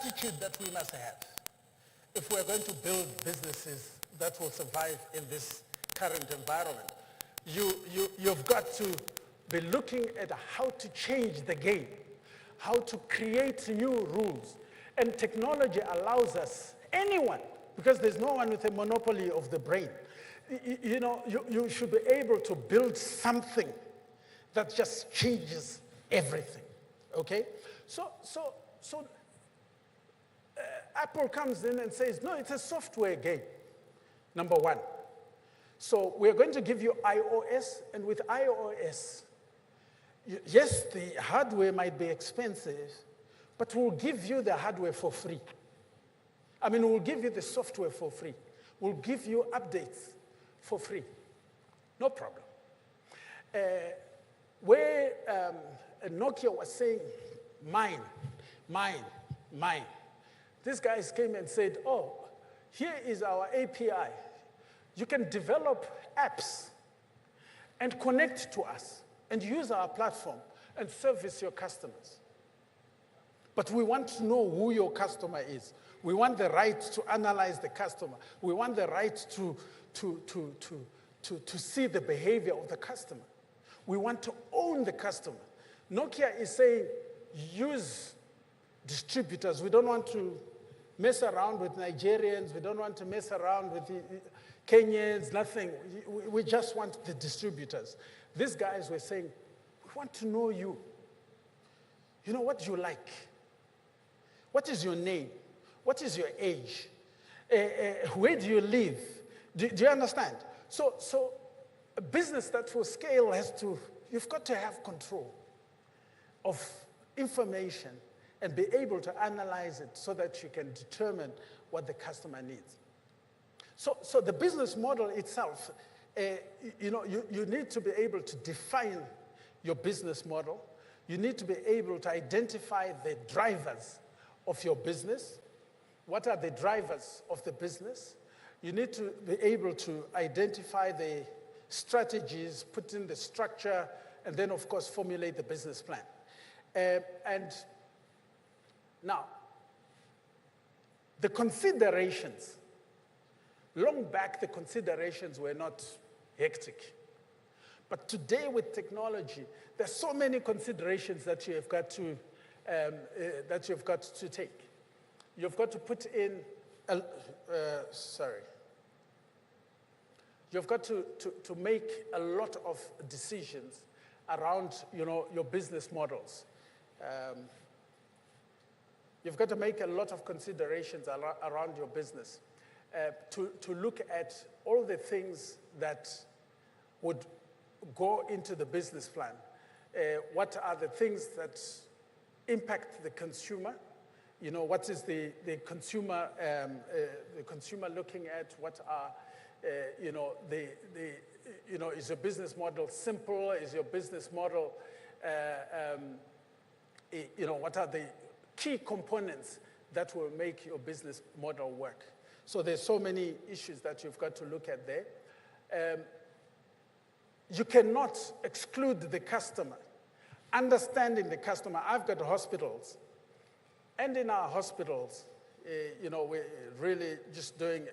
attitude that we must have if we're going to build businesses that will survive in this current environment. You've got to be looking at how to change the game, how to create new rules. And technology allows us, anyone, because there's no one with a monopoly of the brain, you should be able to build something that just changes everything, okay? So Apple comes in and says, no, it's a software game, number one. So we're going to give you iOS, and with iOS, yes, the hardware might be expensive, but we'll give you the hardware for free. I mean, we'll give you the software for free. We'll give you updates for free. No problem. Where Nokia was saying, mine. These guys came and said, oh, here is our API. You can develop apps and connect to us and use our platform and service your customers. But we want to know who your customer is. We want the right to analyze the customer. We want the right to see the behavior of the customer. We want to own the customer. Nokia is saying, use distributors. We don't want to mess around with Nigerians. We don't want to mess around with the Kenyans, nothing. We just want the distributors. These guys were saying, we want to know you. You know, what do you like? What is your name? What is your age? Where do you live? Do you understand? So a business that will scale you've got to have control of information and be able to analyze it so that you can determine what the customer needs. So the business model itself, you need to be able to define your business model. You need to be able to identify the drivers of your business. What are the drivers of the business? You need to be able to identify the strategies, put in the structure, and then, of course, formulate the business plan. And now, the considerations. Long back, the considerations were not hectic. But today, with technology, there's so many considerations that you have got to take. You've got to put in, You've got to make a lot of decisions around, your business models. You've got to make a lot of considerations around your business to look at all the things that would go into the business plan. What are the things that impact the consumer? What is the consumer looking at? What are is your business model simple? Is your business model what are the key components that will make your business model work? So there's so many issues that you've got to look at there. You cannot exclude the customer. Understanding the customer. I've got hospitals, and in our hospitals, we're really just doing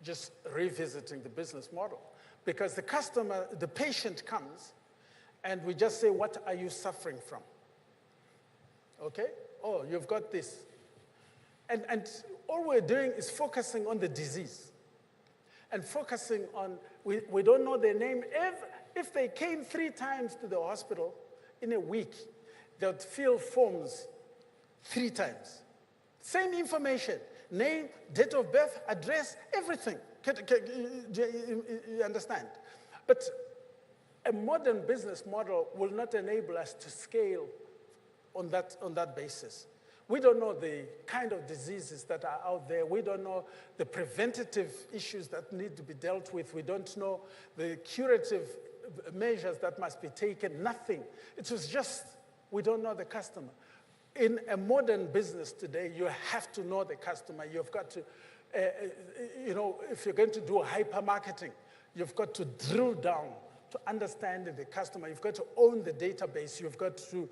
just revisiting the business model. Because the customer, the patient comes, and we just say, what are you suffering from? Okay? Oh, you've got this. And all we're doing is focusing on the disease. And focusing on, we don't know their name. If they came 3 times to the hospital in a week, they would fill forms 3 times. Same information, name, date of birth, address, everything. You understand? But a modern business model will not enable us to scale on that basis. We don't know the kind of diseases that are out there. We don't know the preventative issues that need to be dealt with. We don't know the curative measures that must be taken. Nothing. It was just, we don't know the customer. In a modern business today, you have to know the customer. You've got to, if you're going to do hypermarketing, you've got to drill down to understand the customer. You've got to own the database. You've got to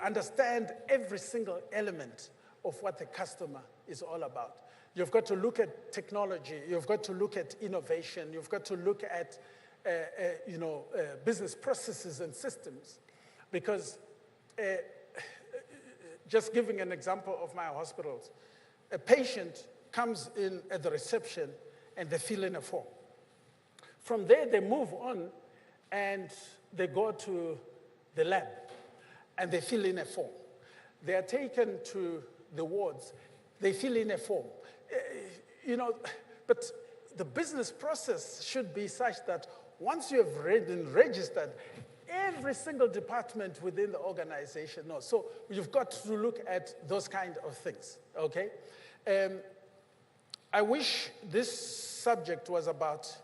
understand every single element of what the customer is all about. You've got to look at technology. You've got to look at innovation. You've got to look at business processes and systems. Because just giving an example of my hospitals, a patient comes in at the reception and they fill in a form. From there, they move on and they go to the lab and they fill in a form. They are taken to the wards, they fill in a form. But the business process should be such that once you have been registered, every single department within the organization knows. So you've got to look at those kind of things, okay? I wish this subject was about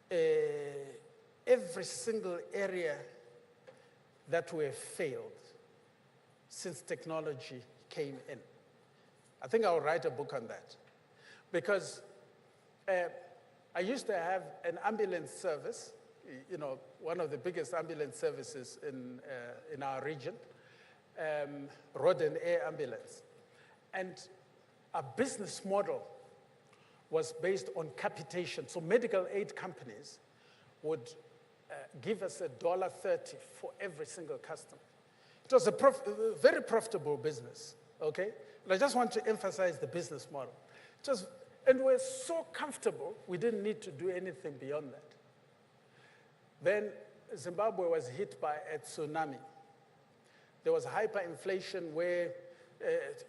every single area that we have failed since technology came in. I think I'll write a book on that. Because I used to have an ambulance service, one of the biggest ambulance services in our region, road and air ambulance. And our business model was based on capitation. So medical aid companies would give us $1.30 for every single customer. It was a very profitable business, okay? And I just want to emphasize the business model. And we're so comfortable, we didn't need to do anything beyond that. Then Zimbabwe was hit by a tsunami. There was hyperinflation where,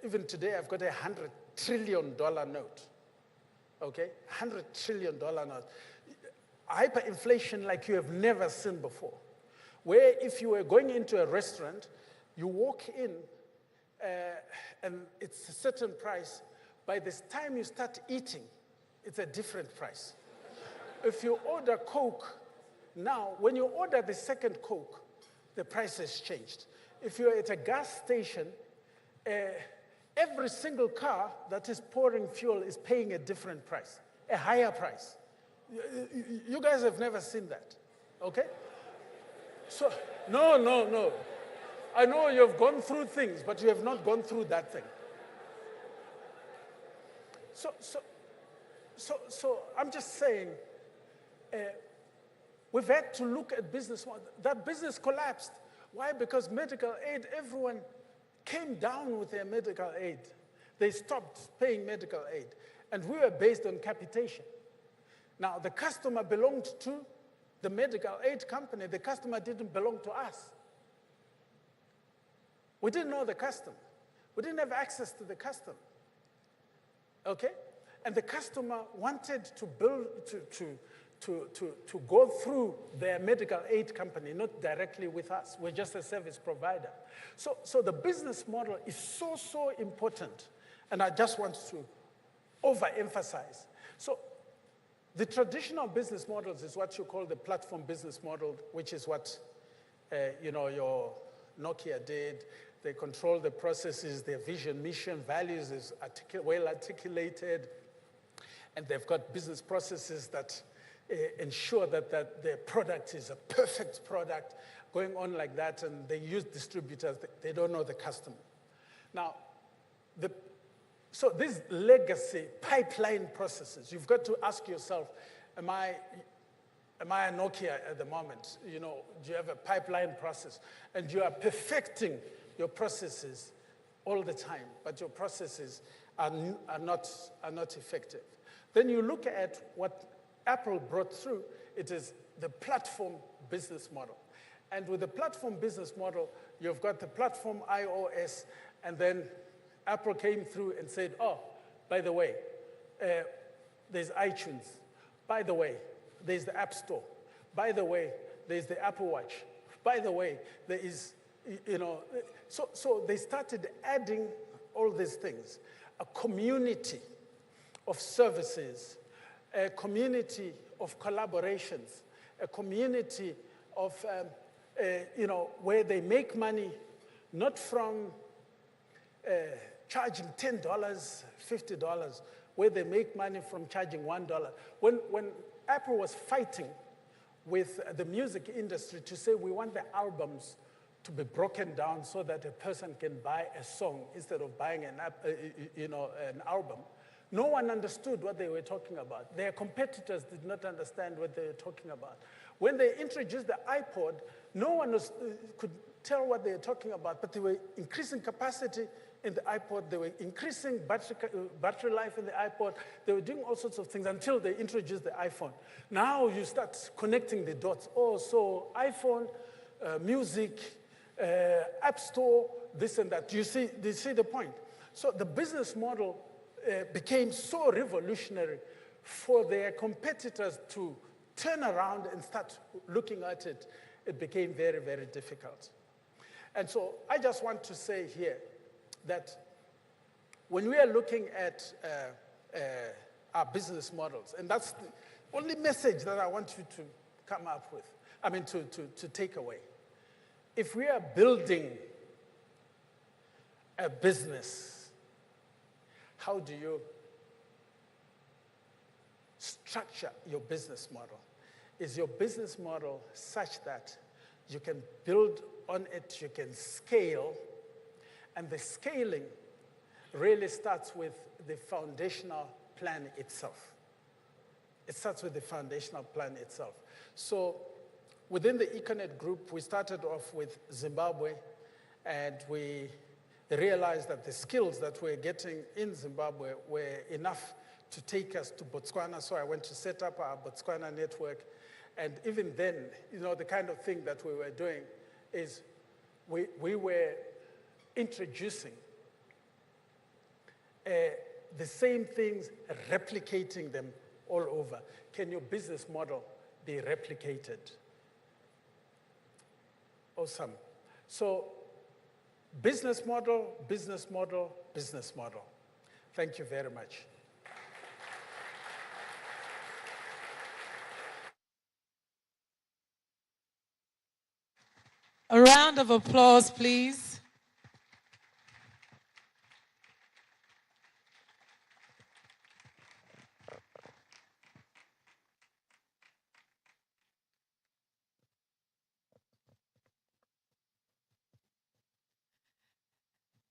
even today, I've got a $100 trillion note, okay? $100 trillion note. Hyperinflation like you have never seen before, where if you were going into a restaurant, you walk in and it's a certain price. By the time you start eating, it's a different price. If you order Coke, now, when you order the second Coke, the price has changed. If you're at a gas station, every single car that is pouring fuel is paying a different price, a higher price. You guys have never seen that, okay? So, no. I know you've gone through things, but you have not gone through that thing. So I'm just saying, we've had to look at business. That business collapsed. Why? Because medical aid, everyone came down with their medical aid. They stopped paying medical aid. And we were based on capitation. Now, the customer belonged to the medical aid company. The customer didn't belong to us. We didn't know the customer. We didn't have access to the customer. Okay? And the customer wanted to build, to go through their medical aid company, not directly with us. We're just a service provider. So the business model is so important. And I just want to overemphasize. So the traditional business models is what you call the platform business model, which is what your Nokia did. They control the processes, their vision, mission, values is well articulated. And they've got business processes that ensure that their product is a perfect product, going on like that, and they use distributors. They don't know the customer. Now, so these legacy pipeline processes, you've got to ask yourself, am I a Nokia at the moment? Do you have a pipeline process? And you are perfecting your processes all the time, but your processes are not effective. Then you look at what Apple brought through. It is the platform business model. And with the platform business model, you've got the platform iOS, and then Apple came through and said, oh, by the way, there's iTunes. By the way, there's the App Store. By the way, there's the Apple Watch. By the way, there is, so they started adding all these things. A community of services, a community of collaborations, a community of, where they make money not from charging $10, $50, where they make money from charging $1. When Apple was fighting with the music industry to say we want the albums to be broken down so that a person can buy a song instead of buying an album. No one understood what they were talking about. Their competitors did not understand what they were talking about. When they introduced the iPod, no one could tell what they were talking about, but they were increasing capacity in the iPod, they were increasing battery life in the iPod, they were doing all sorts of things until they introduced the iPhone. Now you start connecting the dots. Oh, so iPhone, music, App Store, this and that. You see the point? So the business model became so revolutionary for their competitors to turn around and start looking at it. It became very, very difficult. And so I just want to say here that when we are looking at our business models, and that's the only message that I want you to come up with, to take away. If we are building a business, how do you structure your business model? Is your business model such that you can build on it, you can scale, and the scaling really starts with the foundational plan itself. It starts with the foundational plan itself. So within the Econet group, we started off with Zimbabwe, and we realized that the skills that we're getting in Zimbabwe were enough to take us to Botswana, so I went to set up our Botswana network. And even then, the kind of thing that we were doing is we were introducing the same things, replicating them all over. Can your business model be replicated? Awesome. So business model, business model, business model. Thank you very much. A round of applause, please.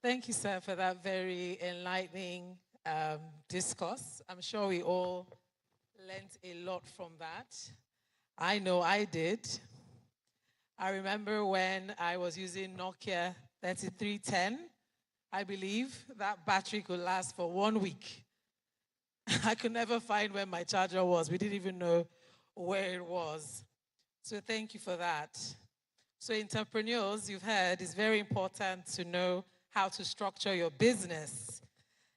Thank you, sir, for that very enlightening discourse. I'm sure we all learned a lot from that. I know I did. I remember when I was using Nokia 3310, I believe that battery could last for 1 week. I could never find where my charger was. We didn't even know where it was. So thank you for that. So entrepreneurs, you've heard, it's very important to know how to structure your business.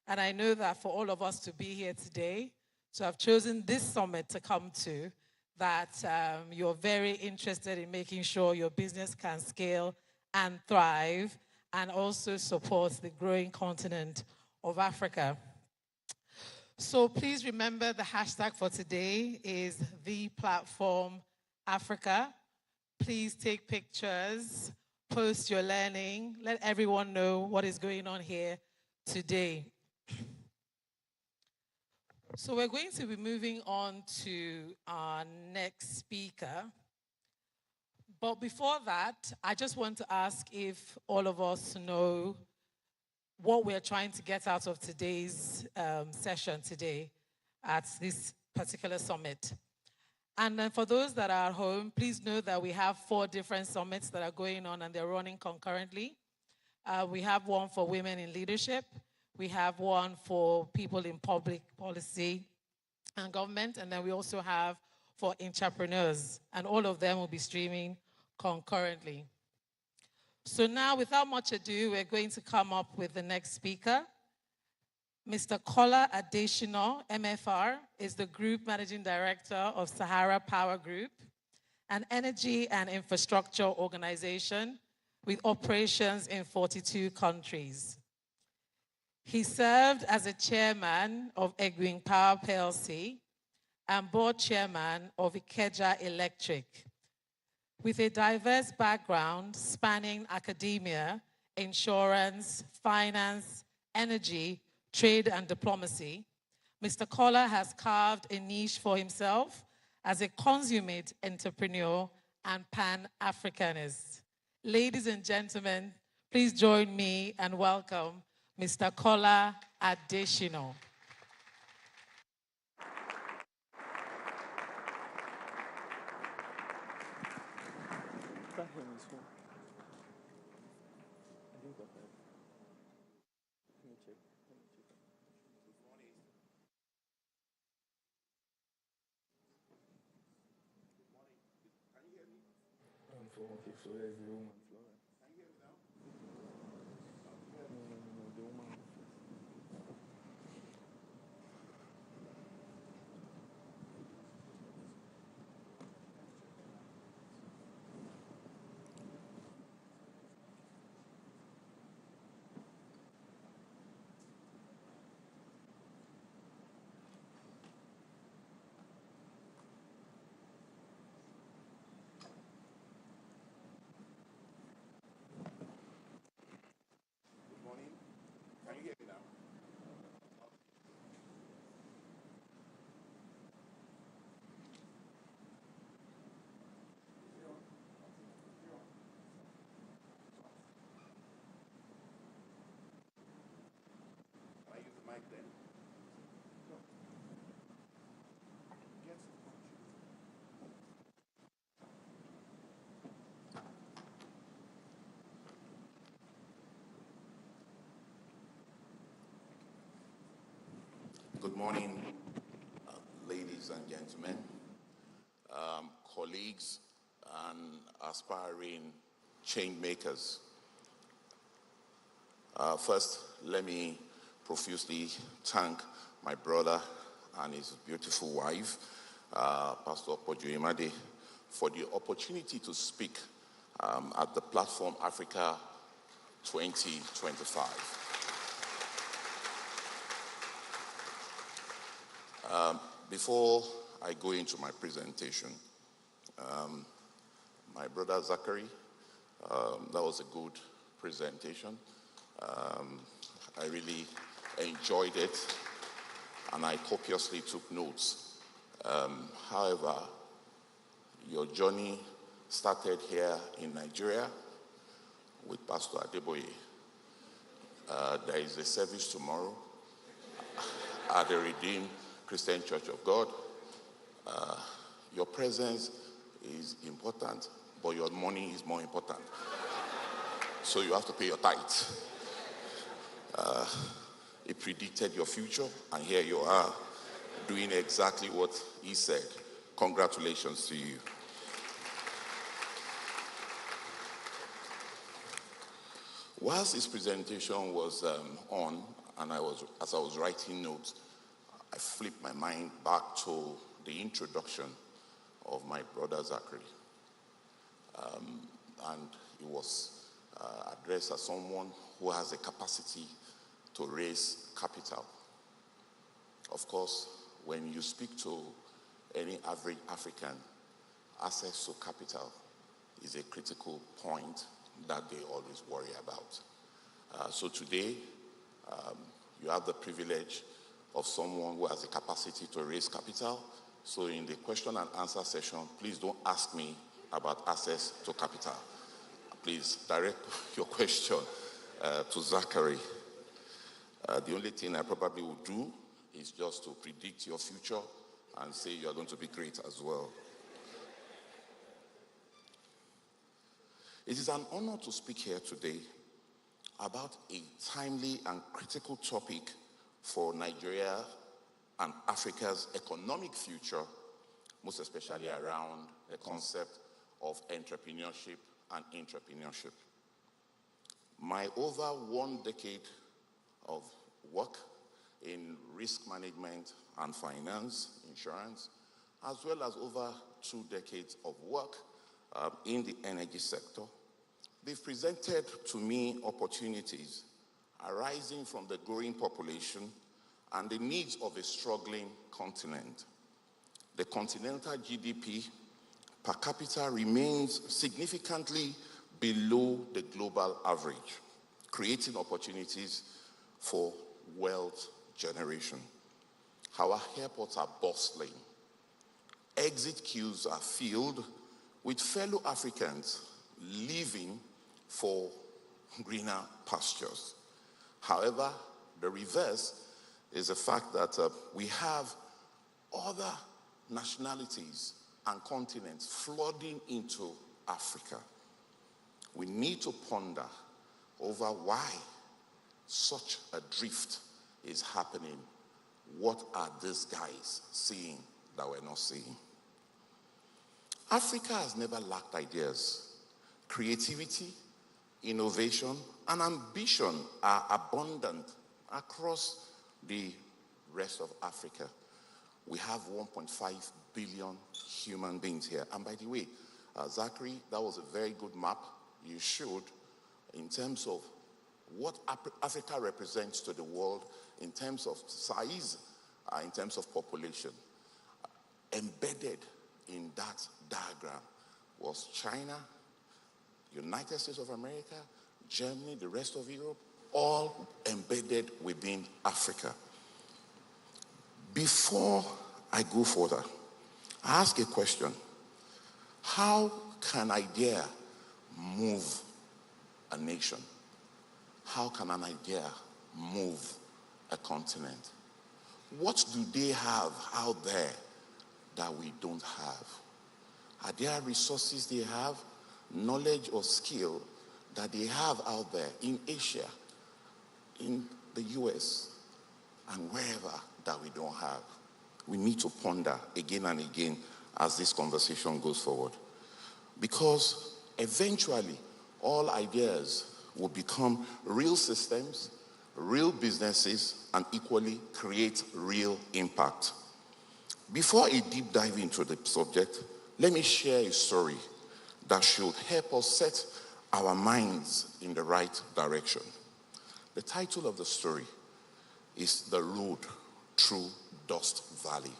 And I know that for all of us to be here today, to have chosen this summit to come to, that you're very interested in making sure your business can scale and thrive and also support the growing continent of Africa. So please remember the hashtag for today is #ThePlatformAfrica. Please take pictures, post your learning, let everyone know what is going on here today. So we're going to be moving on to our next speaker. But before that, I just want to ask if all of us know what we're trying to get out of today's session today at this particular summit. And then for those that are at home, please know that we have 4 different summits that are going on and they're running concurrently. We have one for women in leadership. We have one for people in public policy and government. And then we also have for entrepreneurs. And all of them will be streaming concurrently. So now, without much ado, we're going to come up with the next speaker. Mr. Kola Adesina, MFR, is the Group Managing Director of Sahara Power Group, an energy and infrastructure organization with operations in 42 countries. He served as a chairman of Egwin Power PLC and board chairman of Ikeja Electric. With a diverse background spanning academia, insurance, finance, energy, trade, and diplomacy, Mr. Kola has carved a niche for himself as a consummate entrepreneur and Pan-Africanist, Ladies and gentlemen, please join me and welcome Mr. Kola Adeshina. Good morning, ladies and gentlemen, colleagues and aspiring change makers. First, let me profusely thank my brother and his beautiful wife, Pastor Poju Oyemade, for the opportunity to speak at the Platform Africa 2025. Before I go into my presentation, my brother Zachary, that was a good presentation. I really enjoyed it, and I copiously took notes. However, your journey started here in Nigeria with Pastor Adeboye. There is a service tomorrow at the Redeemed Christian Church of God. Your presence is important, but your money is more important. So you have to pay your tithe. It predicted your future, and here you are doing exactly what he said. Congratulations to you. Whilst his presentation was on, and as I was writing notes, I flipped my mind back to the introduction of my brother Zachary. And it was addressed as someone who has a capacity to raise capital. Of course, when you speak to any average African, access to capital is a critical point that they always worry about. So today, you have the privilege of someone who has the capacity to raise capital. So in the question and answer session, please don't ask me about access to capital. Please direct your question to Zachary. The only thing I probably would do is just to predict your future and say you are going to be great as well. It is an honor to speak here today about a timely and critical topic for Nigeria and Africa's economic future, most especially around the concept of entrepreneurship and intrapreneurship. My over 1 decade of work in risk management and finance, insurance, as well as over 2 decades of work in the energy sector, they've presented to me opportunities arising from the growing population and the needs of a struggling continent. The continental GDP per capita remains significantly below the global average, creating opportunities for wealth generation. Our airports are bustling. Exit queues are filled with fellow Africans living for greener pastures. However, the reverse is the fact that we have other nationalities and continents flooding into Africa. We need to ponder over why such a drift is happening. What are these guys seeing that we're not seeing? Africa has never lacked ideas. Creativity, innovation, and ambition are abundant across the rest of Africa. We have 1.5 billion human beings here. And by the way, Zachary, that was a very good map you showed in terms of what Africa represents to the world in terms of size, in terms of population. Embedded in that diagram was China, United States of America, Germany, the rest of Europe, all embedded within Africa. Before I go further, I ask a question. How can idea move a nation? How can an idea move a continent? What do they have out there that we don't have? Are there resources they have, knowledge or skill that they have out there in Asia, in the US, and wherever that we don't have? We need to ponder again and again as this conversation goes forward. Because eventually, all ideas will become real systems, real businesses, and equally create real impact. Before a deep dive into the subject, let me share a story that should help us set our minds in the right direction. The title of the story is The Road Through Dust Valley.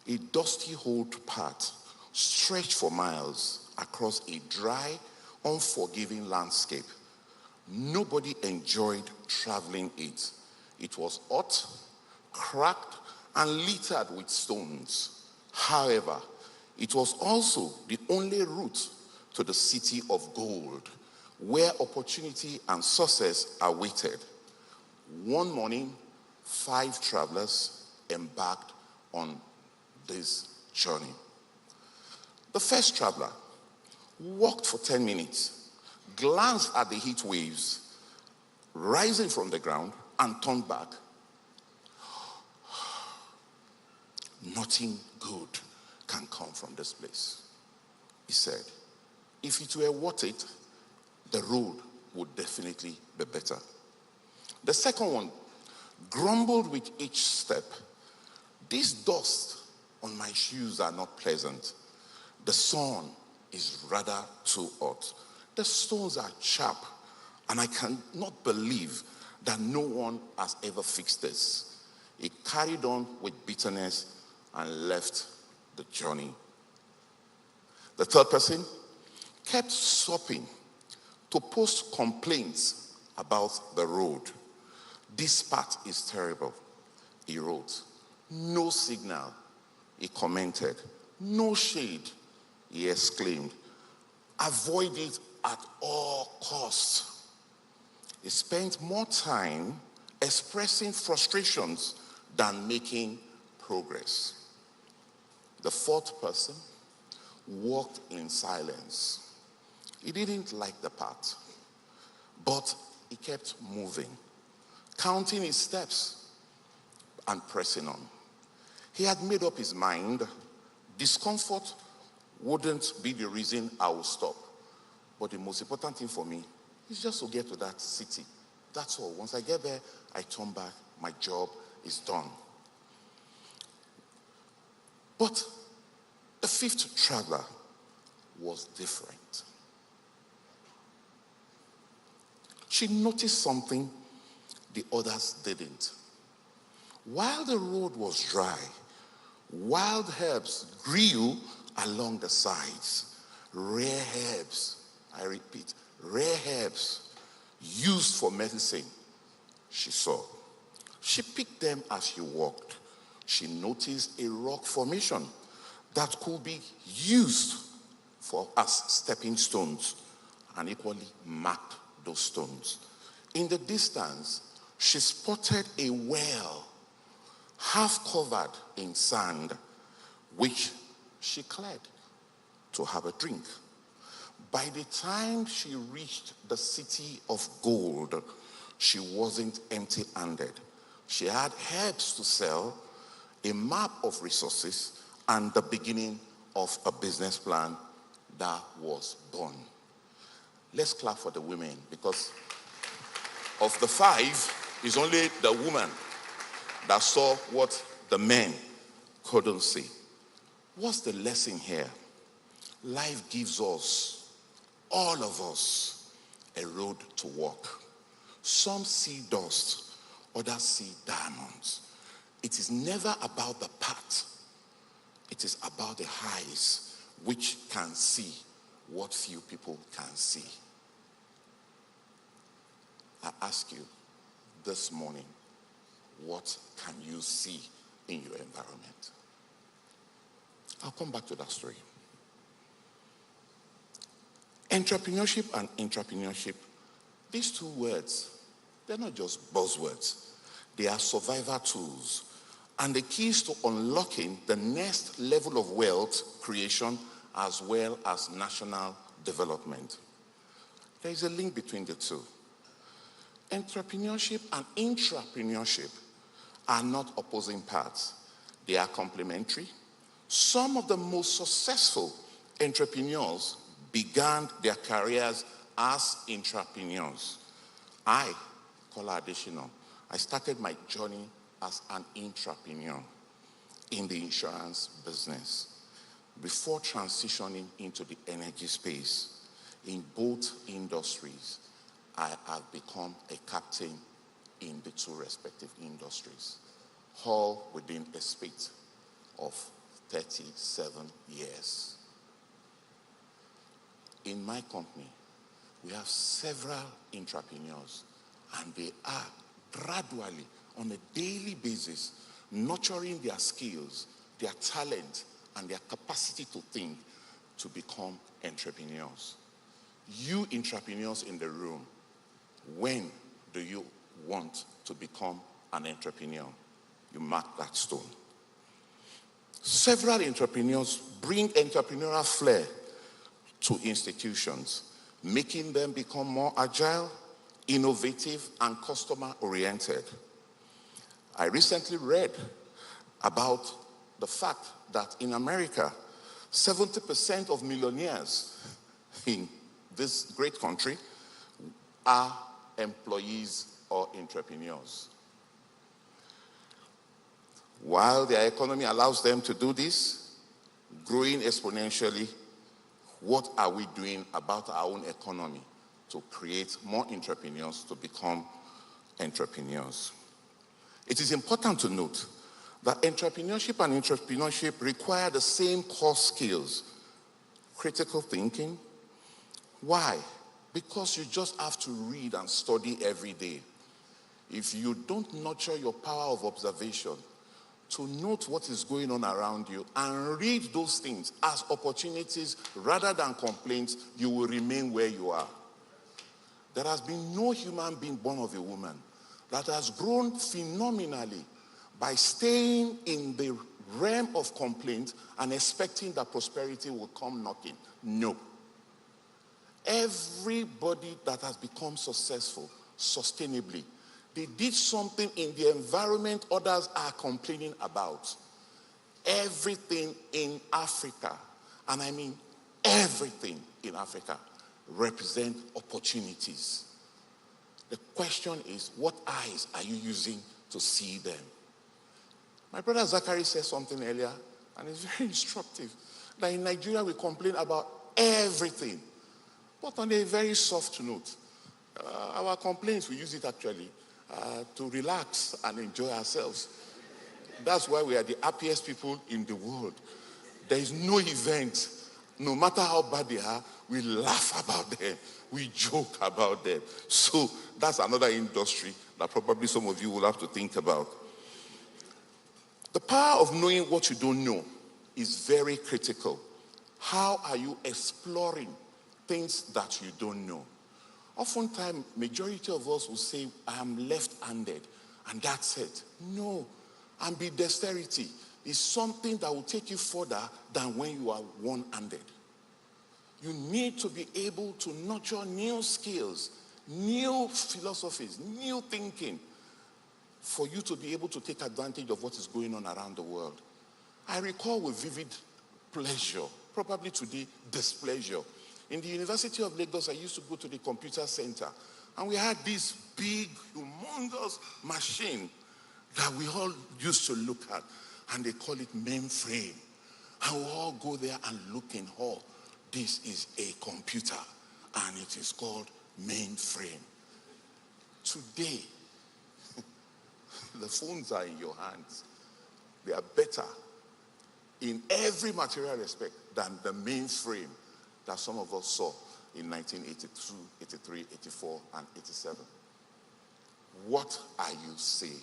A dusty old path stretched for miles across a dry, unforgiving landscape. Nobody enjoyed traveling it. It was hot, cracked, and littered with stones. However, it was also the only route to the city of gold, where opportunity and success awaited. One morning, 5 travelers embarked on this journey. The first traveler walked for 10 minutes, glanced at the heat waves rising from the ground, and turned back. Nothing good can come from this place, he said. If it were worth it, the road would definitely be better. The second one grumbled with each step. This dust on my shoes are not pleasant. The sun is rather too hot. The stones are sharp, and I cannot believe that no one has ever fixed this. He carried on with bitterness and left the journey. The third person kept stopping to post complaints about the road. This part is terrible, he wrote. No signal, he commented. No shade, he exclaimed. Avoid it at all costs. He spent more time expressing frustrations than making progress. The fourth person walked in silence. He didn't like the path, but he kept moving, counting his steps and pressing on. He had made up his mind. Discomfort wouldn't be the reason I would stop. But the most important thing for me is just to get to that city. That's all. Once I get there, I turn back. My job is done. But the fifth traveler was different. She noticed something the others didn't. While the road was dry, wild herbs grew along the sides. Rare herbs, I repeat, rare herbs used for medicine, she saw. She picked them as she walked. She noticed a rock formation that could be used as stepping stones. and equally map those stones. In the distance, she spotted a well half covered in sand, which she cleared to have a drink. By the time she reached the city of gold, she wasn't empty-handed. She had herbs to sell, a map of resources, and the beginning of a business plan that was born. Let's clap for the women, because of the 5, it's only the woman that saw what the men couldn't see. What's the lesson here? Life gives us, all of us, a road to walk. Some see dust, others see diamonds. It is never about the path. It is about the eyes which can see what few people can see. I ask you this morning, what can you see in your environment? I'll come back to that story. Entrepreneurship and intrapreneurship, these 2 words, they're not just buzzwords. They are survival tools and the keys to unlocking the next level of wealth creation as well as national development. There is a link between the 2. Entrepreneurship and intrapreneurship are not opposing paths. They are complementary. Some of the most successful entrepreneurs began their careers as intrapreneurs. I, Kola Adesina, I started my journey as an intrapreneur in the insurance business before transitioning into the energy space. In both industries, I have become a captain in the 2 respective industries, all within a space of 37 years. In my company, we have several entrepreneurs, and they are gradually, on a daily basis, nurturing their skills, their talent, and their capacity to think to become entrepreneurs. You entrepreneurs in the room, when do you want to become an entrepreneur? You mark that stone. Several entrepreneurs bring entrepreneurial flair to institutions, making them become more agile, innovative, and customer-oriented. I recently read about the fact that in America, 70% of millionaires in this great country are employees or entrepreneurs. While their economy allows them to do this, growing exponentially, what are we doing about our own economy to create more entrepreneurs to become entrepreneurs? It is important to note that entrepreneurship and intrapreneurship require the same core skills. Critical thinking. Why? Because you just have to read and study every day. If you don't nurture your power of observation to note what is going on around you and read those things as opportunities rather than complaints, you will remain where you are. There has been no human being born of a woman that has grown phenomenally by staying in the realm of complaint and expecting that prosperity will come knocking. No. Everybody that has become successful sustainably, they did something in the environment others are complaining about. Everything in Africa, and I mean everything in Africa, represent opportunities. The question is, what eyes are you using to see them? My brother Zachary said something earlier, and it's very instructive, that in Nigeria we complain about everything, but on a very soft note. Our complaints, we use it actually to relax and enjoy ourselves. That's why we are the happiest people in the world. There is no event, no matter how bad they are, we laugh about them. We joke about them. So that's another industry that probably some of you will have to think about. The power of knowing what you don't know is very critical. How are you exploring things that you don't know. Oftentimes, majority of us will say, I am left-handed, and that's it. No, ambidexterity is something that will take you further than when you are one-handed. You need to be able to nurture new skills, new philosophies, new thinking, for you to be able to take advantage of what is going on around the world. I recall with vivid pleasure, probably today displeasure. In the University of Lagos, I used to go to the computer center, and we had this big, humongous machine that we all used to look at, and they call it mainframe. And we all go there and look in awe. This is a computer, and it is called mainframe. Today, the phones are in your hands. They are better in every material respect than the mainframe that some of us saw in 1982, 83, 84, and 87. What are you saying?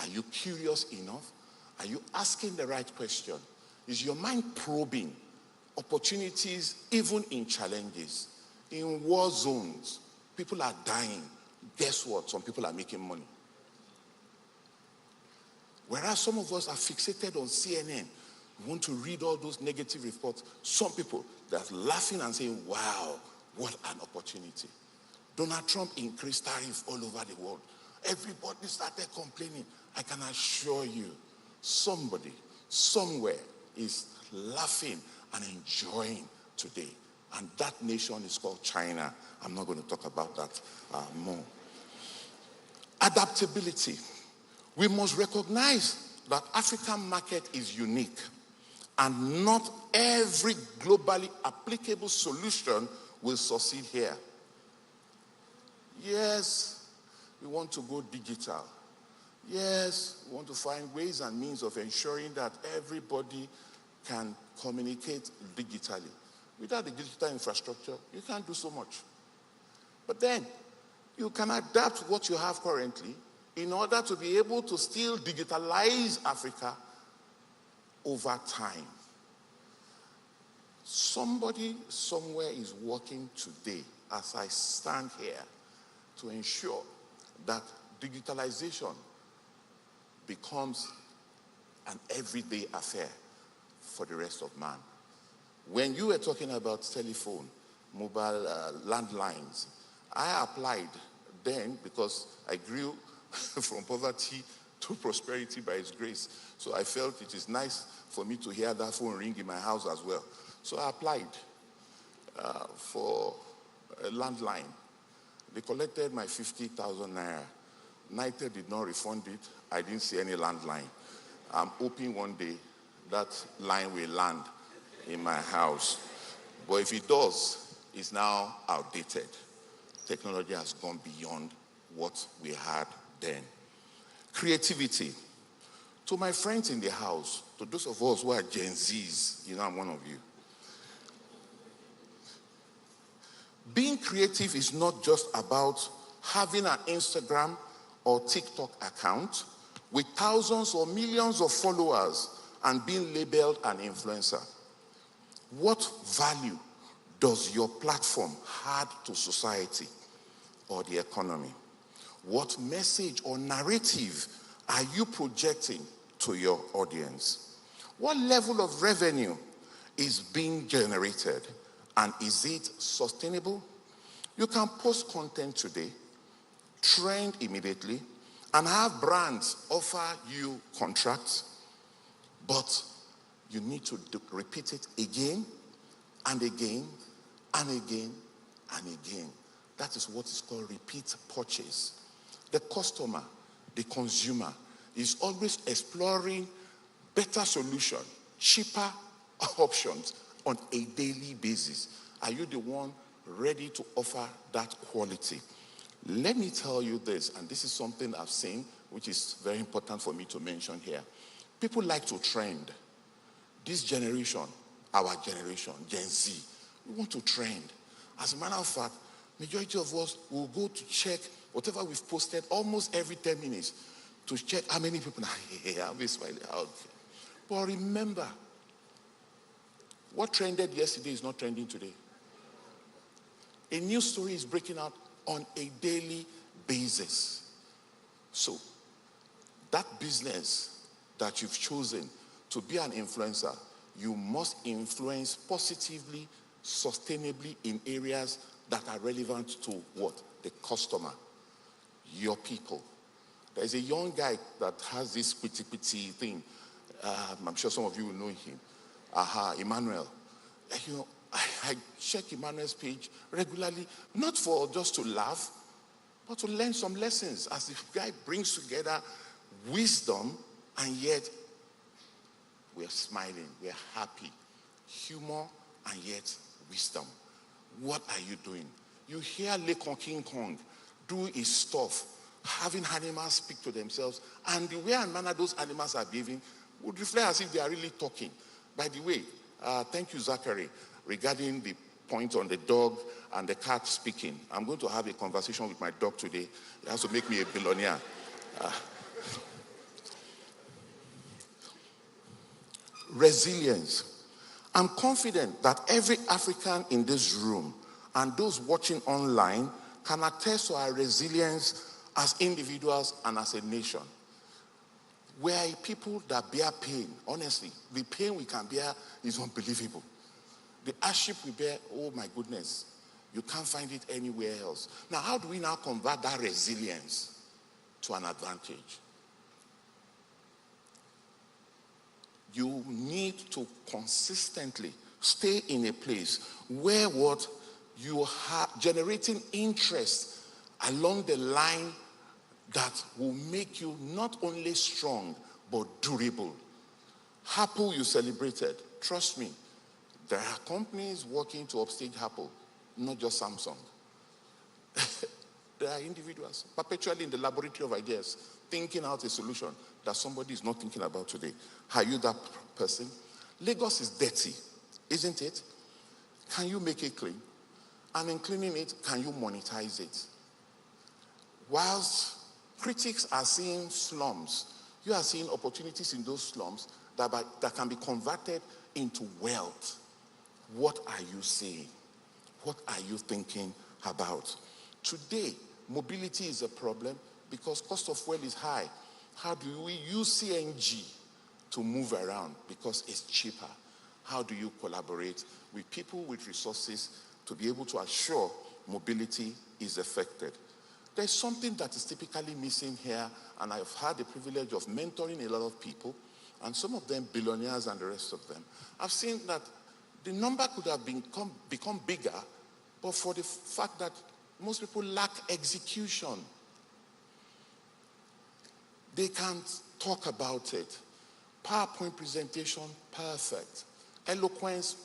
Are you curious enough? Are you asking the right question? Is your mind probing opportunities even in challenges? In war zones, people are dying. Guess what? Some people are making money. Whereas some of us are fixated on CNN, we want to read all those negative reports. Some people, they're laughing and saying, wow, what an opportunity. Donald Trump increased tariffs all over the world. Everybody started complaining. I can assure you, somebody, somewhere is laughing and enjoying today. And that nation is called China. I'm not going to talk about that more. Adaptability. We must recognize that African market is unique, and not every globally applicable solution will succeed here. Yes, we want to go digital. Yes, we want to find ways and means of ensuring that everybody can communicate digitally. Without the digital infrastructure, you can't do so much. But then, you can adapt what you have currently in order to be able to still digitalize Africa over time. Somebody somewhere is working today, as I stand here, to ensure that digitalization becomes an everyday affair for the rest of man. When you were talking about telephone, mobile landlines, I applied then because I grew from poverty to prosperity by His grace. So I felt it is nice for me to hear that phone ring in my house as well. So I applied for a landline. They collected my 50,000 naira. NITE did not refund it. I didn't see any landline. I'm hoping one day that line will land in my house. But if it does, it's now outdated. Technology has gone beyond what we had then. Creativity. To my friends in the house, to those of us who are Gen Zs, you know I'm one of you. Being creative is not just about having an Instagram or TikTok account with thousands or millions of followers and being labeled an influencer. What value does your platform add to society or the economy? What message or narrative are you projecting to your audience? What level of revenue is being generated, and is it sustainable? You can post content today, trend immediately, and have brands offer you contracts, but you need to repeat it again and again and again and again. That is what is called repeat purchase. The customer, the consumer, is always exploring better solutions, cheaper options on a daily basis. Are you the one ready to offer that quality? Let me tell you this, and this is something I've seen, which is very important for me to mention here. People like to trend. This generation, our generation, Gen Z, we want to trend. As a matter of fact, majority of us will go to check whatever we've posted almost every 10 minutes to check how many people are here, how many smiling out. But remember, what trended yesterday is not trending today. A new story is breaking out on a daily basis. So, that business that you've chosen to be an influencer, you must influence positively, sustainably in areas that are relevant to what? The customer, your people. There's a young guy that has this pity thing. I'm sure some of you will know him. Emmanuel. You know, I check Emmanuel's page regularly, not for just to laugh, but to learn some lessons as the guy brings together wisdom, and yet we're smiling, we're happy. Humor, and yet wisdom. What are you doing? You hear Lekon King Kong do his stuff, having animals speak to themselves, and the way and manner those animals are behaving would reflect as if they are really talking. By the way, thank you, Zachary, regarding the point on the dog and the cat speaking. I'm going to have a conversation with my dog today. It has to make me a billionaire. Resilience. I'm confident that every African in this room and those watching online can attest to our resilience as individuals and as a nation. We are a people that bear pain. Honestly, the pain we can bear is unbelievable. The hardship we bear, oh my goodness, you can't find it anywhere else. Now, how do we now convert that resilience to an advantage? You need to consistently stay in a place where what you are generating interest along the line that will make you not only strong but durable. Apple you celebrated. Trust me, there are companies working to upstage Apple, not just Samsung. There are individuals perpetually in the laboratory of ideas thinking out a solution that somebody is not thinking about today. Are you that person? Lagos is dirty, isn't it? Can you make it clean? And in cleaning it, can you monetize it? Whilst critics are seeing slums, you are seeing opportunities in those slums that can be converted into wealth. What are you saying? What are you thinking about? Today, mobility is a problem because cost of fuel is high. How do we use CNG to move around because it's cheaper? How do you collaborate with people with resources to be able to assure mobility is effective? There's something that is typically missing here, and I've had the privilege of mentoring a lot of people, and some of them billionaires and the rest of them. I've seen that the number could have become bigger, but for the fact that most people lack execution. They can't talk about it. PowerPoint presentation, perfect. Eloquence.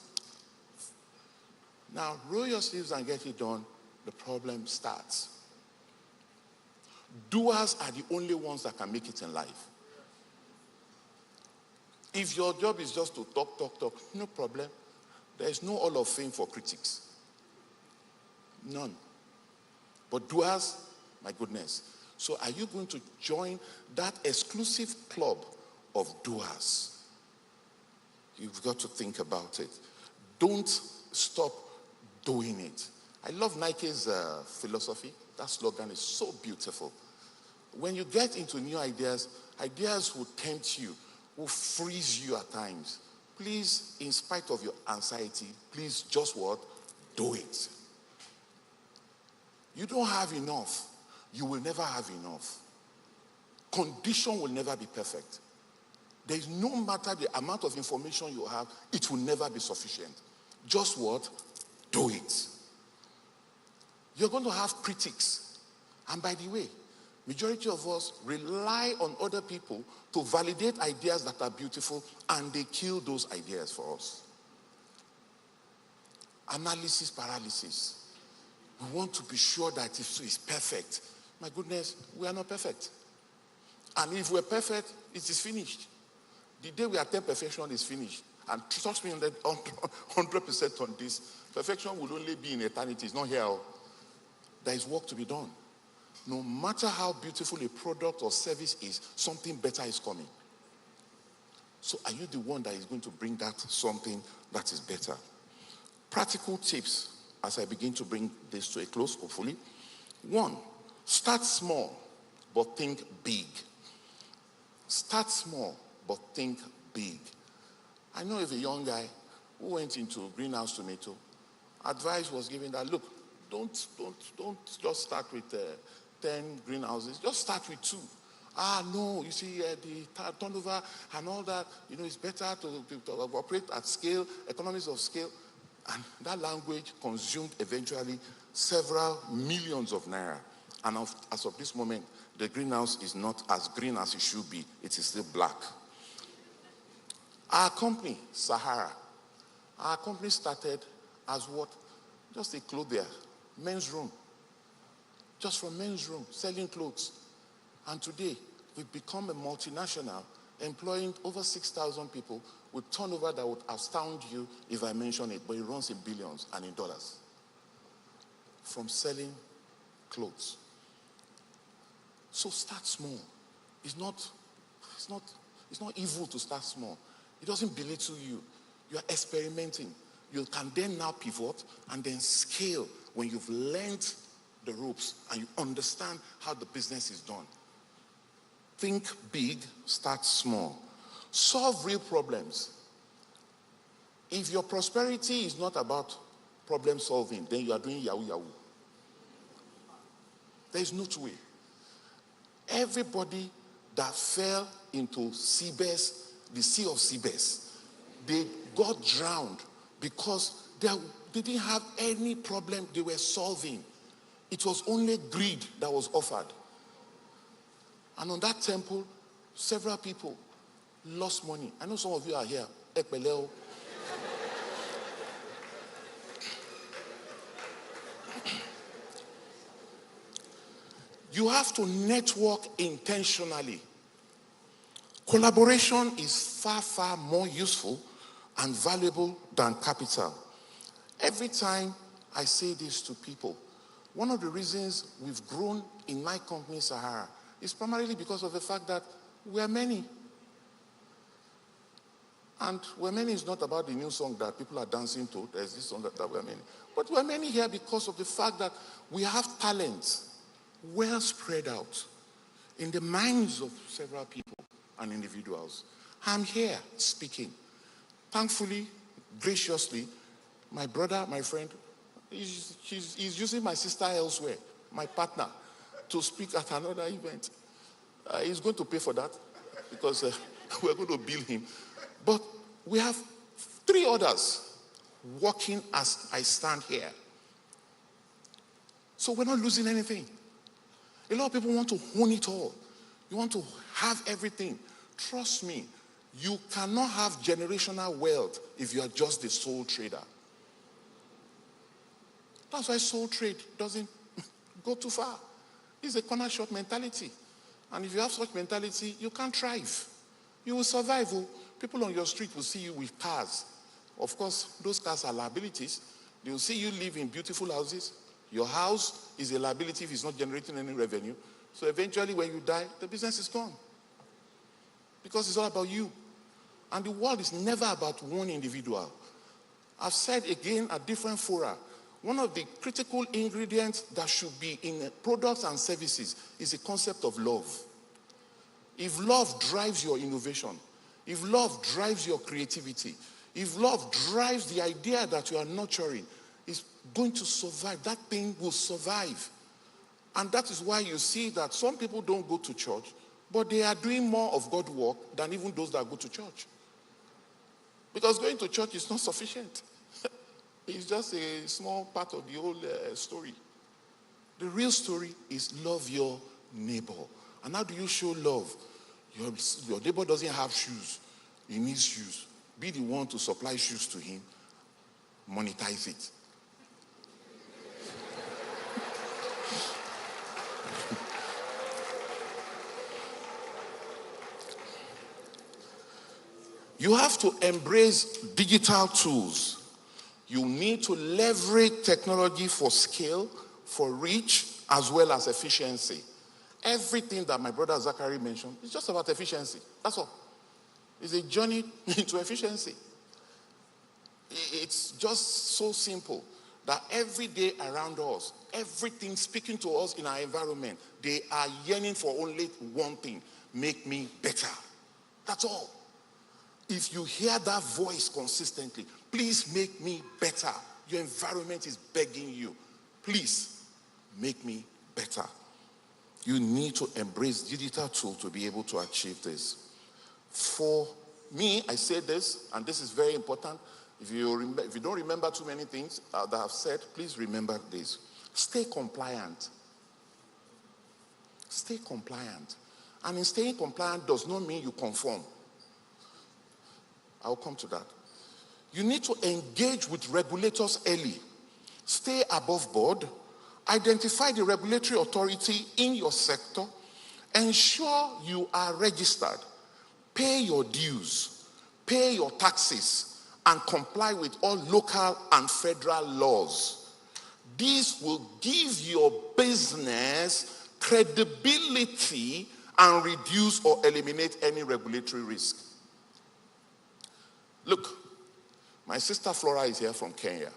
Now, roll your sleeves and get it done. The problem starts. Doers are the only ones that can make it in life. If your job is just to talk, no problem. There is no Hall of Fame for critics. None. But doers, my goodness. So are you going to join that exclusive club of doers? You've got to think about it. Don't stop doing it. I love Nike's philosophy. That slogan is so beautiful. When you get into new ideas, ideas will tempt you, will freeze you at times. Please, in spite of your anxiety, please just what? Do it. You don't have enough. You will never have enough. Condition will never be perfect. There is no matter the amount of information you have, it will never be sufficient. Just what? Do it. You're going to have critics. And by the way, majority of us rely on other people to validate ideas that are beautiful, and they kill those ideas for us. Analysis paralysis. We want to be sure that it's perfect. My goodness, we are not perfect. And if we're perfect, it is finished. The day we attempt perfection is finished. And trust me 100% on this. Perfection will only be in eternity. It's not here. There is work to be done. No matter how beautiful a product or service is, something better is coming. So are you the one that is going to bring that something that is better? Practical tips as I begin to bring this to a close, hopefully. One, start small, but think big. Start small, but think big. I know of a young guy who went into greenhouse tomato. Advice was given that, look, don't just start with 10 greenhouses. Just start with 2. No, you see, the turnover and all that, it's better to operate at scale, economies of scale. And that language consumed eventually several millions of naira. And as of this moment, the greenhouse is not as green as it should be. It is still black. Our company, Sahara, our company started as what? Just a clothier, men's room. Just from men's room, selling clothes. And today, we've become a multinational, employing over 6,000 people with turnover that would astound you if I mention it, but it runs in billions and in dollars. From selling clothes. So start small. It's not evil to start small. It doesn't belittle you. You are experimenting. You can then now pivot and then scale when you've learned the ropes and you understand how the business is done. Think big, start small. Solve real problems. If your prosperity is not about problem solving, then you are doing yahoo yahoo. There is no two way. Everybody that fell into seabase, the sea of seabase, they got drowned because they didn't have any problem they were solving. It was only greed that was offered. And on that temple, several people lost money. I know some of you are here. Ekpeleo. You have to network intentionally. Collaboration is far, far more useful and valuable than capital. Every time I say this to people, one of the reasons we've grown in my company, Sahara, is primarily because of the fact that we are many. And we're many is not about the new song that people are dancing to. There's this song that we're many. But we're many here because of the fact that we have talents well spread out in the minds of several people and individuals. I'm here speaking. Thankfully, graciously, my brother, my friend, he's using my sister elsewhere, my partner, to speak at another event. He's going to pay for that because we're going to bill him. But we have 3 others working as I stand here. So we're not losing anything. A lot of people want to own it all. You want to have everything. Trust me, you cannot have generational wealth if you are just the sole trader. That's why sole trade doesn't go too far. It's a corner shop mentality. And if you have such mentality, you can't thrive. You will survive. People on your street will see you with cars. Of course, those cars are liabilities. They will see you live in beautiful houses. Your house is a liability if it's not generating any revenue. So eventually when you die, the business is gone. Because it's all about you. And the world is never about one individual. I've said again at different fora, one of the critical ingredients that should be in products and services is the concept of love. If love drives your innovation, if love drives your creativity, if love drives the idea that you are nurturing, it's going to survive. That thing will survive. And that is why you see that some people don't go to church, but they are doing more of God's work than even those that go to church. Because going to church is not sufficient. It's just a small part of the whole story. The real story is love your neighbor. And how do you show love? Your neighbor doesn't have shoes. He needs shoes. Be the one to supply shoes to him. Monetize it. You have to embrace digital tools. You need to leverage technology for scale, for reach, as well as efficiency. Everything that my brother Zachary mentioned is just about efficiency. That's all. It's a journey into efficiency. It's just so simple. that every day around us, everything speaking to us in our environment, they are yearning for only one thing: make me better. That's all. If you hear that voice consistently, please make me better. Your environment is begging you, please make me better. You need to embrace digital tools to be able to achieve this. For me, I say this, and this is very important. If you don't remember too many things that I've said, please remember this. Stay compliant. Stay compliant. And in staying compliant does not mean you conform. I'll come to that. You need to engage with regulators early. Stay above board. Identify the regulatory authority in your sector. Ensure you are registered. Pay your dues. Pay your taxes. And comply with all local and federal laws. This will give your business credibility and reduce or eliminate any regulatory risk. Look, my sister Flora is here from Kenya.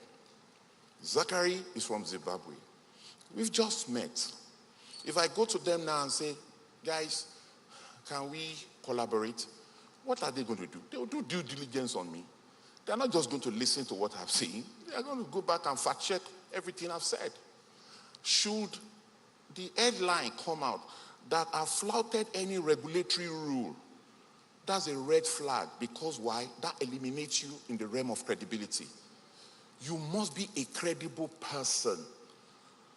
Zachary is from Zimbabwe. We've just met. If I go to them now and say, guys, can we collaborate? What are they going to do? They'll do due diligence on me. They're not just going to listen to what I've seen. They're going to go back and fact check everything I've said. Should the headline come out that I've flouted any regulatory rule, that's a red flag. Because why? That eliminates you in the realm of credibility. You must be a credible person.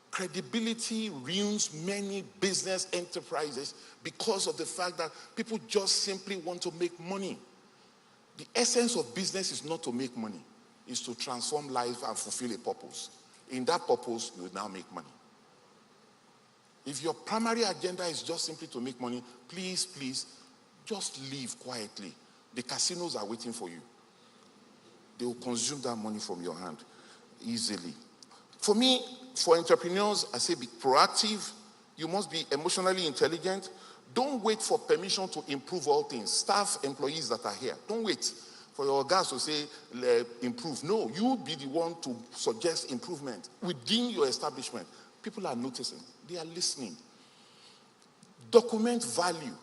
Credibility ruins many business enterprises because of the fact that people just simply want to make money. The essence of business is not to make money. It's to transform life and fulfill a purpose. In that purpose, you will now make money. If your primary agenda is just simply to make money, please, please, just leave quietly. The casinos are waiting for you. They will consume that money from your hand easily. For me, for entrepreneurs, I say be proactive. You must be emotionally intelligent. Don't wait for permission to improve all things. Staff, employees that are here, don't wait for your guys to say, improve. No, you be the one to suggest improvement within your establishment. People are noticing. They are listening. Document value.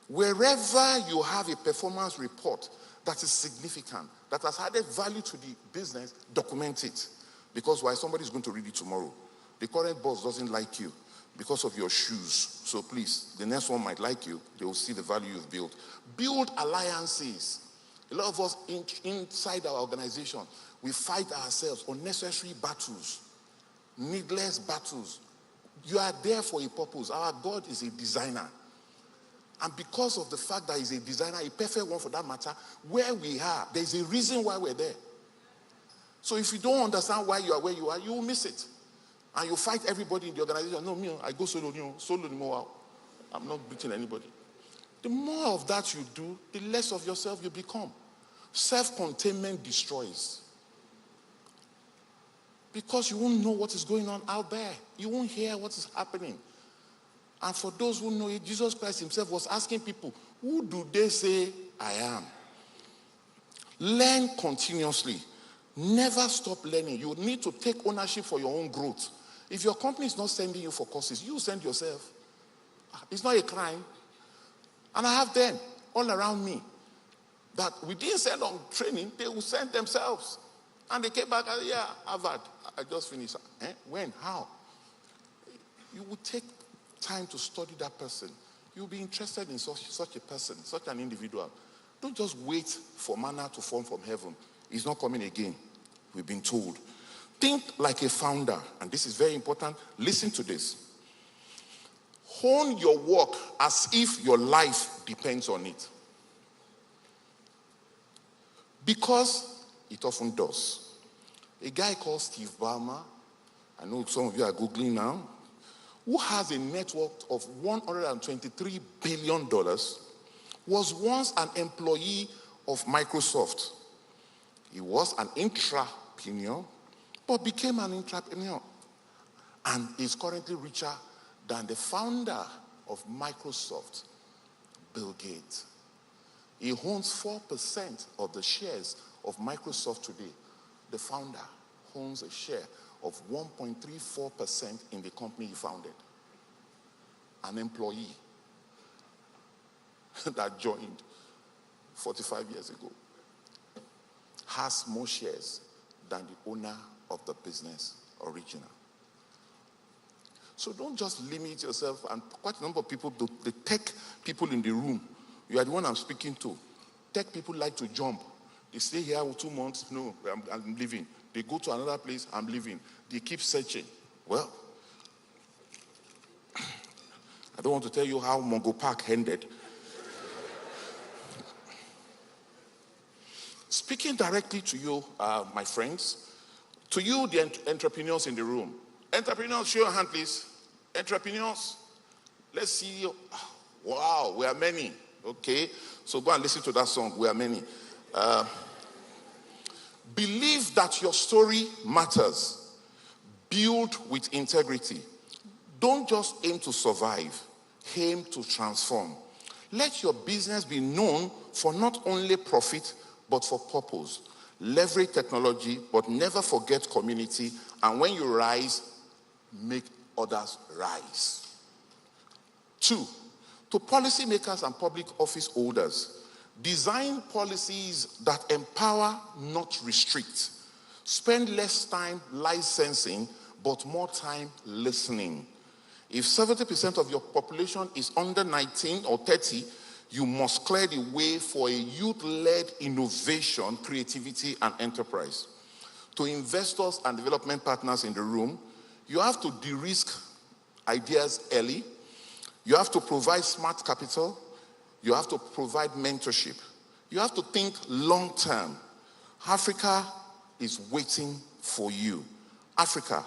Wherever you have a performance report that is significant, that has added value to the business, document it. Because why? Somebody is going to read it tomorrow. The current boss doesn't like you because of your shoes. So please, the next one might like you. They will see the value you've built. Build alliances. A lot of us inside our organization, we fight ourselves, unnecessary battles, needless battles. You are there for a purpose. Our God is a designer. And because of the fact that he's a designer, a perfect one for that matter, where we are, there's a reason why we're there. So if you don't understand why you are where you are, you will miss it. And you fight everybody in the organization. No, me, I go solo, solo anymore. I'm not beating anybody. The more of that you do, the less of yourself you become. Self-containment destroys. Because you won't know what is going on out there. You won't hear what is happening. And for those who know it, Jesus Christ himself was asking people, who do they say I am? Learn continuously. Never stop learning. You need to take ownership for your own growth. If your company is not sending you for courses, you send yourself. It's not a crime. And I have them all around me that we didn't send on training, they will send themselves. And they came back and yeah, Harvard, I just finished. When? How? You will take time to study that person. You'll be interested in such a person, such an individual. Don't just wait for manna to fall from heaven. It's not coming again. We've been told. Think like a founder, and this is very important. Listen to this. Hone your work as if your life depends on it. Because it often does. A guy called Steve Ballmer, I know some of you are Googling now, who has a net worth of $123 billion, was once an employee of Microsoft. He was an intrapreneur, but became an entrepreneur, and is currently richer than the founder of Microsoft, Bill Gates. He owns 4% of the shares of Microsoft today. The founder owns a share of 1.34% in the company he founded. An employee that joined 45 years ago has more shares than the owner of the business original. So don't just limit yourself, and quite a number of people, the tech people in the room, you are the one I'm speaking to. Tech people like to jump. They stay here for 2 months, no, I'm leaving. They go to another place, I'm leaving. They keep searching. Well, I don't want to tell you how Mongo Park ended. Speaking directly to you, my friends, to you, the entrepreneurs in the room. Entrepreneurs, show your hand, please. Entrepreneurs, let's see you. Wow, we are many. Okay, so go and listen to that song, We Are Many. Believe that your story matters. Build with integrity. Don't just aim to survive, aim to transform. Let your business be known for not only profit, but for purpose. Leverage technology, but never forget community. And when you rise, make others rise. 2, to policymakers and public office holders, design policies that empower, not restrict. Spend less time licensing, but more time listening. If 70% of your population is under 19 or 30, you must clear the way for a youth-led innovation, creativity, and enterprise. To investors and development partners in the room, you have to de-risk ideas early. You have to provide smart capital. You have to provide mentorship. You have to think long-term. Africa is waiting for you. Africa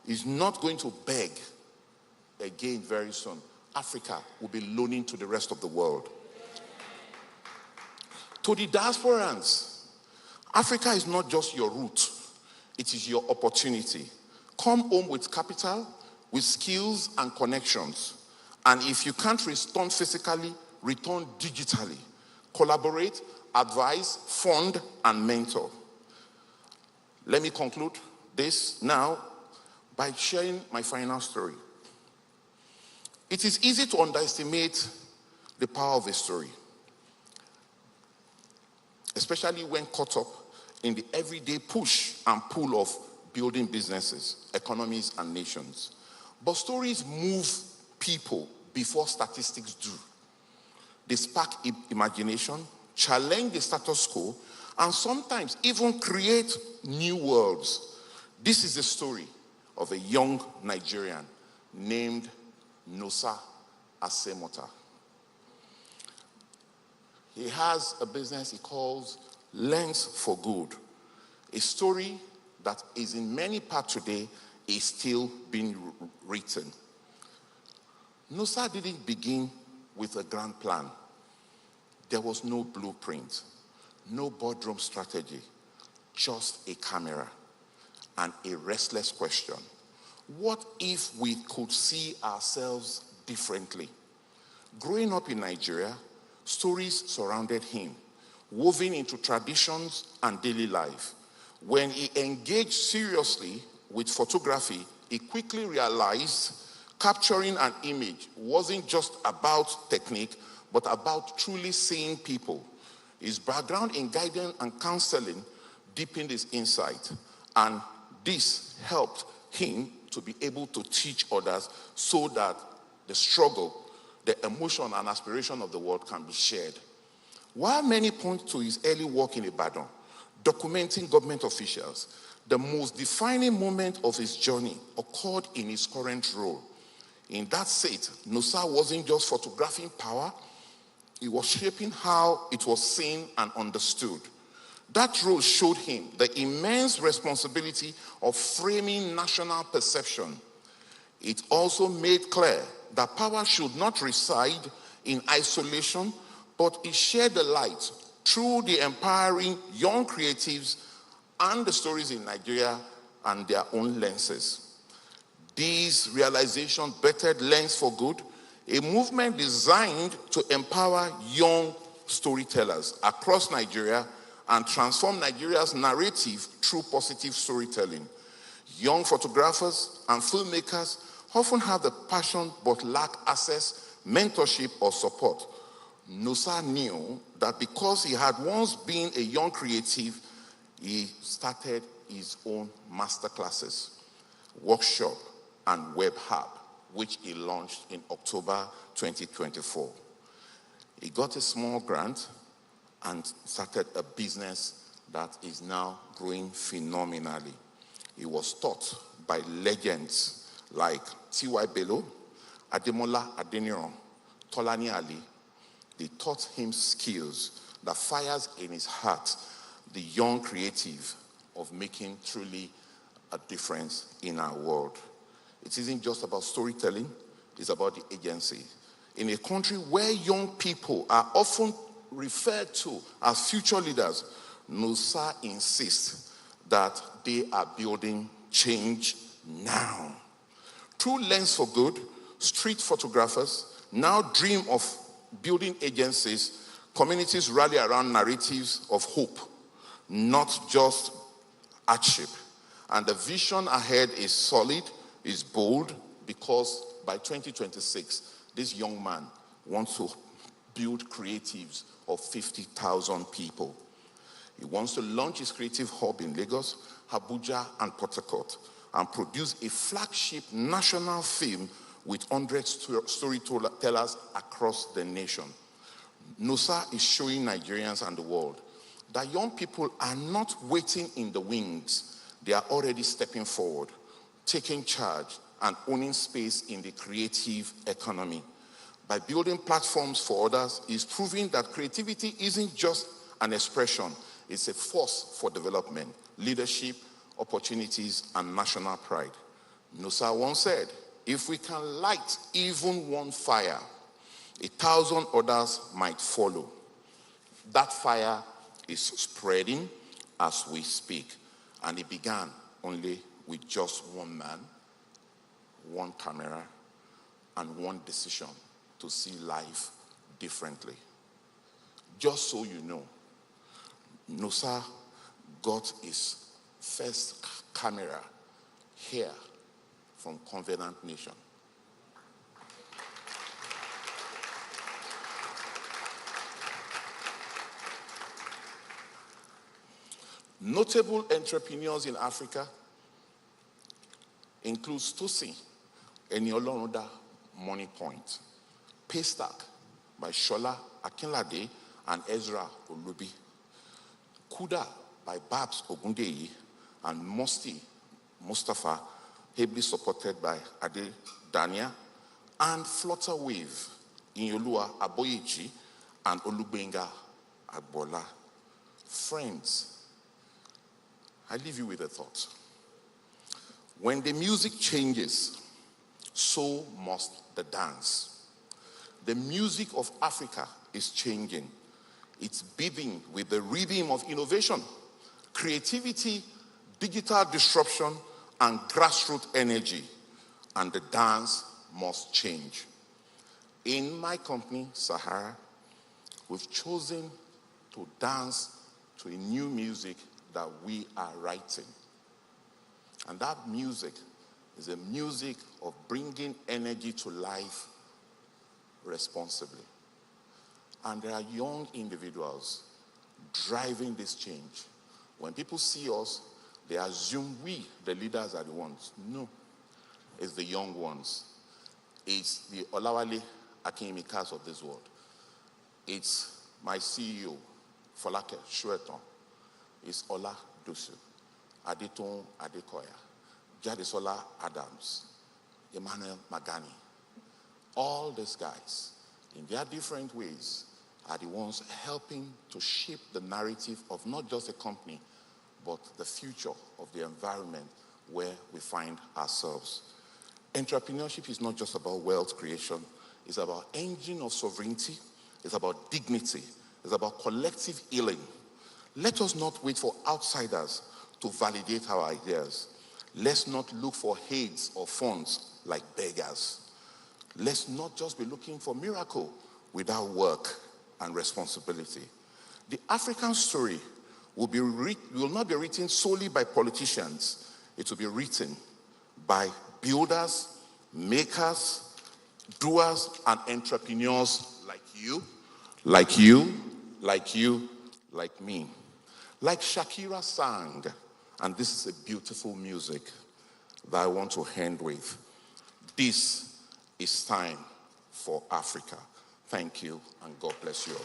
is not going to beg again very soon. Africa will be loaning to the rest of the world. To the diasporans, Africa is not just your route, it is your opportunity. Come home with capital, with skills and connections. And if you can't respond physically, return digitally. Collaborate, advise, fund, and mentor. Let me conclude this now by sharing my final story. It is easy to underestimate the power of a story, especially when caught up in the everyday push and pull of building businesses, economies, and nations. But stories move people before statistics do. They spark imagination, challenge the status quo, and sometimes even create new worlds. This is the story of a young Nigerian named Nosa Asemota. He has a business he calls Lens for Good. A story that is in many parts today is still being written. Nosa didn't begin with a grand plan. There was no blueprint, no boardroom strategy, just a camera and a restless question. What if we could see ourselves differently? Growing up in Nigeria, stories surrounded him, woven into traditions and daily life. When he engaged seriously with photography, he quickly realized capturing an image wasn't just about technique, but about truly seeing people. His background in guidance and counseling deepened his insight, and this helped him to be able to teach others so that the struggle, the emotion and aspiration of the world can be shared. While many point to his early work in Ibadan, documenting government officials, the most defining moment of his journey occurred in his current role. In that set, Nosa wasn't just photographing power, he was shaping how it was seen and understood. That role showed him the immense responsibility of framing national perception. It also made clear that power should not reside in isolation, but it shared the light through the empowering young creatives and the stories in Nigeria and their own lenses. These realizations bettered Lens for Good, a movement designed to empower young storytellers across Nigeria and transform Nigeria's narrative through positive storytelling. Young photographers and filmmakers often have the passion but lack access, mentorship, or support. Nusa knew that because he had once been a young creative, he started his own masterclasses, workshop, and web hub, which he launched in October 2024. He got a small grant and started a business that is now growing phenomenally. He was taught by legends like T.Y. Bello, Ademola Adeniran, Tolani Ali. They taught him skills that fires in his heart the young creative of making truly a difference in our world. It isn't just about storytelling, it's about the agency. In a country where young people are often referred to as future leaders, Nusa insists that they are building change now. Through Lens for Good, street photographers now dream of building agencies. Communities rally around narratives of hope, not just hardship. And the vision ahead is solid, is bold, because by 2026, this young man wants to build creatives of 50,000 people. He wants to launch his creative hub in Lagos, Abuja, and Port Harcourt, and produce a flagship national film with 100 storytellers across the nation. Nusa is showing Nigerians and the world that young people are not waiting in the wings. They are already stepping forward, taking charge, and owning space in the creative economy. By building platforms for others, he's proving that creativity isn't just an expression, it's a force for development, leadership, opportunities, and national pride. Nusa once said, if we can light even one fire, 1,000 others might follow. That fire is spreading as we speak. And it began only with just one man, one camera, and one decision to see life differently. Just so you know, Nusa got his first camera here from Convener Nation. Notable entrepreneurs in Africa include Tosin Enioloroda Money Point, Paystack by Shola Akinlade and Ezra Olubi, Kuda by Babs Ogundeyi and Musti Mustafa, ably supported by Ade Dania, and Flutterwave Inyolua Aboyeji and Olubenga Agbola. Friends, I leave you with a thought. When the music changes, so must the dance. The music of Africa is changing. It's beating with the rhythm of innovation, creativity, digital disruption, and grassroots energy. And the dance must change. In my company, Sahara, we've chosen to dance to a new music that we are writing. And that music is a music of bringing energy to life responsibly. And there are young individuals driving this change. When people see us, they assume we, the leaders, are the ones. No, it's the young ones. It's the Olawale Akin-Mikas of this world. It's my CEO, Folake Shueton. It's Ola Dusu, Adeton Adekoya, Jadesola Adams, Emmanuel Magani. All these guys, in their different ways, are the ones helping to shape the narrative of not just a company, but the future of the environment where we find ourselves. Entrepreneurship is not just about wealth creation. It's about engine of sovereignty. It's about dignity. It's about collective healing. Let us not wait for outsiders to validate our ideas. Let's not look for aids or funds like beggars. Let's not just be looking for miracle without work and responsibility. The African story will not be written solely by politicians. It will be written by builders, makers, doers, and entrepreneurs like you, like you, like you, like me. Like Shakira sang, and this is a beautiful music that I want to end with. This is time for Africa. Thank you, and God bless you all.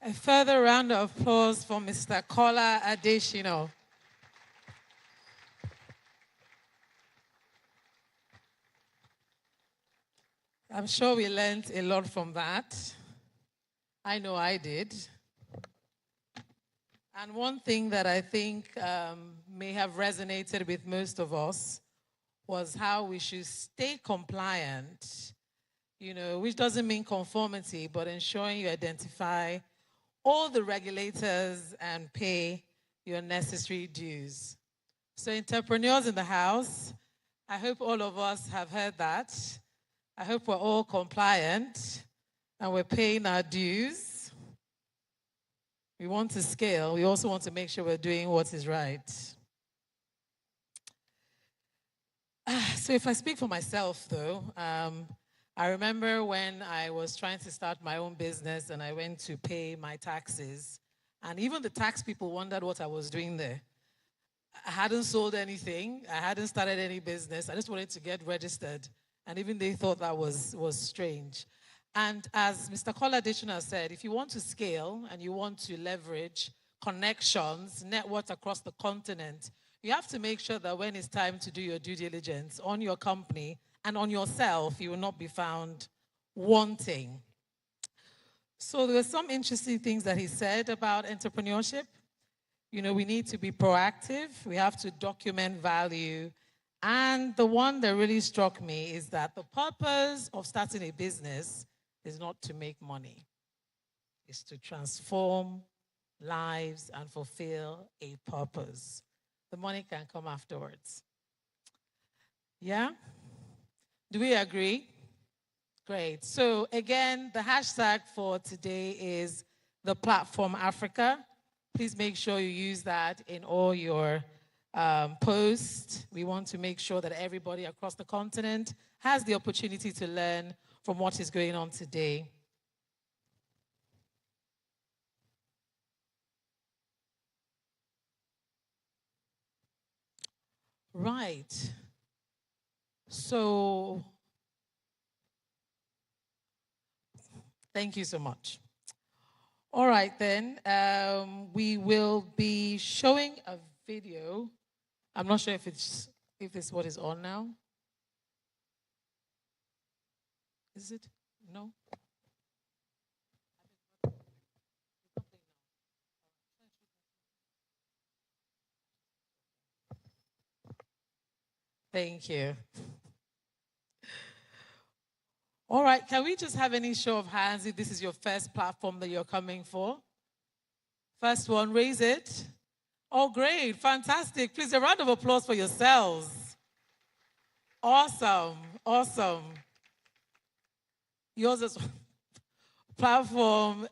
A further round of applause for Mr. Kola Adeshina. I'm sure we learned a lot from that. I know I did. And one thing that I think may have resonated with most of us was how we should stay compliant, which doesn't mean conformity, but ensuring you identify all the regulators and pay your necessary dues. So entrepreneurs in the house, I hope all of us have heard that. I hope we're all compliant and we're paying our dues. We want to scale. We also want to make sure we're doing what is right. So if I speak for myself, though, I remember when I was trying to start my own business and I went to pay my taxes, and even the tax people wondered what I was doing there. I hadn't sold anything. I hadn't started any business. I just wanted to get registered, and even they thought that was strange. And as Mr. Kola Adeshina said, if you want to scale and you want to leverage connections, networks across the continent, you have to make sure that when it's time to do your due diligence on your company and on yourself, you will not be found wanting. So there were some interesting things that he said about entrepreneurship. We need to be proactive. We have to document value. And the one that really struck me is that the purpose of starting a business is not to make money. It's to transform lives and fulfill a purpose. The money can come afterwards. Yeah? Do we agree? Great. So again, the hashtag for today is the Platform Africa. Please make sure you use that in all your posts. We want to make sure that everybody across the continent has the opportunity to learn from what is going on today. Right. So, thank you so much. All right, then. We will be showing a video. I'm not sure if it's what is on now. Is it? No? Thank you. All right, can we just have any show of hands if this is your first platform that you're coming for? First one, raise it. Oh, great, fantastic. Please, a round of applause for yourselves. Awesome, awesome. Yours is platform.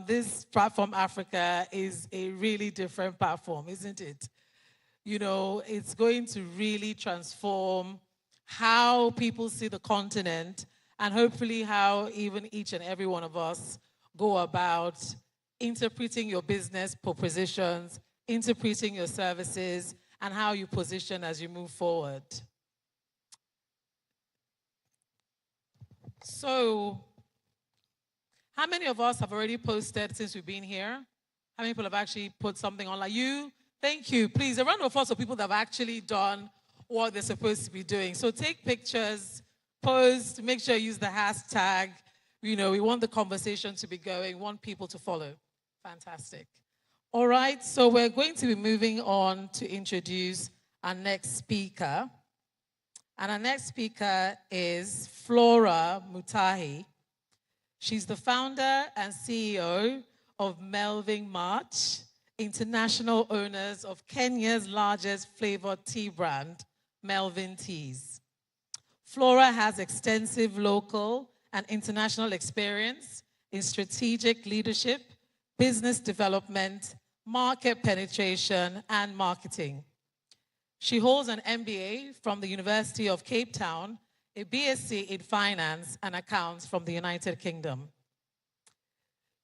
This Platform Africa is a really different platform, isn't it? It's going to really transform how people see the continent and hopefully how even each and every one of us go about interpreting your business propositions, interpreting your services, and how you position as you move forward. So, how many of us have already posted since we've been here? How many people have actually put something on? Like you? Thank you. Please, a round of applause for people that have actually done what they're supposed to be doing. So take pictures, post, make sure you use the hashtag. We want the conversation to be going, we want people to follow. Fantastic. All right, so we're going to be moving on to introduce our next speaker. And our next speaker is Flora Mutahi. She's the founder and CEO of Melvin March, international owners of Kenya's largest flavored tea brand, Melvin Teas. Flora has extensive local and international experience in strategic leadership, business development, market penetration, and marketing. She holds an MBA from the University of Cape Town, a BSc in Finance and Accounts from the United Kingdom.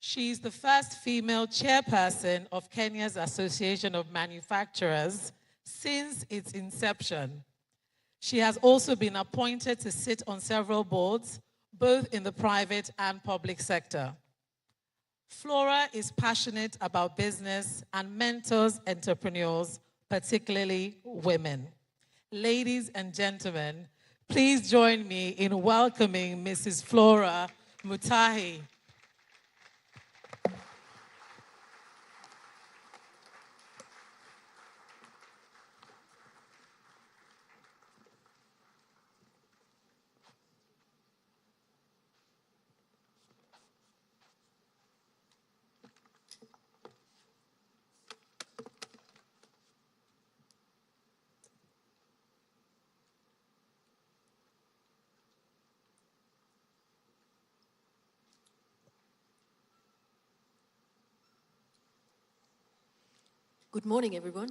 She is the first female chairperson of Kenya's Association of Manufacturers since its inception. She has also been appointed to sit on several boards, both in the private and public sector. Flora is passionate about business and mentors entrepreneurs, particularly women. Ladies and gentlemen, please join me in welcoming Mrs. Flora Mutahi. Good morning, everyone.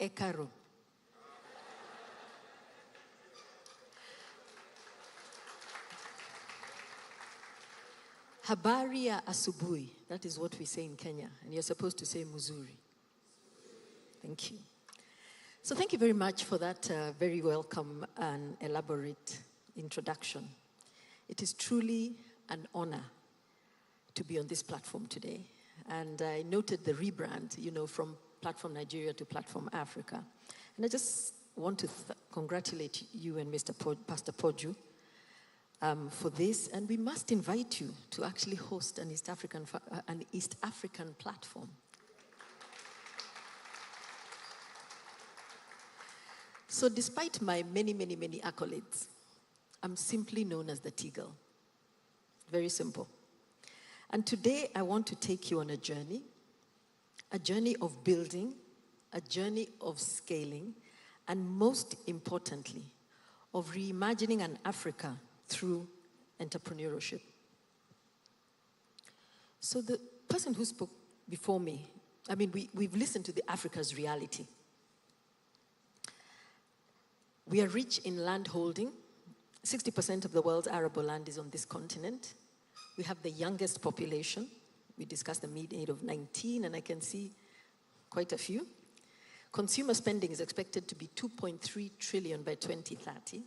Ekaro. Habari ya asubuhi. That is what we say in Kenya. And you're supposed to say muzuri. Thank you. So thank you very much for that very welcome and elaborate introduction. It is truly an honor to be on this platform today. And I noted the rebrand, from Platform Nigeria to Platform Africa. And I just want to congratulate you and Mr. Pastor Poju for this. And we must invite you to actually host an East African platform. So despite my many, many, many accolades, I'm simply known as the T-Girl. Very simple. And today I want to take you on a journey of building, a journey of scaling, and most importantly, of reimagining an Africa through entrepreneurship. So the person who spoke before me, we've listened to the Africa's reality. We are rich in land holding. 60% of the world's arable land is on this continent. We have the youngest population. We discussed the mid-age of 19, and I can see quite a few. Consumer spending is expected to be 2.3 trillion by 2030.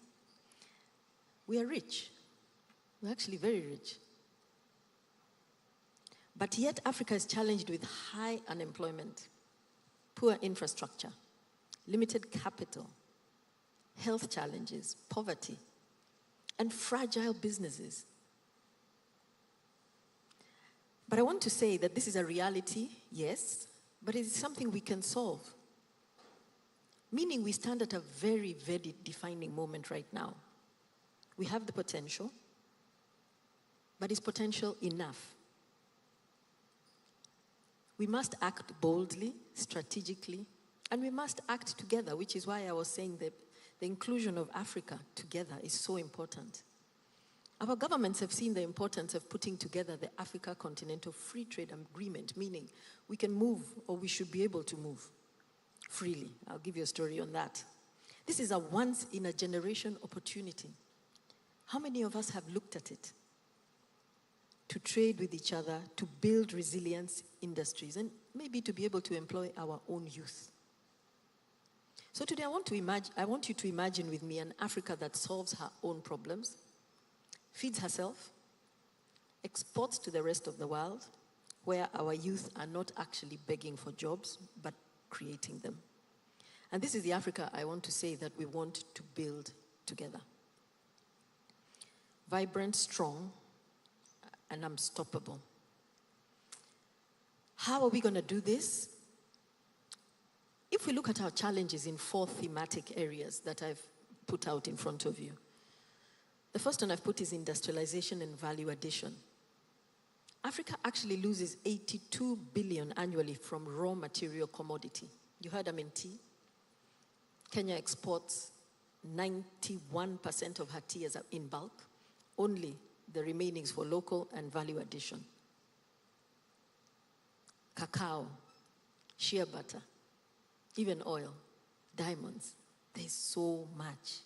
We are rich. We're actually very rich. But yet Africa is challenged with high unemployment, poor infrastructure, limited capital, health challenges, poverty, and fragile businesses. But I want to say that this is a reality, yes, but it is something we can solve. Meaning we stand at a very, very defining moment right now. We have the potential, but is potential enough? We must act boldly, strategically, and we must act together, which is why I was saying that the inclusion of Africa together is so important. Our governments have seen the importance of putting together the Africa Continental Free Trade Agreement, meaning we can move, or we should be able to move freely. I'll give you a story on that. This is a once-in-a-generation opportunity. How many of us have looked at it? To trade with each other, to build resilience industries, and maybe to be able to employ our own youth. So today I want you to imagine with me an Africa that solves her own problems, feeds herself, exports to the rest of the world, where our youth are not actually begging for jobs, but creating them. And this is the Africa I want to say that we want to build together. Vibrant, strong, and unstoppable. How are we going to do this? If we look at our challenges in 4 thematic areas that I've put out in front of you. The first one I've put is industrialization and value addition. Africa actually loses 82 billion annually from raw material commodity. You heard tea. Kenya exports 91% of her tears are in bulk. Only the remaining is for local and value addition. Cacao, shea butter, even oil, diamonds. There's so much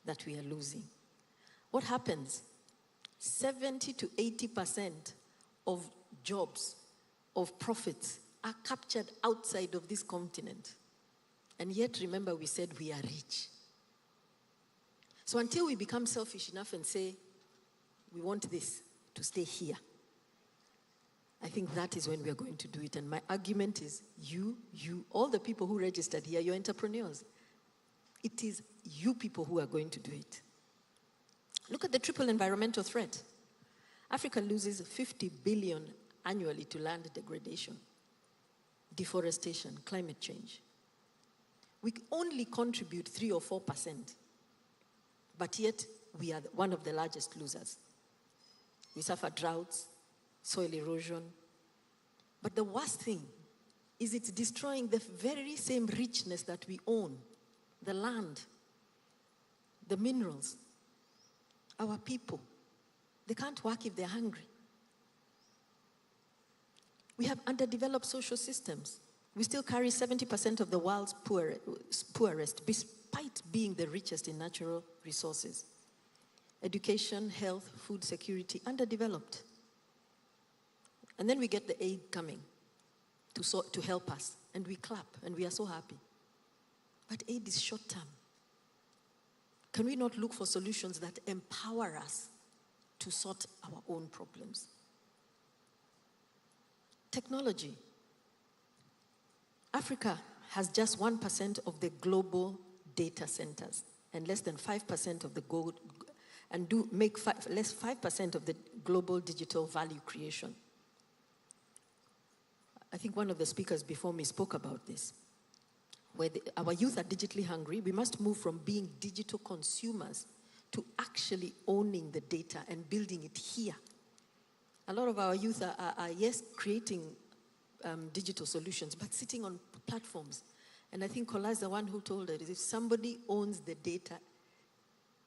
that we are losing. What happens? 70 to 80% of jobs, of profits, are captured outside of this continent. And yet, remember, we said we are rich. So until we become selfish enough and say, we want this to stay here, I think that is when we are going to do it. And my argument is, all the people who registered here, you're entrepreneurs. It is you people who are going to do it. Look at the triple environmental threat. Africa loses 50 billion annually to land degradation, deforestation, climate change. We only contribute 3 or 4%, but yet we are one of the largest losers. We suffer droughts, soil erosion. But the worst thing is it's destroying the very same richness that we own, the land, the minerals, our people. They can't work if they're hungry. We have underdeveloped social systems. We still carry 70% of the world's poorest, despite being the richest in natural resources. Education, health, food security, underdeveloped. And then we get the aid coming to help us, and we clap, and we are so happy. But aid is short-term. Can we not look for solutions that empower us to sort our own problems? Technology. Africa has just 1% of the global data centers and less than 5% of the less 5% of the global digital value creation. I think one of the speakers before me spoke about this. Where our youth are digitally hungry, we must move from being digital consumers to actually owning the data and building it here. A lot of our youth are yes, creating digital solutions, but sitting on platforms. And I think Kola is the one who told us, if somebody owns the data,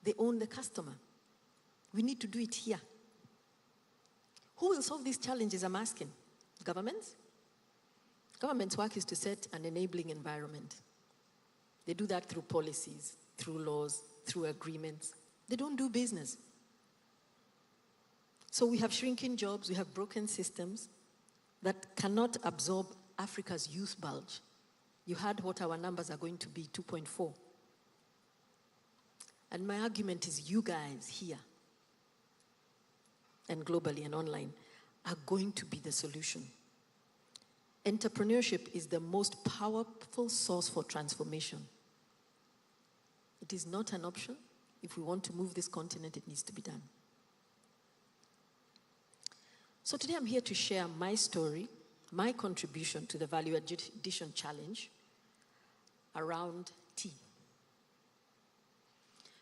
they own the customer. We need to do it here. Who will solve these challenges, I'm asking? Governments? Government's work is to set an enabling environment. They do that through policies, through laws, through agreements. They don't do business. So we have shrinking jobs, we have broken systems that cannot absorb Africa's youth bulge. You heard what our numbers are going to be, 2.4. And my argument is you guys here, and globally and online, are going to be the solution. Entrepreneurship is the most powerful source for transformation. It is not an option. If we want to move this continent, it needs to be done. So today I'm here to share my story, my contribution to the value addition challenge around tea.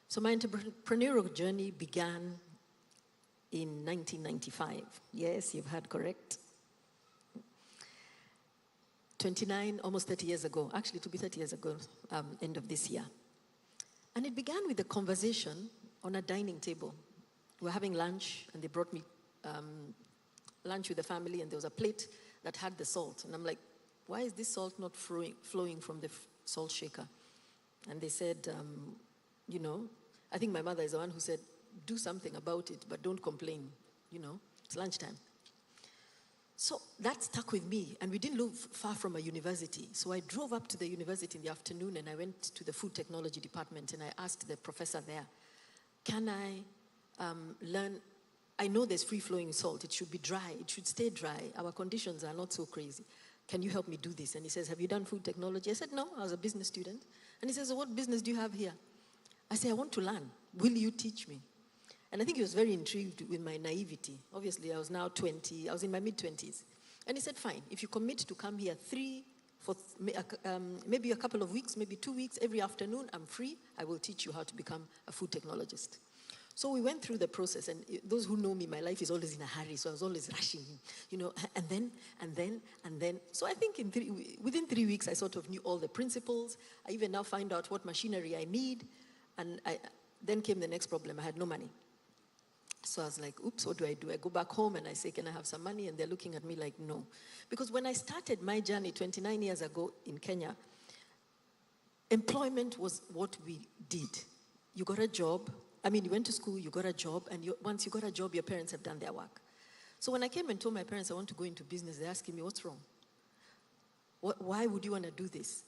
So my entrepreneurial journey began in 1995. Yes, you've heard correct. 29, almost 30 years ago. Actually, to be 30 years ago, end of this year. And it began with a conversation on a dining table. We were having lunch, and they brought me lunch with the family, and there was a plate that had the salt. And I'm like, why is this salt not flowing from the salt shaker? And they said, I think my mother is the one who said, do something about it, but don't complain. It's lunchtime. So that stuck with me, and we didn't live far from a university. So I drove up to the university in the afternoon, and I went to the food technology department, and I asked the professor there, can I learn? I know there's free-flowing salt. It should be dry. It should stay dry. Our conditions are not so crazy. Can you help me do this? And he says, have you done food technology? I said, no, I was a business student. And he says, so what business do you have here? I said, I want to learn. Will you teach me? And I think he was very intrigued with my naivety. Obviously, I was now 20. I was in my mid-20s. And he said, fine, if you commit to come here maybe a couple of weeks, maybe 2 weeks, every afternoon, I'm free. I will teach you how to become a food technologist. So we went through the process, and those who know me, my life is always in a hurry, so I was always rushing, and then. So I think within 3 weeks, I sort of knew all the principles. I even now find out what machinery I need. And then came the next problem. I had no money. So I was like, oops, what do? I go back home and I say, can I have some money? And they're looking at me like, no. Because when I started my journey 29 years ago in Kenya, employment was what we did. You got a job. I mean, you went to school, you got a job, and once you got a job, your parents have done their work. So when I came and told my parents I want to go into business, they're asking me, what's wrong? Why would you want to do this?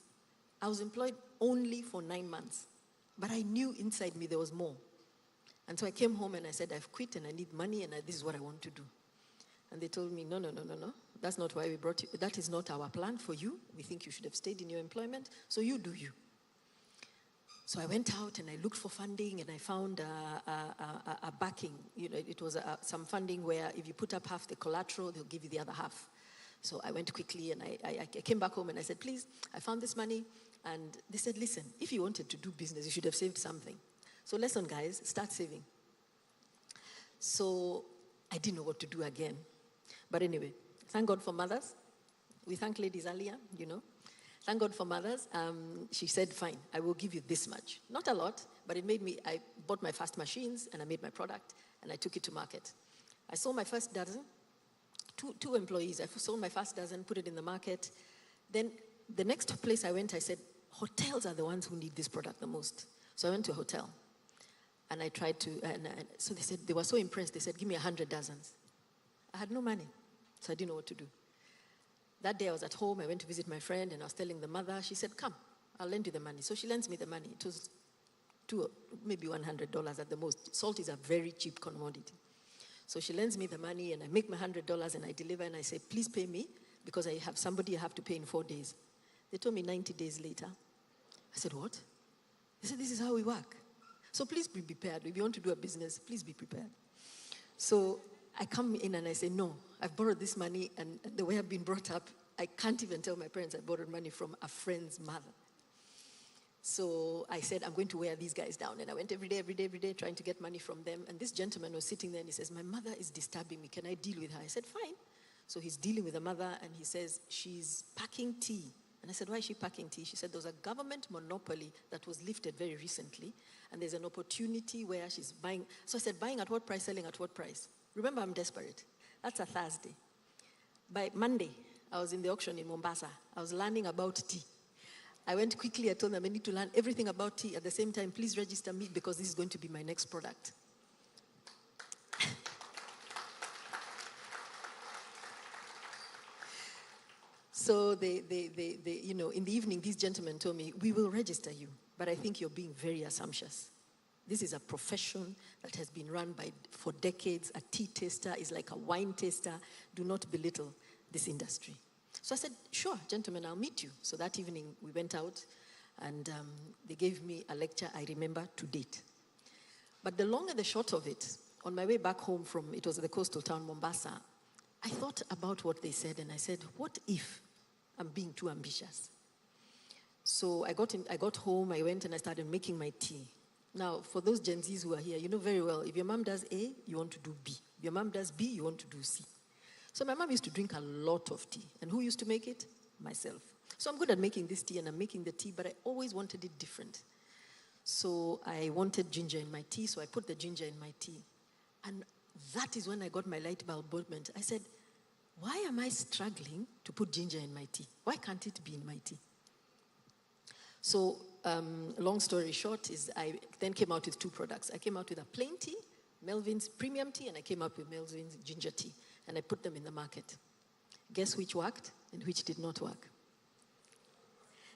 I was employed only for 9 months, but I knew inside me there was more. And so I came home and I said, I've quit and I need money and this is what I want to do. And they told me, no. That's not why we brought you. That is not our plan for you. We think you should have stayed in your employment, so you do you. So I went out and I looked for funding and I found a backing. You know, it was some funding where if you put up half the collateral, they'll give you the other half. So I went quickly and I came back home and I said, please, I found this money. And they said, listen, if you wanted to do business, you should have saved something. So lesson, guys, start saving. So I didn't know what to do again. But anyway, thank God for mothers. We thank ladies earlier, you know. Thank God for mothers. She said, fine, I will give you this much. Not a lot, but it made me, I bought my first machines and I made my product and I took it to market. I sold my first dozen, two employees. I sold my first dozen, put it in the market. Then the next place I went, I said, hotels are the ones who need this product the most. So I went to a hotel. And I tried to, so they said, they were so impressed. They said, give me 100 dozens. I had no money, so I didn't know what to do. That day I was at home, I went to visit my friend, and I was telling the mother, she said, come, I'll lend you the money. So she lends me the money. It was maybe $100 at the most. Salt is a very cheap commodity. So she lends me the money, and I make my $100, and I deliver, and I say, please pay me, because I have somebody I have to pay in 4 days. They told me 90 days later. I said, what? They said, this is how we work. So please be prepared. If you want to do a business, please be prepared. So I come in and I say, no, I've borrowed this money, and the way I've been brought up, I can't even tell my parents I borrowed money from a friend's mother. So I said, I'm going to wear these guys down. And I went every day, trying to get money from them. And this gentleman was sitting there and he says, my mother is disturbing me. Can I deal with her? I said, fine. So he's dealing with the mother and he says, she's packing tea. And I said, why is she packing tea? She said, there was a government monopoly that was lifted very recently, and there's an opportunity where she's buying. So I said, buying at what price, selling at what price? Remember, I'm desperate. That's a Thursday. By Monday, I was in the auction in Mombasa. I was learning about tea. I went quickly, I told them I need to learn everything about tea. At the same time, please register me because this is going to be my next product. So they, you know, in the evening, these gentlemen told me, we will register you, but I think you're being very assumptuous. This is a profession that has been run for decades. A tea taster is like a wine taster. Do not belittle this industry. So I said, sure, gentlemen, I'll meet you. So that evening, we went out, and they gave me a lecture I remember to date. But the long and the short of it, on my way back home from, it was the coastal town, Mombasa, I thought about what they said, and I said, what if I'm being too ambitious? So I got home, I went and I started making my tea. Now, for those Gen Zs who are here, you know very well, if your mom does A, you want to do B. If your mom does B, you want to do C. So my mom used to drink a lot of tea. And who used to make it? Myself. So I'm good at making this tea, and I'm making the tea, but I always wanted it different. So I wanted ginger in my tea, so I put the ginger in my tea. And that is when I got my light bulb moment. I said, why am I struggling to put ginger in my tea? Why can't it be in my tea? So, long story short is I then came out with 2 products. I came out with a plain tea, Melvin's premium tea, and I came up with Melvin's ginger tea. And I put them in the market. Guess which worked and which did not work?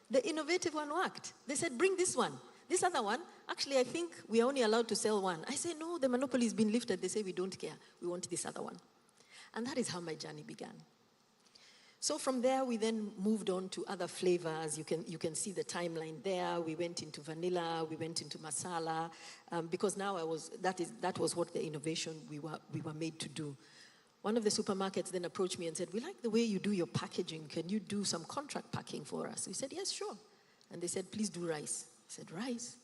The innovative one worked. They said, bring this one. This other one, actually, I think we are only allowed to sell one. I say, no, the monopoly has been lifted. They say, we don't care. We want this other one. And that is how my journey began. So from there, we then moved on to other flavors. You can see the timeline there. We went into vanilla. We went into masala. Because now that was what the innovation we were made to do. One of the supermarkets then approached me and said, we like the way you do your packaging. Can you do some contract packing for us? We said, yes, sure. And they said, please do rice. I said, rice?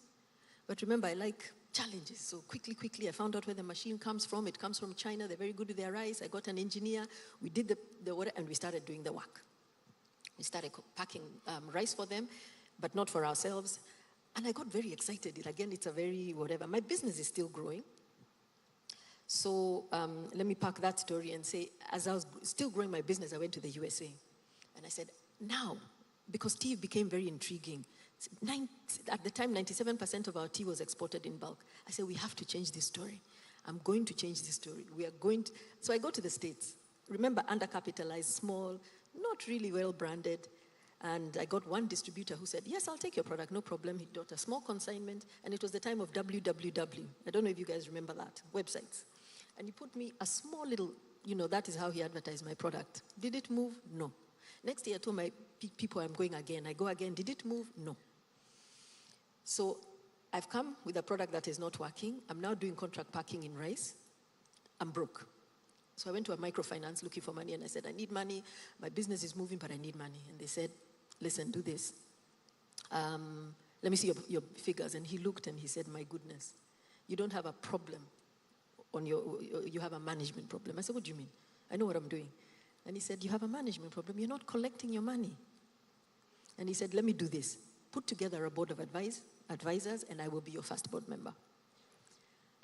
But remember, I like challenges. So quickly, I found out where the machine comes from. It comes from China. They're very good with their rice. I got an engineer. We did the water, and we started doing the work. We started packing rice for them, but not for ourselves. And I got very excited. It's a very whatever. My business is still growing. So let me park that story and say, as I was still growing my business, I went to the USA. And I said, now, because tea became very intriguing. At the time, 97% of our tea was exported in bulk. I said, we have to change this story. I'm going to change this story. We are going to... So I go to the States. Remember, undercapitalized, small, not really well branded. And I got one distributor who said, yes, I'll take your product, no problem. He got a small consignment, and it was the time of www. I don't know if you guys remember that, websites. And he put me a small little, that is how he advertised my product. Did it move? No. Next year I told my people I'm going again. I go again. Did it move? No. So I've come with a product that is not working. I'm now doing contract packing in rice. I'm broke. So I went to a microfinance looking for money, and I said, I need money. My business is moving, but I need money. And they said, listen, do this. Let me see your figures. And he looked and he said, my goodness, you don't have a problem you have a management problem. I said, what do you mean? I know what I'm doing. And he said, you have a management problem. You're not collecting your money. And he said, let me do this. Put together a board of advisors, and I will be your first board member.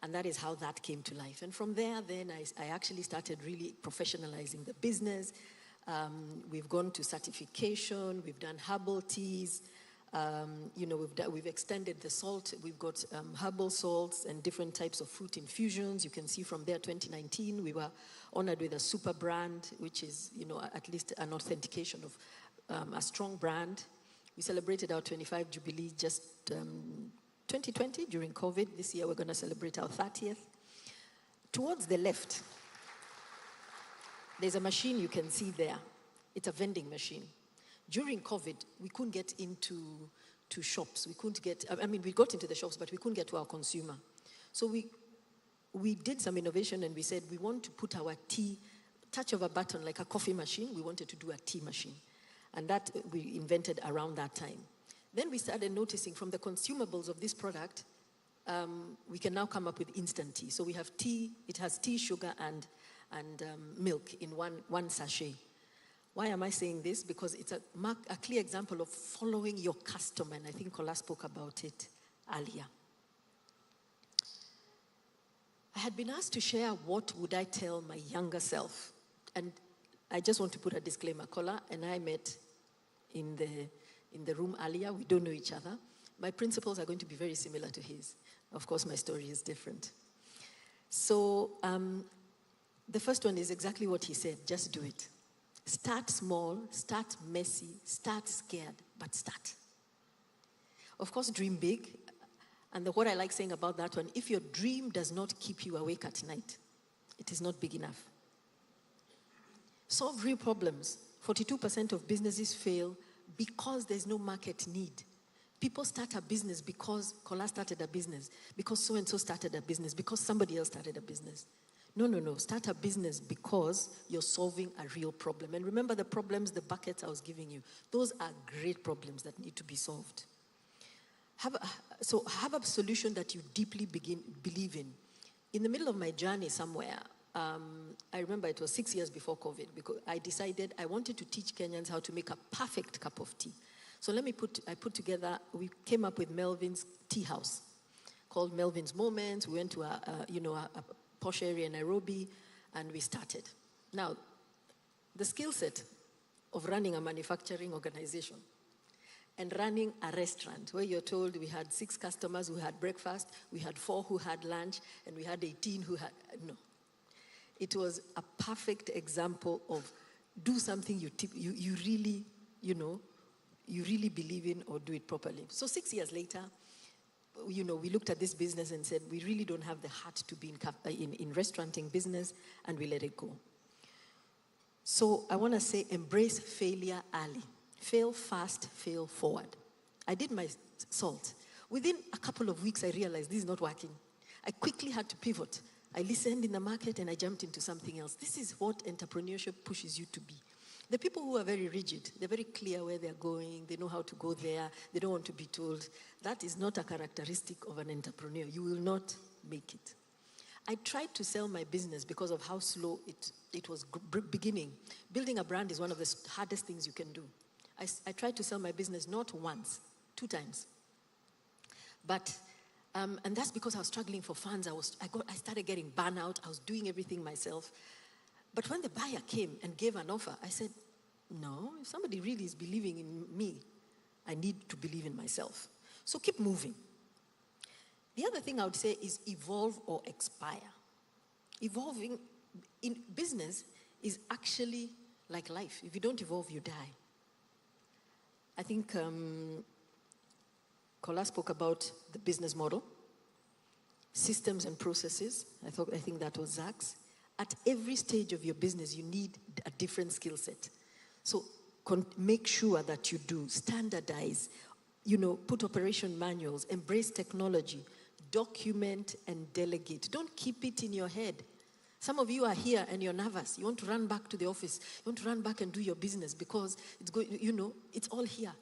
And that is how that came to life. And from there, then I actually started really professionalizing the business. We've gone to certification. We've done herbal teas. We've extended the salt. We've got herbal salts and different types of fruit infusions. You can see from there, 2019, we were honored with a super brand, which is, at least an authentication of a strong brand. We celebrated our 25th Jubilee just 2020 during COVID. This year, we're going to celebrate our 30th. Towards the left, there's a machine you can see there. It's a vending machine. During COVID, we couldn't get into shops. We got into the shops, but we couldn't get to our consumer. So we did some innovation, and we said we want to put our tea, touch of a button like a coffee machine. We wanted to do a tea machine. And that we invented around that time. Then we started noticing from the consumables of this product, we can now come up with instant tea. So we have tea, it has tea, sugar, and milk in one sachet. Why am I saying this? Because it's a clear example of following your customer, and I think Kola spoke about it earlier. I had been asked to share what would I tell my younger self. And I just want to put a disclaimer. Kola and I met in the room earlier. We don't know each other. My principles are going to be very similar to his. Of course, my story is different. So the first one is exactly what he said. Just do it. Start small, start messy, start scared, but start. Of course, dream big. And what I like saying about that one, if your dream does not keep you awake at night, it is not big enough. Solve real problems. 42% of businesses fail because there's no market need. People start a business because Kola started a business, because so-and-so started a business, because somebody else started a business. No. Start a business because you're solving a real problem. And remember the problems, the buckets I was giving you. Those are great problems that need to be solved. Have a solution that you deeply believe in. In the middle of my journey somewhere, I remember it was 6 years before COVID, because I decided I wanted to teach Kenyans how to make a perfect cup of tea. So we came up with Melvin's Tea House, called Melvin's Moments. We went to a posh area in Nairobi, and we started. Now, the skill set of running a manufacturing organization and running a restaurant where you're told we had 6 customers who had breakfast, we had 4 who had lunch, and we had 18 who had, no. It was a perfect example of do something you really believe in or do it properly. So 6 years later, we looked at this business and said, we really don't have the heart to be in restauranting business, and we let it go. So I want to say, embrace failure early. Fail fast, fail forward. I did my salt. Within a couple of weeks, I realized this is not working. I quickly had to pivot. I listened in the market and I jumped into something else. This is what entrepreneurship pushes you to be. The people who are very rigid, they're very clear where they're going, they know how to go there, they don't want to be told. That is not a characteristic of an entrepreneur. You will not make it. I tried to sell my business because of how slow it was beginning. Building a brand is one of the hardest things you can do. I tried to sell my business not once, 2 times. And that's because I was struggling for funds. I started getting burnout. I was doing everything myself. But when the buyer came and gave an offer, I said, no, if somebody really is believing in me, I need to believe in myself. So keep moving. The other thing I would say is evolve or expire. Evolving in business is actually like life. If you don't evolve, you die. I think Kola spoke about the business model, systems and processes. I think that was Zach's. At every stage of your business, you need a different skill set. So make sure that you do standardize, put operation manuals, embrace technology, document and delegate. Don't keep it in your head. Some of you are here and you're nervous. You want to run back to the office. You want to run back and do your business because it's all here.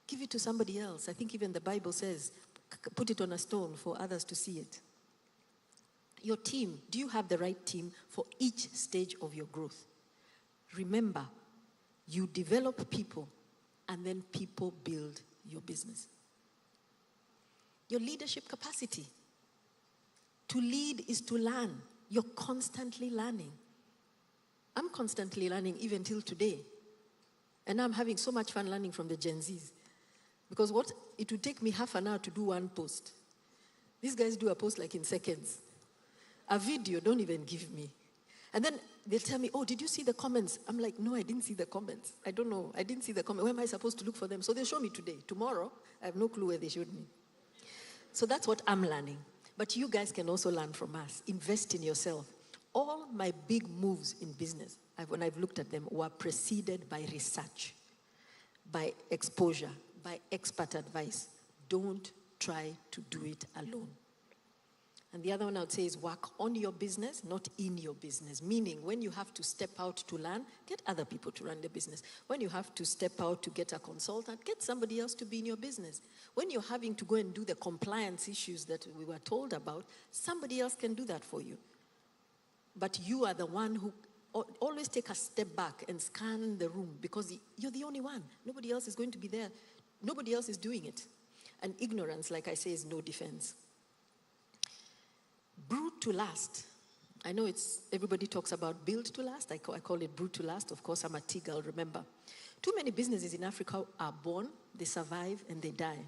Give it to somebody else. I think even the Bible says, put it on a stone for others to see it. Your team, do you have the right team for each stage of your growth? Remember, you develop people and then people build your business. Your leadership capacity. To lead is to learn. You're constantly learning. I'm constantly learning even till today. And I'm having so much fun learning from the Gen Zs. Because it would take me half an hour to do one post. These guys do a post like in seconds. A video, don't even give me. And then they'll tell me, oh, did you see the comments? I'm like, no, I didn't see the comments. I don't know. I didn't see the comments. Where am I supposed to look for them? So they'll show me today. Tomorrow, I have no clue where they showed me. So that's what I'm learning. But you guys can also learn from us. Invest in yourself. All my big moves in business, when I've looked at them, were preceded by research, by exposure, by expert advice. Don't try to do it alone. And the other one I would say is work on your business, not in your business. Meaning, when you have to step out to learn, get other people to run the business. When you have to step out to get a consultant, get somebody else to be in your business. When you're having to go and do the compliance issues that we were told about, somebody else can do that for you. But you are the one who always take a step back and scan the room because you're the only one. Nobody else is going to be there. Nobody else is doing it. And ignorance, like I say, is no defense. Brute to last. I know everybody talks about build to last. I call it brute to last. Of course, I'm a Tig, I'll remember. Too many businesses in Africa are born, they survive, and they die.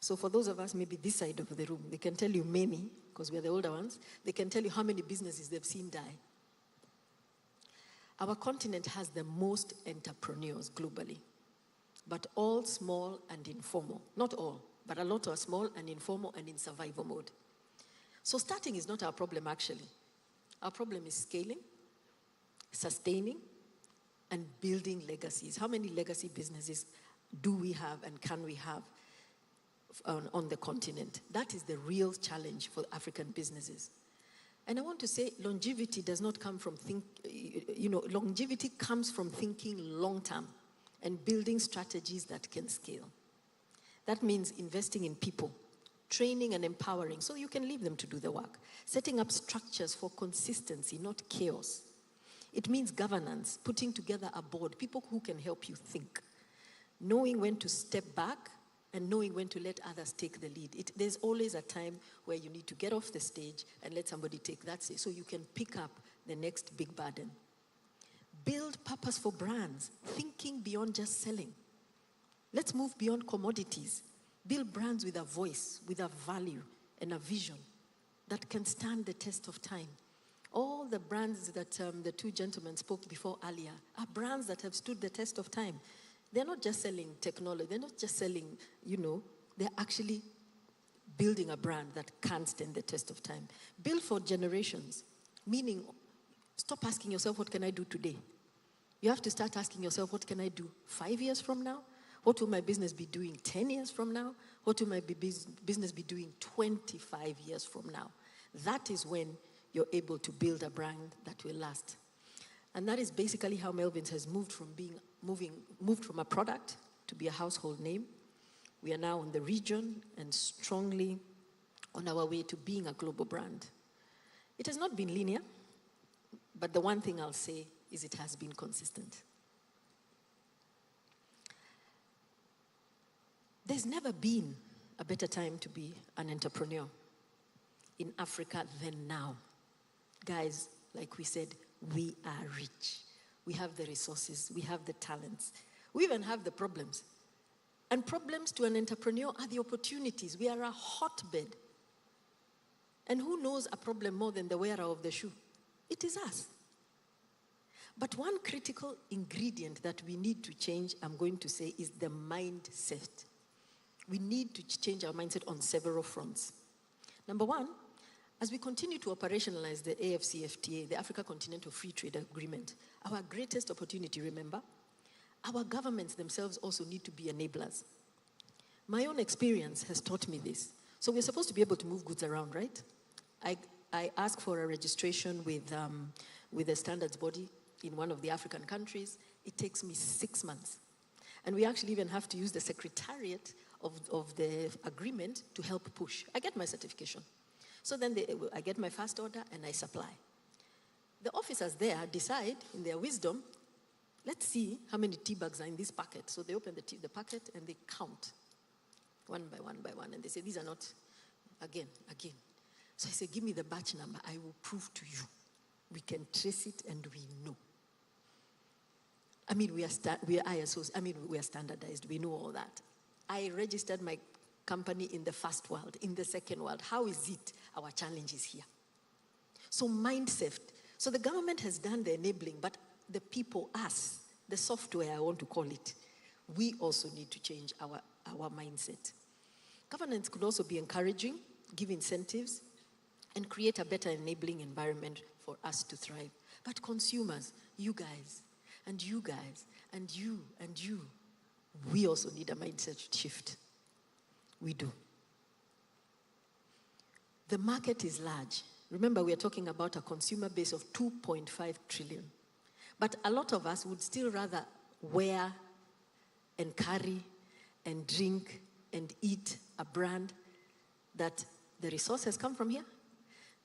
So for those of us maybe this side of the room, they can tell you many, because we're the older ones, they can tell you how many businesses they've seen die. Our continent has the most entrepreneurs globally, but all small and informal. Not all, but a lot are small and informal and in survival mode. So starting is not our problem, actually. Our problem is scaling, sustaining, and building legacies. How many legacy businesses do we have and can we have on the continent? That is the real challenge for African businesses. And I want to say longevity does not come from longevity comes from thinking long-term and building strategies that can scale. That means investing in people, training and empowering so you can leave them to do the work. Setting up structures for consistency, not chaos. It means governance, putting together a board, people who can help you think. Knowing when to step back and knowing when to let others take the lead. There's always a time where you need to get off the stage and let somebody take that seat so you can pick up the next big burden. Build purpose for brands, thinking beyond just selling. Let's move beyond commodities. Build brands with a voice, with a value and a vision that can stand the test of time. All the brands that the two gentlemen spoke before earlier are brands that have stood the test of time. They're not just selling technology. They're not just selling, they're actually building a brand that can stand the test of time. Build for generations, meaning stop asking yourself, what can I do today? You have to start asking yourself, what can I do 5 years from now? What will my business be doing 10 years from now? What will my business be doing 25 years from now? That is when you're able to build a brand that will last. And that is basically how Melvins has moved from a product to be a household name. We are now in the region and strongly on our way to being a global brand. It has not been linear, but the one thing I'll say is it has been consistent. There's never been a better time to be an entrepreneur in Africa than now. Guys, like we said, we are rich. We have the resources, we have the talents. We even have the problems. And problems to an entrepreneur are the opportunities. We are a hotbed. And who knows a problem more than the wearer of the shoe? It is us. But one critical ingredient that we need to change, I'm going to say, is the mindset. We need to change our mindset on several fronts. Number one, as we continue to operationalize the AfCFTA, the Africa Continental Free Trade Agreement, our greatest opportunity, remember, our governments themselves also need to be enablers. My own experience has taught me this. So we're supposed to be able to move goods around, right? I asked for a registration with a standards body in one of the African countries. It takes me 6 months. And we actually even have to use the secretariat of the agreement to help push. I get my certification. So then I get my first order and I supply. The officers there decide, in their wisdom, let's see how many tea bags are in this packet. So they open the packet and they count one by one by one. And they say, these are not, again. So I say, give me the batch number. I will prove to you. We can trace it and we know. I mean, we are standardized. We know all that. I registered my company in the first world, in the second world. How is it our challenge is here? So mindset. So the government has done the enabling, but the people, us, the software, I want to call it, we also need to change our mindset. Governance could also be encouraging, give incentives, and create a better enabling environment for us to thrive. But consumers, you guys, and you guys, and you, we also need a mindset shift. We do. The market is large. Remember, we are talking about a consumer base of 2.5 trillion. But a lot of us would still rather wear and carry and drink and eat a brand that the resource has come from here.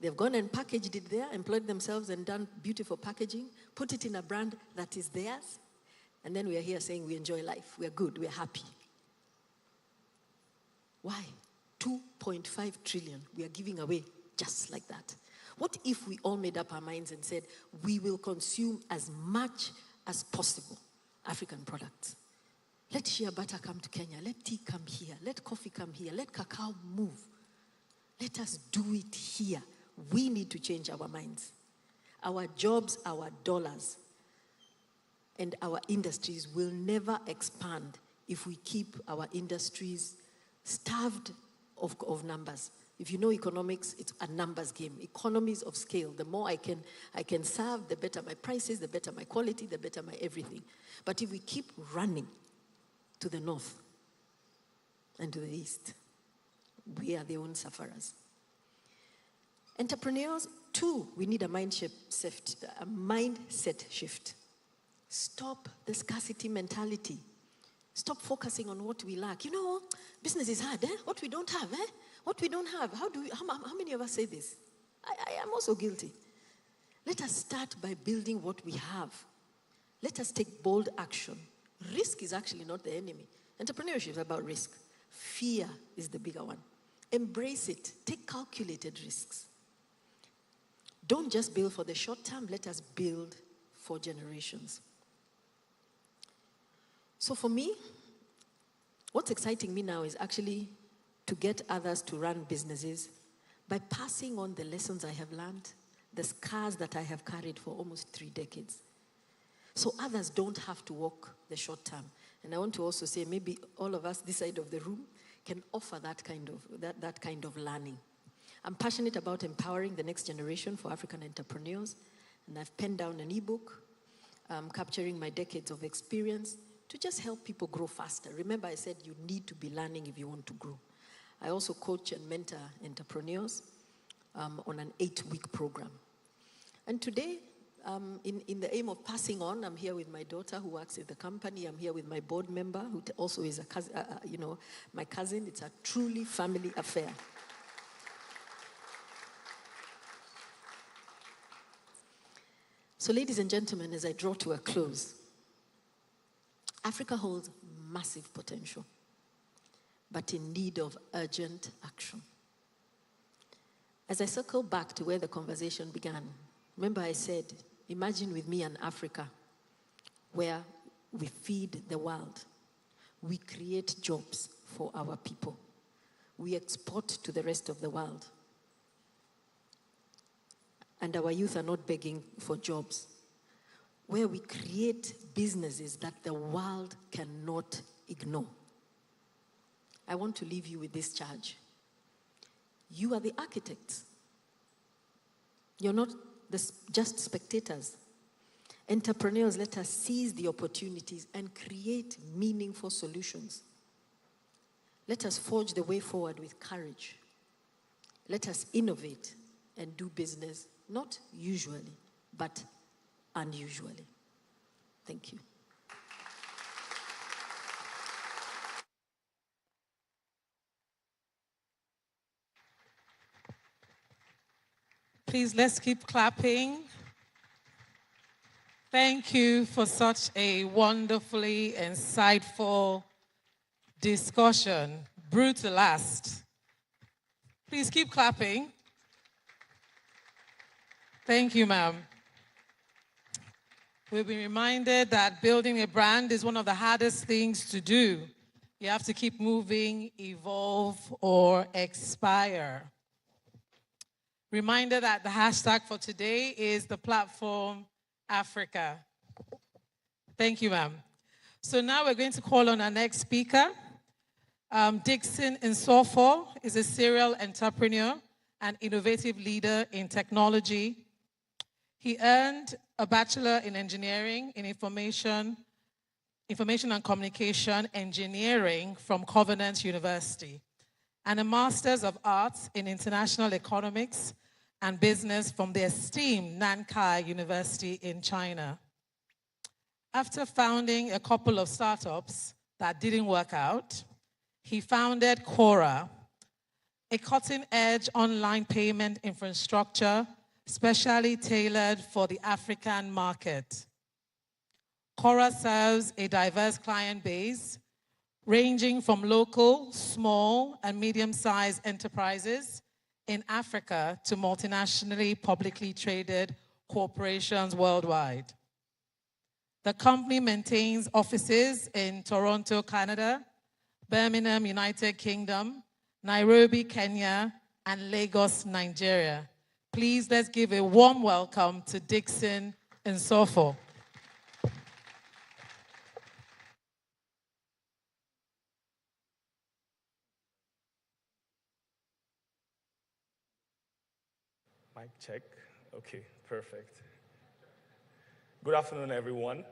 They've gone and packaged it there, employed themselves and done beautiful packaging, put it in a brand that is theirs, and then we are here saying we enjoy life, we're good, we're happy. Why? 2.5 trillion we are giving away just like that. What if we all made up our minds and said, we will consume as much as possible African products? Let shea butter come to Kenya. Let tea come here. Let coffee come here. Let cacao move. Let us do it here. We need to change our minds. Our jobs, our dollars, and our industries will never expand if we keep our industries starved of numbers. If you know economics, it's a numbers game. Economies of scale. The more I can serve, the better my prices, the better my quality, the better my everything. But if we keep running to the north and to the east, we are the own sufferers. Entrepreneurs, too, we need a mindset shift. Stop the scarcity mentality. Stop focusing on what we lack. You know, business is hard, eh? What we don't have, eh? What we don't have. How many of us say this? I am also guilty. Let us start by building what we have. Let us take bold action. Risk is actually not the enemy. Entrepreneurship is about risk. Fear is the bigger one. Embrace it. Take calculated risks. Don't just build for the short term. Let us build for generations. So for me, what's exciting me now is actually to get others to run businesses by passing on the lessons I have learned, the scars that I have carried for almost 3 decades. So others don't have to walk the short term. And I want to also say maybe all of us this side of the room can offer that kind of learning. I'm passionate about empowering the next generation for African entrepreneurs, and I've penned down an ebook capturing my decades of experience to just help people grow faster. Remember, I said you need to be learning if you want to grow. I also coach and mentor entrepreneurs on an 8-week program. And today, in the aim of passing on, I'm here with my daughter who works at the company. I'm here with my board member who also is a cousin, my cousin. It's a truly family affair. So ladies and gentlemen, as I draw to a close, Africa holds massive potential. but in need of urgent action. As I circle back to where the conversation began, remember I said, imagine with me an Africa where we feed the world, we create jobs for our people, we export to the rest of the world, and our youth are not begging for jobs, where we create businesses that the world cannot ignore. I want to leave you with this charge. You are the architects. You're not just spectators. Entrepreneurs, let us seize the opportunities and create meaningful solutions. Let us forge the way forward with courage. Let us innovate and do business, not usually, but unusually. Thank you. Please, let's keep clapping. Thank you for such a wonderfully insightful discussion. Brutal last. Please keep clapping. Thank you, ma'am. We've been reminded that building a brand is one of the hardest things to do. You have to keep moving, evolve, or expire. Reminder that the hashtag for today is the Platform Africa. Thank you, ma'am. So now we're going to call on our next speaker. Dixon Nsofo is a serial entrepreneur and innovative leader in technology. He earned a Bachelor in Engineering in Information and Communication Engineering from Convener University, and a Master's of Arts in International Economics and Business from the esteemed Nankai University in China. After founding a couple of startups that didn't work out, he founded Kola, a cutting-edge online payment infrastructure specially tailored for the African market. Kola serves a diverse client base, ranging from local, small, and medium-sized enterprises in Africa to multinationally publicly traded corporations worldwide. The company maintains offices in Toronto, Canada, Birmingham, United Kingdom, Nairobi, Kenya, and Lagos, Nigeria. Please, let's give a warm welcome to Dixon Nsofo. Mic check. Okay, perfect. Good afternoon, everyone.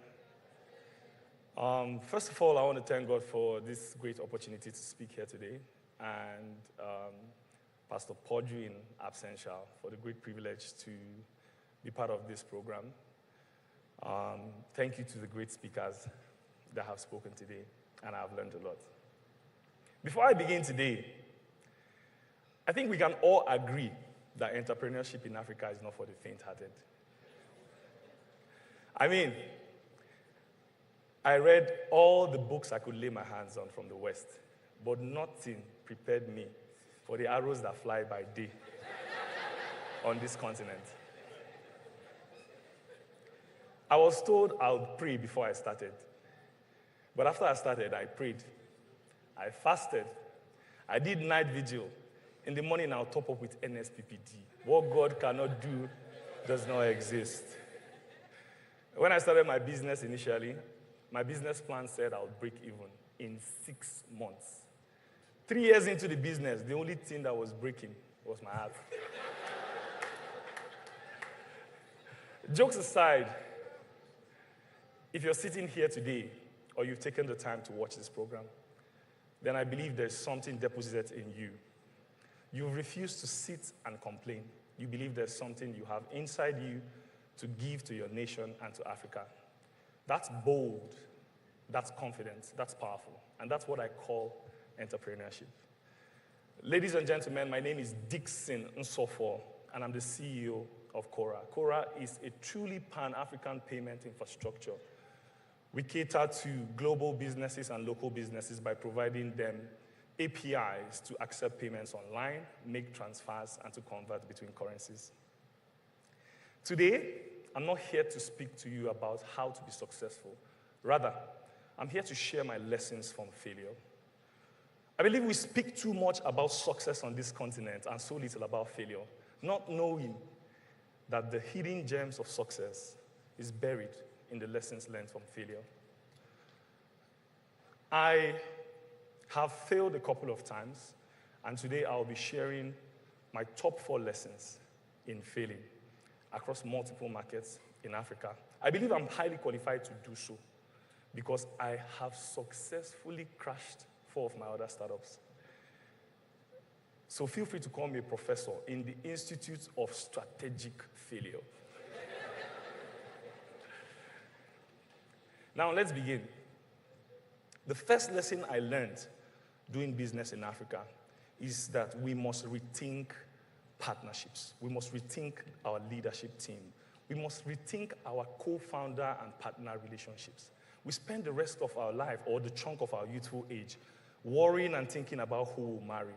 First of all, I want to thank God for this great opportunity to speak here today, and Pastor Poju in absentia for the great privilege to be part of this program. Thank you to the great speakers that have spoken today, and I've learned a lot. Before I begin today, I think we can all agree that entrepreneurship in Africa is not for the faint-hearted. I mean, I read all the books I could lay my hands on from the West, but nothing prepared me for the arrows that fly by day on this continent. I was told I would pray before I started. But after I started, I prayed. I fasted. I did night vigil. In the morning, I'll top up with NSPPD. What God cannot do does not exist. When I started my business initially, my business plan said I would break even in 6 months. 3 years into the business, the only thing that was breaking was my heart. Jokes aside, if you're sitting here today or you've taken the time to watch this program, then I believe there's something deposited in you. You refuse to sit and complain. You believe there's something you have inside you to give to your nation and to Africa. That's bold, that's confident, that's powerful, and that's what I call entrepreneurship. Ladies and gentlemen, my name is Dixon Nsofo, and I'm the CEO of Kola. Kola is a truly pan-African payment infrastructure. We cater to global businesses and local businesses by providing them APIs to accept payments online, make transfers, and to convert between currencies. Today, I'm not here to speak to you about how to be successful. Rather, I'm here to share my lessons from failure. I believe we speak too much about success on this continent and so little about failure, not knowing that the hidden gems of success is buried in the lessons learned from failure. I have failed a couple of times, and today I'll be sharing my top 4 lessons in failing across multiple markets in Africa. I believe I'm highly qualified to do so because I have successfully crashed 4 of my other startups. So feel free to call me a professor in the Institute of Strategic Failure. Now let's begin. The first lesson I learned doing business in Africa is that we must rethink partnerships. We must rethink our leadership team. We must rethink our co-founder and partner relationships. We spend the rest of our life, or the chunk of our youthful age, worrying and thinking about who we'll marry.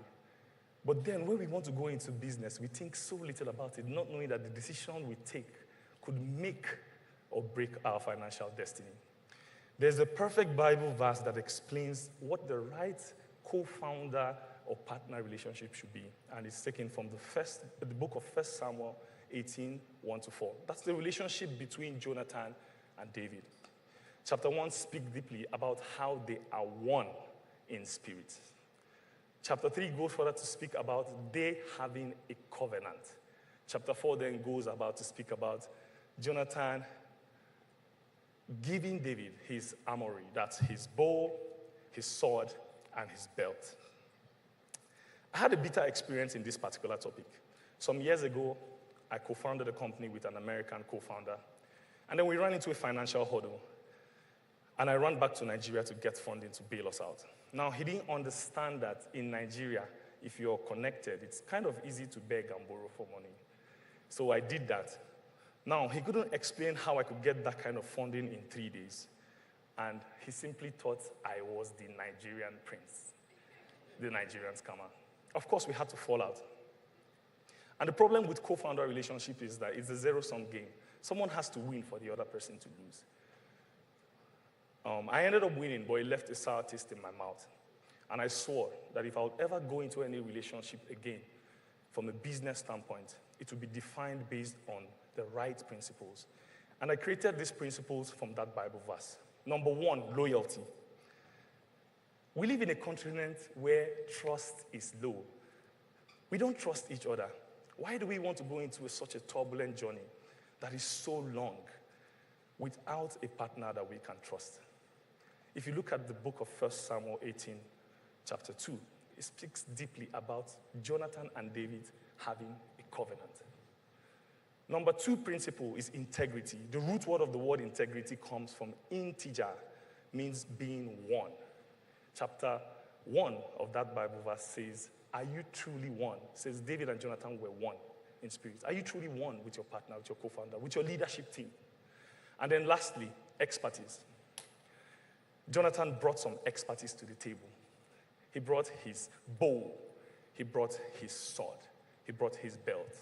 But then when we want to go into business, we think so little about it, not knowing that the decision we take could make or break our financial destiny. There's a perfect Bible verse that explains what the right co-founder or partner relationship should be. And it's taken from the book of 1 Samuel 18, 1-4. That's the relationship between Jonathan and David. Chapter 1 speaks deeply about how they are one in spirit. Chapter 3 goes further to speak about they having a covenant. Chapter 4 then goes about to speak about Jonathan giving David his armory. That's his bow, his sword, and his belt. I had a bitter experience in this particular topic. Some years ago, I co-founded a company with an American co-founder. And then we ran into a financial hurdle. And I ran back to Nigeria to get funding to bail us out. Now, he didn't understand that in Nigeria, if you're connected, it's kind of easy to beg and borrow for money. So I did that. Now, he couldn't explain how I could get that kind of funding in 3 days. And he simply thought I was the Nigerian prince, the Nigerian scammer. Of course, we had to fall out. And the problem with co-founder relationship is that it's a zero-sum game. Someone has to win for the other person to lose. I ended up winning, but it left a sour taste in my mouth. And I swore that if I would ever go into any relationship again, from a business standpoint, it would be defined based on the right principles. And I created these principles from that Bible verse. Number 1, loyalty. We live in a continent where trust is low. We don't trust each other. Why do we want to go into such a turbulent journey that is so long without a partner that we can trust? If you look at the book of 1 Samuel 18, chapter 2, it speaks deeply about Jonathan and David having a covenant. Number 2 principle is integrity. The root word of the word integrity comes from integer, means being one. Chapter 1 of that Bible verse says, are you truly one? It says David and Jonathan were one in spirit. Are you truly one with your partner, with your co-founder, with your leadership team? And then lastly, expertise. Jonathan brought some expertise to the table. He brought his bow. He brought his sword. He brought his belt.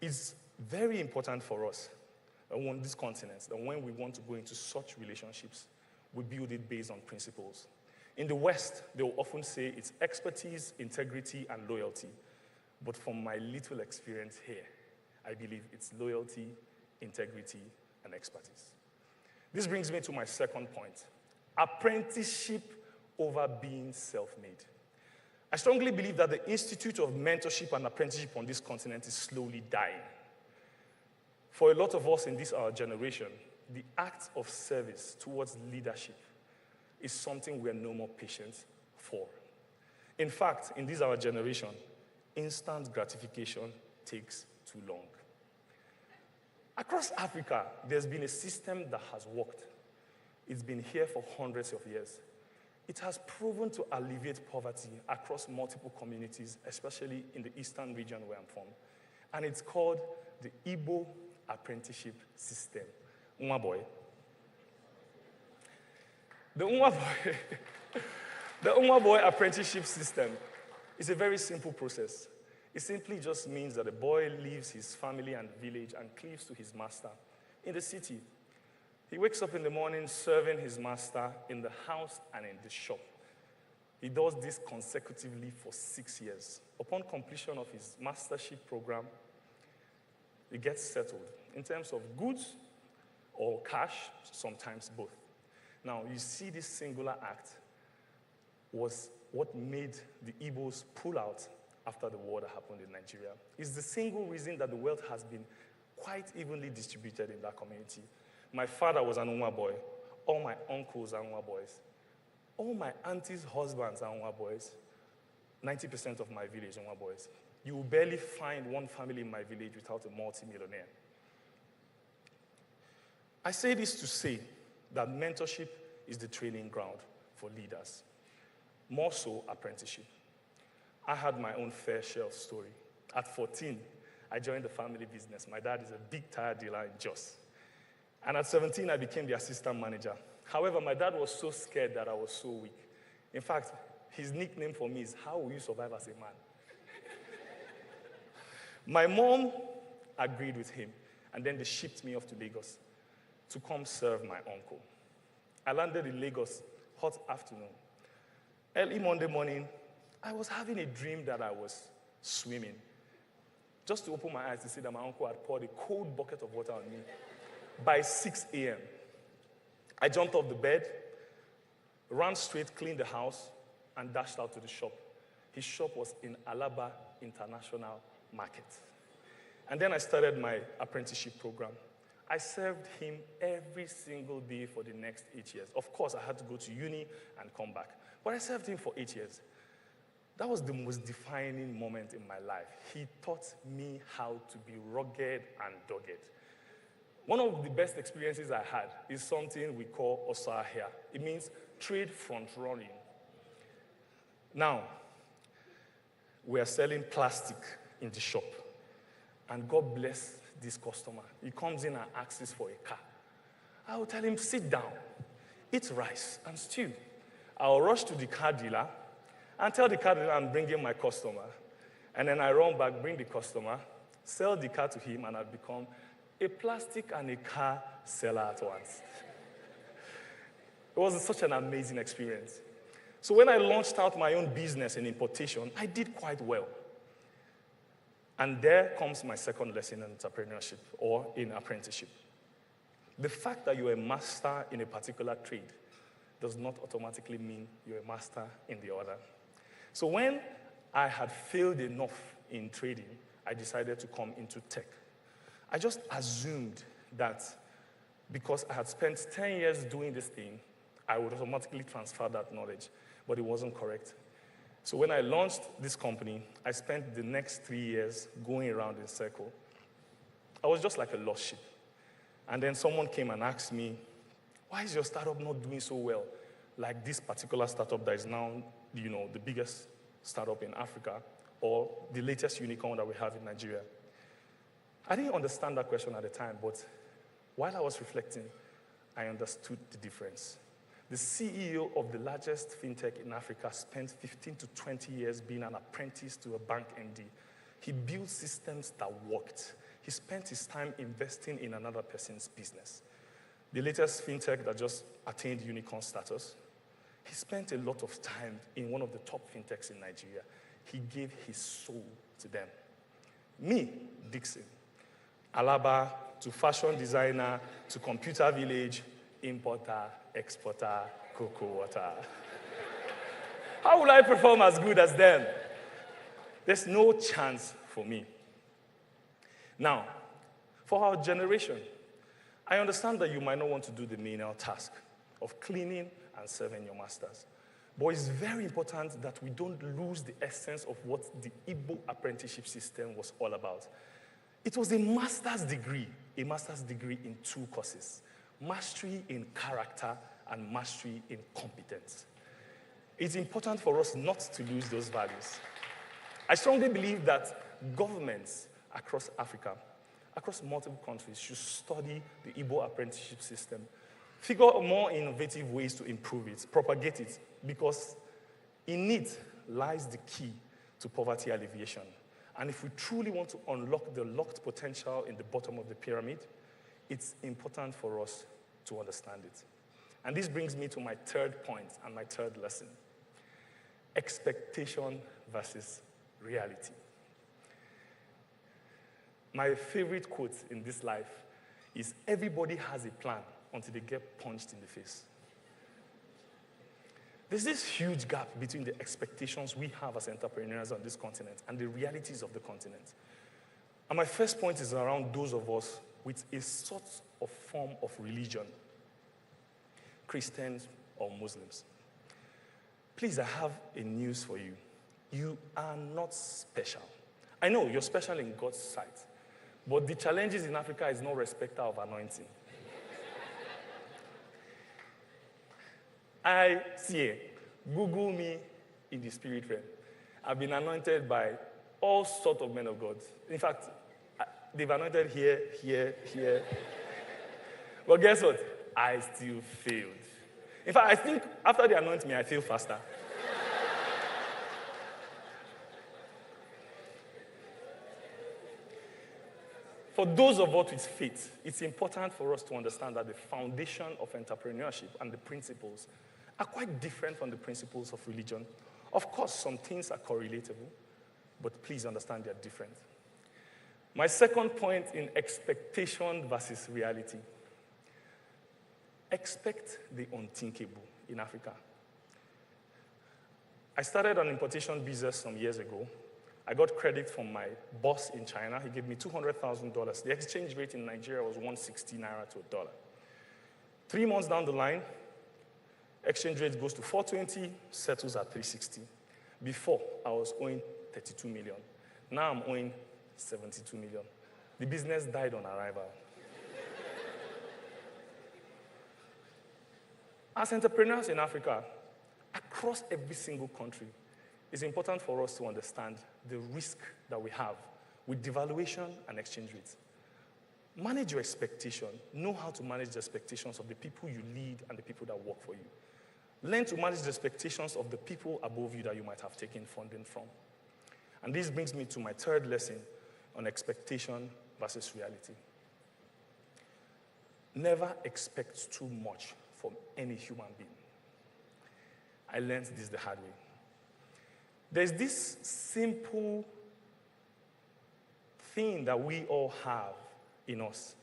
It's very important for us on this continent that when we want to go into such relationships, we build it based on principles. In the West, they will often say it's expertise, integrity, and loyalty. But from my little experience here, I believe it's loyalty, integrity, and expertise. This brings me to my second point. Apprenticeship over being self-made. I strongly believe that the institute of mentorship and apprenticeship on this continent is slowly dying. For a lot of us in this our generation, the act of service towards leadership is something we are no more patient for. In fact, in this our generation, instant gratification takes too long. Across Africa, there's been a system that has worked. It's been here for hundreds of years. It has proven to alleviate poverty across multiple communities, especially in the eastern region where I'm from. And it's called the Igbo apprenticeship system. Boy. The Boy The Oyebody apprenticeship system is a very simple process. It simply just means that a boy leaves his family and village and cleaves to his master in the city. He wakes up in the morning serving his master in the house and in the shop. He does this consecutively for 6 years. Upon completion of his mastership program, he gets settled in terms of goods or cash, sometimes both. Now, you see this singular act was what made the Igbos pull out after the war that happened in Nigeria. It's the single reason that the wealth has been quite evenly distributed in that community. My father was an Oyebody. All my uncles are Oyeboys. All my aunties' husbands are Oyeboys. 90% of my village are Oyeboys. You will barely find one family in my village without a multi-millionaire. I say this to say that mentorship is the training ground for leaders, more so apprenticeship. I had my own fair share of story. At 14, I joined the family business. My dad is a big tire dealer in Joyce. And at 17, I became the assistant manager. However, my dad was so scared that I was so weak. In fact, his nickname for me is, "How will you survive as a man?" My mom agreed with him, and then they shipped me off to Lagos to come serve my uncle. I landed in Lagos, hot afternoon. Early Monday morning, I was having a dream that I was swimming. Just to open my eyes to see that my uncle had poured a cold bucket of water on me. By 6 a.m., I jumped off the bed, ran straight, cleaned the house, and dashed out to the shop. His shop was in Alaba International Market. And then I started my apprenticeship program. I served him every single day for the next 8 years. Of course, I had to go to uni and come back. But I served him for 8 years. That was the most defining moment in my life. He taught me how to be rugged and dogged. One of the best experiences I had is something we call Sahara. It means trade front running. Now, we are selling plastic in the shop. And God bless this customer. He comes in and asks for a car. I will tell him, sit down, eat rice and stew. I'll rush to the car dealer and tell the car dealer I'm bringing my customer. And then I run back, bring the customer, sell the car to him, and I've become a plastic and a car seller at once. It was such an amazing experience. So when I launched out my own business in importation, I did quite well. And there comes my second lesson in entrepreneurship or in apprenticeship. The fact that you're a master in a particular trade does not automatically mean you're a master in the other. So when I had failed enough in trading, I decided to come into tech. I just assumed that because I had spent 10 years doing this thing, I would automatically transfer that knowledge, but it wasn't correct. So when I launched this company, I spent the next 3 years going around in circle. I was just like a lost sheep. And then someone came and asked me, why is your startup not doing so well? Like this particular startup that is now, the biggest startup in Africa, or the latest unicorn that we have in Nigeria. I didn't understand that question at the time, but while I was reflecting, I understood the difference. The CEO of the largest fintech in Africa spent 15 to 20 years being an apprentice to a bank MD. He built systems that worked. He spent his time investing in another person's business. The latest fintech that just attained unicorn status, he spent a lot of time in one of the top fintechs in Nigeria. He gave his soul to them. Me, Dixon, Alaba, to fashion designer, to computer village, importer, exporter, cocoa water. How will I perform as good as them? There's no chance for me. Now, for our generation, I understand that you might not want to do the menial task of cleaning and serving your masters. But it's very important that we don't lose the essence of what the Igbo apprenticeship system was all about. It was a master's degree in 2 courses, mastery in character and mastery in competence. It's important for us not to lose those values. I strongly believe that governments across Africa, across multiple countries, should study the Igbo apprenticeship system, figure out more innovative ways to improve it, propagate it, because In it lies the key to poverty alleviation. And if we truly want to unlock the locked potential in the bottom of the pyramid, it's important for us to understand it. And this brings me to my third point and my third lesson. Expectation versus reality. My favorite quote in this life is, everybody has a plan until they get punched in the face. There's this huge gap between the expectations we have as entrepreneurs on this continent and the realities of the continent. And my first point is around those of us with a sort of form of religion, Christians or Muslims. Please, I have a news for you. You are not special. I know you're special in God's sight, but the challenges in Africa is no respecter of anointing. I see, Google me in the spirit realm. I've been anointed by all sorts of men of God. In fact, they've anointed here. But guess what? I still failed. In fact, I think after they anoint me, I feel faster. For those of us with faith, it's important for us to understand that the foundation of entrepreneurship and the principles are quite different from the principles of religion. Of course, some things are correlatable, but please understand they're different. My second point in expectation versus reality. Expect the unthinkable in Africa. I started an importation business some years ago. I got credit from my boss in China. He gave me $200,000. The exchange rate in Nigeria was 160 naira to $1. 3 months down the line, exchange rate goes to 420, settles at 360. Before, I was owing 32 million. Now I'm owing 72 million. The business died on arrival. As entrepreneurs in Africa, across every single country, it's important for us to understand the risk that we have with devaluation and exchange rates. Manage your expectation. Know how to manage the expectations of the people you lead and the people that work for you. Learn to manage the expectations of the people above you that you might have taken funding from. And this brings me to my third lesson on expectation versus reality. Never expect too much from any human being. I learned this the hard way. There's this simple thing that we all have in us.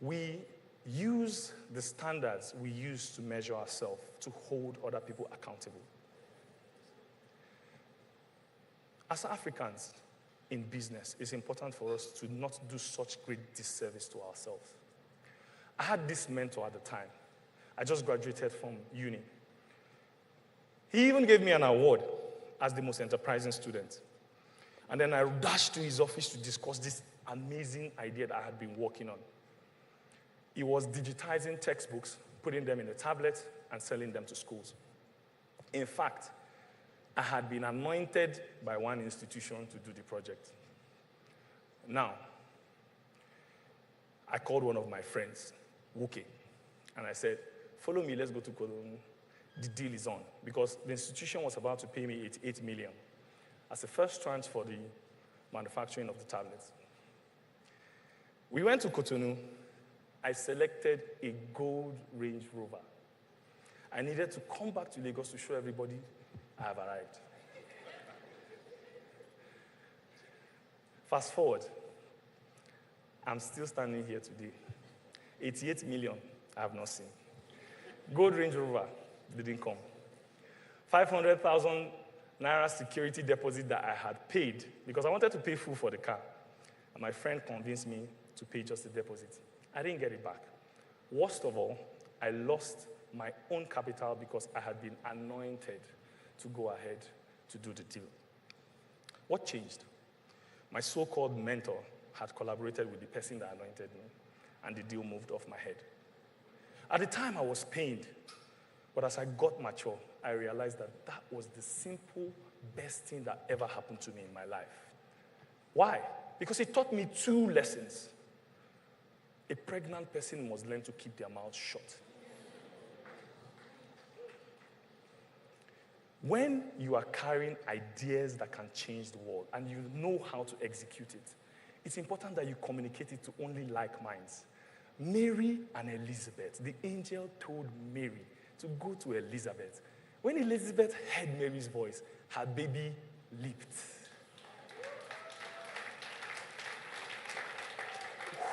We use the standards we use to measure ourselves to hold other people accountable. As Africans in business, it's important for us to not do such great disservice to ourselves. I had this mentor at the time. I just graduated from uni. He even gave me an award as the most enterprising student. And then I dashed to his office to discuss this amazing idea that I had been working on. He was digitizing textbooks, putting them in a tablet, and selling them to schools. In fact, I had been anointed by one institution to do the project. Now, I called one of my friends, Juumoke, and I said, follow me, let's go to Kola. The deal is on, because the institution was about to pay me 88 million as the first tranche for the manufacturing of the tablets. We went to Cotonou. I selected a gold Range Rover. I needed to come back to Lagos to show everybody I have arrived. Fast forward, I'm still standing here today. 88 million, I have not seen. Gold Range Rover didn't come. 500,000 naira security deposit that I had paid because I wanted to pay full for the car. And my friend convinced me to pay just the deposit. I didn't get it back. Worst of all, I lost my own capital because I had been anointed to go ahead to do the deal. What changed? My so-called mentor had collaborated with the person that anointed me, and the deal moved off my head. At the time, I was pained. But as I got mature, I realized that that was the simple best thing that ever happened to me in my life. Why? Because it taught me 2 lessons. A pregnant person must learn to keep their mouth shut. When you are carrying ideas that can change the world and you know how to execute it, it's important that you communicate it to only like minds. Mary and Elizabeth, the angel told Mary to go to Elizabeth. When Elizabeth heard Mary's voice, her baby leaped.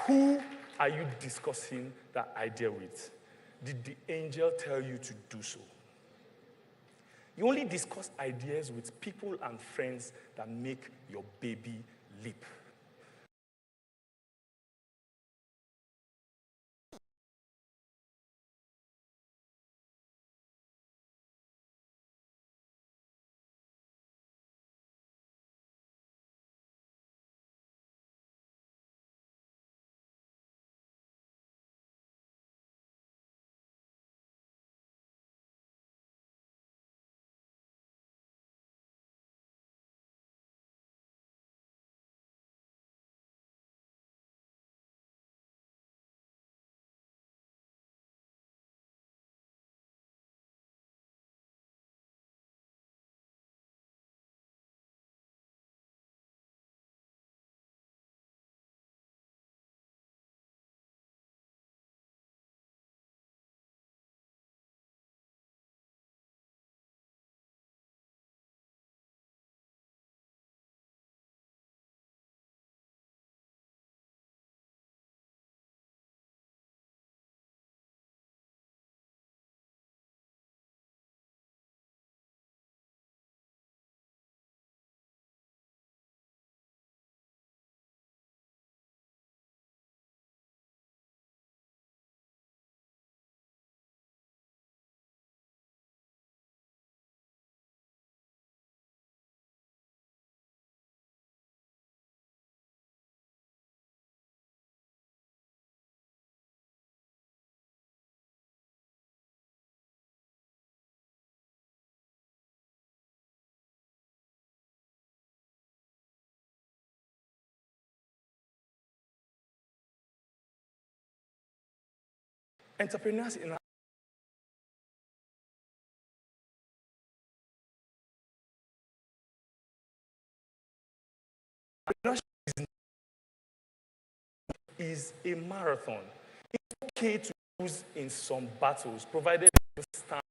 Who are you discussing that idea with? Did the angel tell you to do so? You only discuss ideas with people and friends that make your baby leap. Entrepreneurs in entrepreneurship is a marathon. It's okay to lose in some battles, provided you stand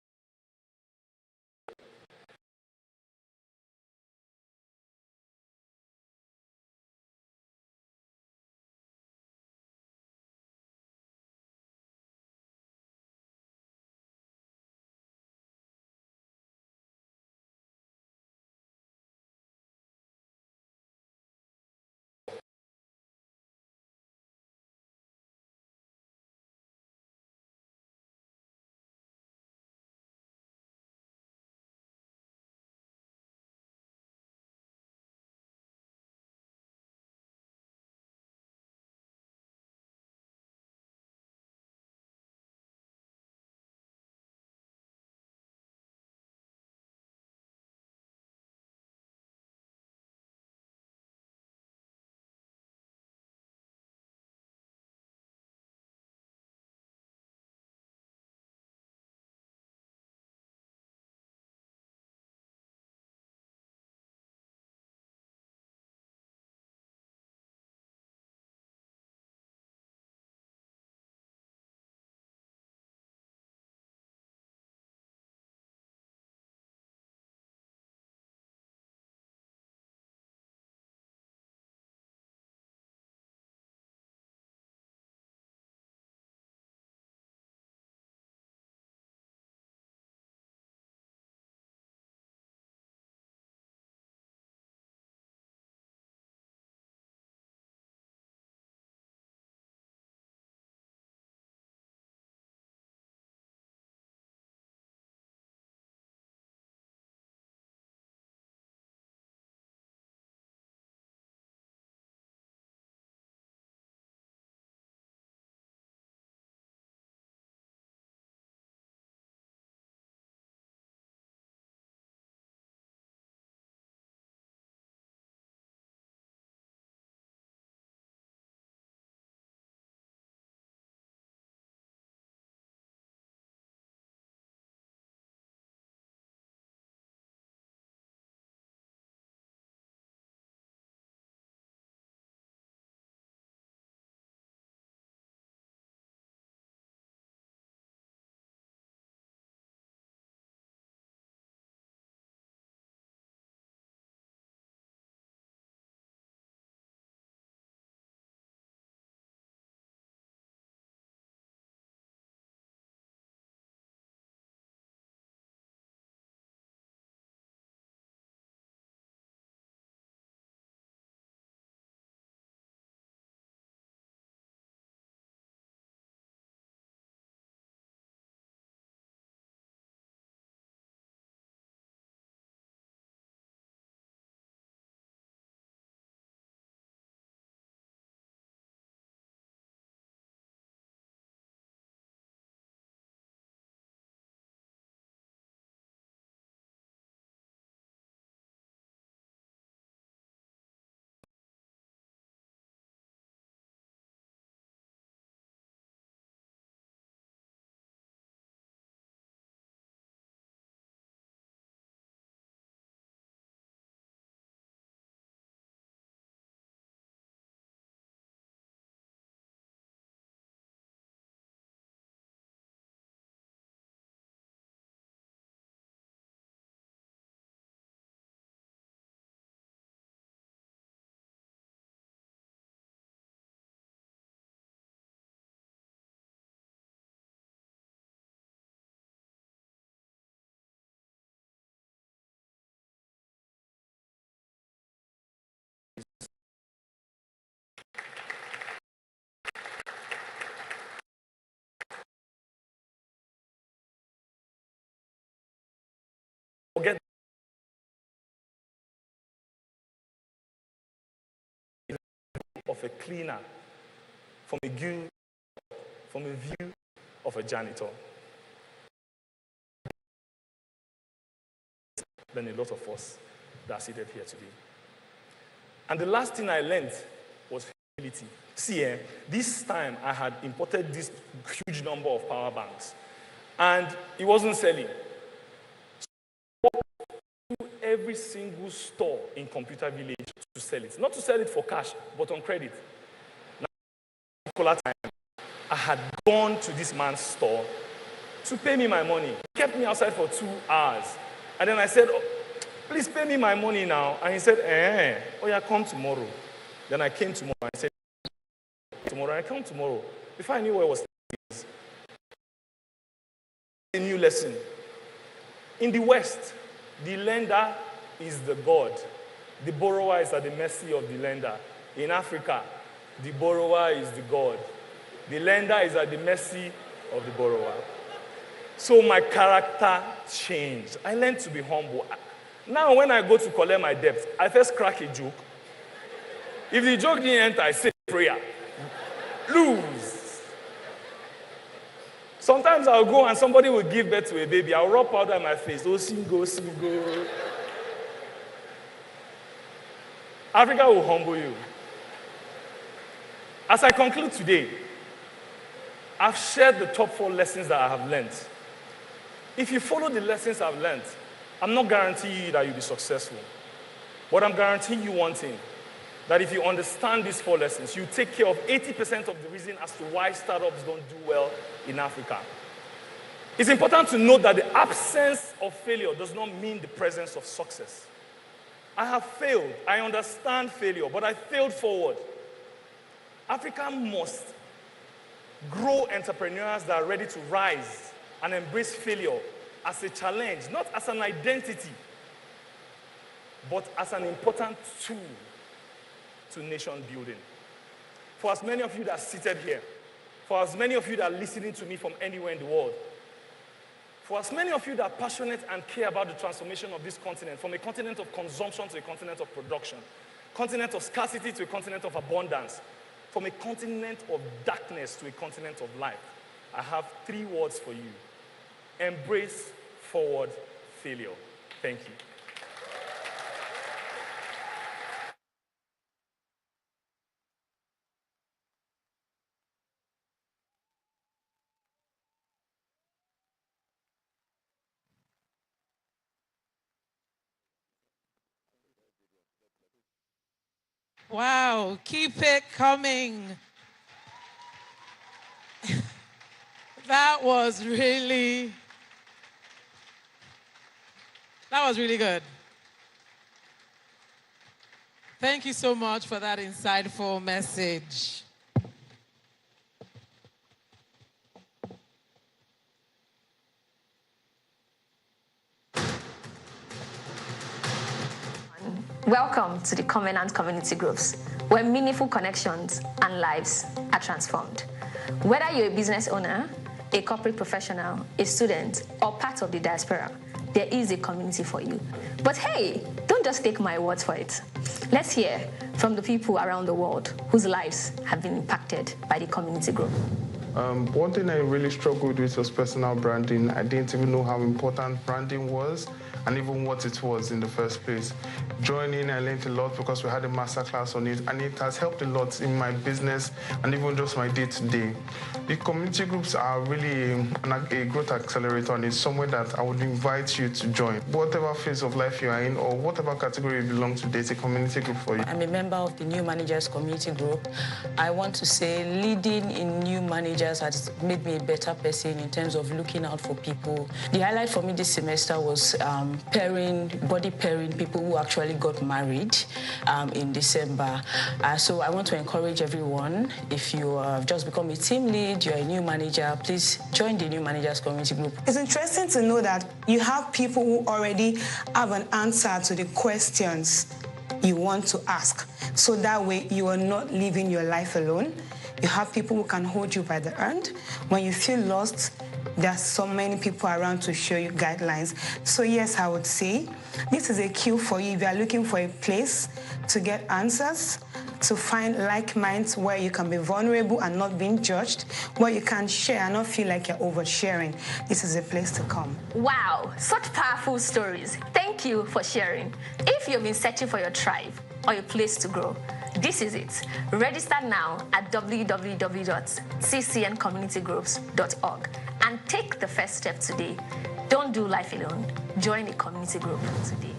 of a cleaner, from a view of a janitor. Than a lot of us that are seated here today. And the last thing I learned was humility. See, this time I had imported this huge number of power banks, and it wasn't selling. So I walked to every single store in Computer Village to sell it. Not to sell it for cash, but on credit. Now, Kola time, I had gone to this man's store to pay me my money. He kept me outside for 2 hours. And then I said, oh, please pay me my money now. And he said, oh yeah, come tomorrow. Then I came tomorrow. I said, tomorrow, I come tomorrow. Before I knew where I was, a new lesson. In the West, the lender is the God. The borrower is at the mercy of the lender. In Africa, the borrower is the God. The lender is at the mercy of the borrower. So my character changed. I learned to be humble. Now when I go to collect my debt, I first crack a joke. If the joke didn't enter, I say prayer. Lose. Sometimes I'll go and somebody will give birth to a baby. I'll rub powder on my face. Oh, single. Africa will humble you. As I conclude today, I've shared the top 4 lessons that I have learned. If you follow the lessons I've learned, I'm not guaranteeing you that you'll be successful. But I'm guaranteeing you one thing, that if you understand these 4 lessons, you take care of 80% of the reason as to why startups don't do well in Africa. It's important to note that the absence of failure does not mean the presence of success. I have failed. I understand failure, but I failed forward. Africa must grow entrepreneurs that are ready to rise and embrace failure as a challenge, not as an identity, but as an important tool to nation building. For as many of you that are seated here, for as many of you that are listening to me from anywhere in the world, for as many of you that are passionate and care about the transformation of this continent, from a continent of consumption to a continent of production, continent of scarcity to a continent of abundance, from a continent of darkness to a continent of light, I have 3 words for you. Embrace forward failure. Thank you. Wow, keep it coming. That was really good. Thank you so much for that insightful message. Welcome to the Convener community groups, where meaningful connections and lives are transformed. Whether you're a business owner, a corporate professional, a student, or part of the diaspora, there is a community for you. But hey, don't just take my words for it. Let's hear from the people around the world whose lives have been impacted by the community group. One thing I really struggled with was personal branding. I didn't even know how important branding was and even what it was in the first place. Joining, I learned a lot because we had a masterclass on it, and it has helped a lot in my business and even just my day-to-day. The community groups are really a growth accelerator, and it's somewhere that I would invite you to join. Whatever phase of life you are in or whatever category you belong to, there's a community group for you. I'm a member of the New Managers Community Group. I want to say leading in New Managers has made me a better person in terms of looking out for people. The highlight for me this semester was body pairing people who actually got married in December. So I want to encourage everyone, if you have just become a team lead, you're a new manager, please join the New Managers Community Group. It's interesting to know that you have people who already have an answer to the questions you want to ask. So that way you are not living your life alone. You have people who can hold you by the hand. When you feel lost, There are so many people around to show you guidelines. So yes, I would say this is a cue for you if you are looking for a place to get answers, to find like minds where you can be vulnerable and not being judged, where you can share and not feel like you're oversharing. This is a place to come. Wow, such powerful stories. Thank you for sharing. If you've been searching for your tribe or a place to grow, this is it. Register now at www.ccncommunitygroups.org and take the first step today. Don't do life alone. Join a community group today.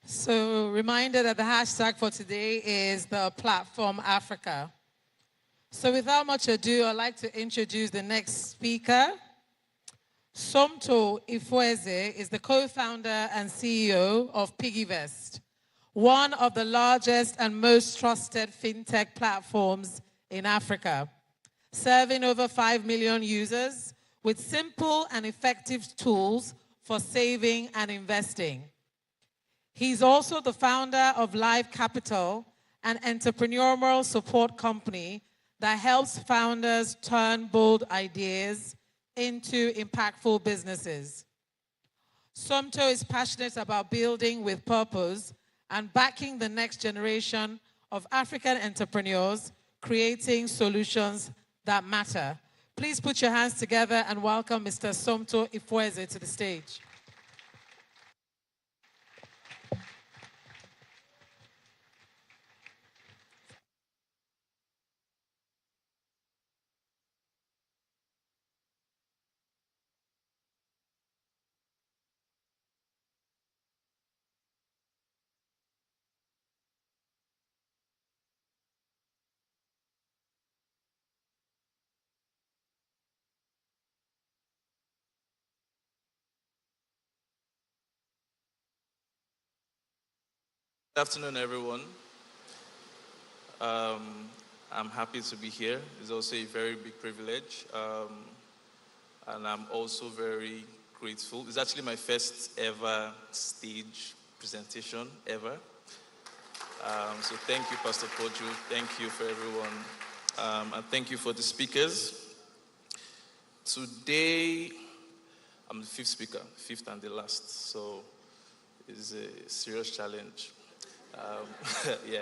So, reminder that the hashtag for today is the Platform Africa. So, without much ado, I'd like to introduce the next speaker. Somto Ifezue is the co-founder and CEO of Piggyvest, one of the largest and most trusted fintech platforms in Africa, serving over 5 million users with simple and effective tools for saving and investing. He's also the founder of Live Capital, an entrepreneurial support company that helps founders turn bold ideas into impactful businesses. Somto is passionate about building with purpose and backing the next generation of African entrepreneurs, creating solutions that matter. Please put your hands together and welcome Mr. Somto Ifezue to the stage. Good afternoon, everyone. I'm happy to be here. It's also a very big privilege. And I'm also very grateful. It's actually my first ever stage presentation ever. So thank you, Pastor Poju. Thank you for everyone. And thank you for the speakers. Today, I'm the fifth speaker, fifth and the last. So it's a serious challenge. Yeah.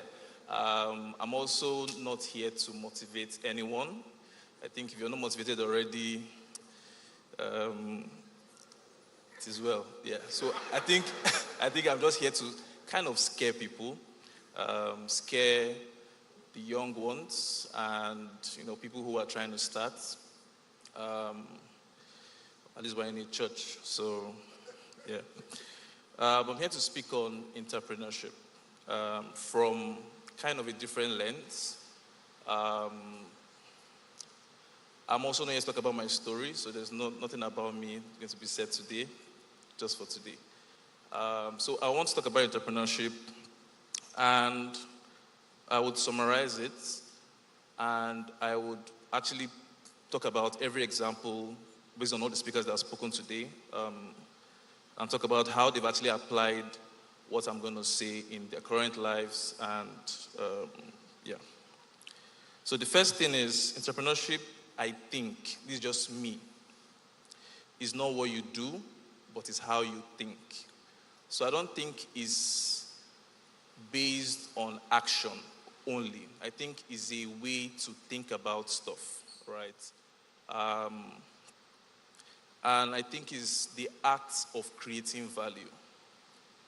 I'm also not here to motivate anyone. I think if you're not motivated already, it is well. Yeah. So I think I'm just here to kind of scare people, scare the young ones, and people who are trying to start. At least we're in a church, so yeah. I'm here to speak on entrepreneurship. From kind of a different lens. I'm also not here to talk about my story, so there's nothing about me going to be said today, just for today. So I want to talk about entrepreneurship, and I would summarize it, and I would actually talk about every example based on all the speakers that have spoken today, and talk about how they've actually applied what I'm going to say in their current lives, and yeah. So the first thing is entrepreneurship, I think, this is just me, is not what you do, but it's how you think. So I don't think it's based on action only. I think it's a way to think about stuff, right? And I think it's the act of creating value.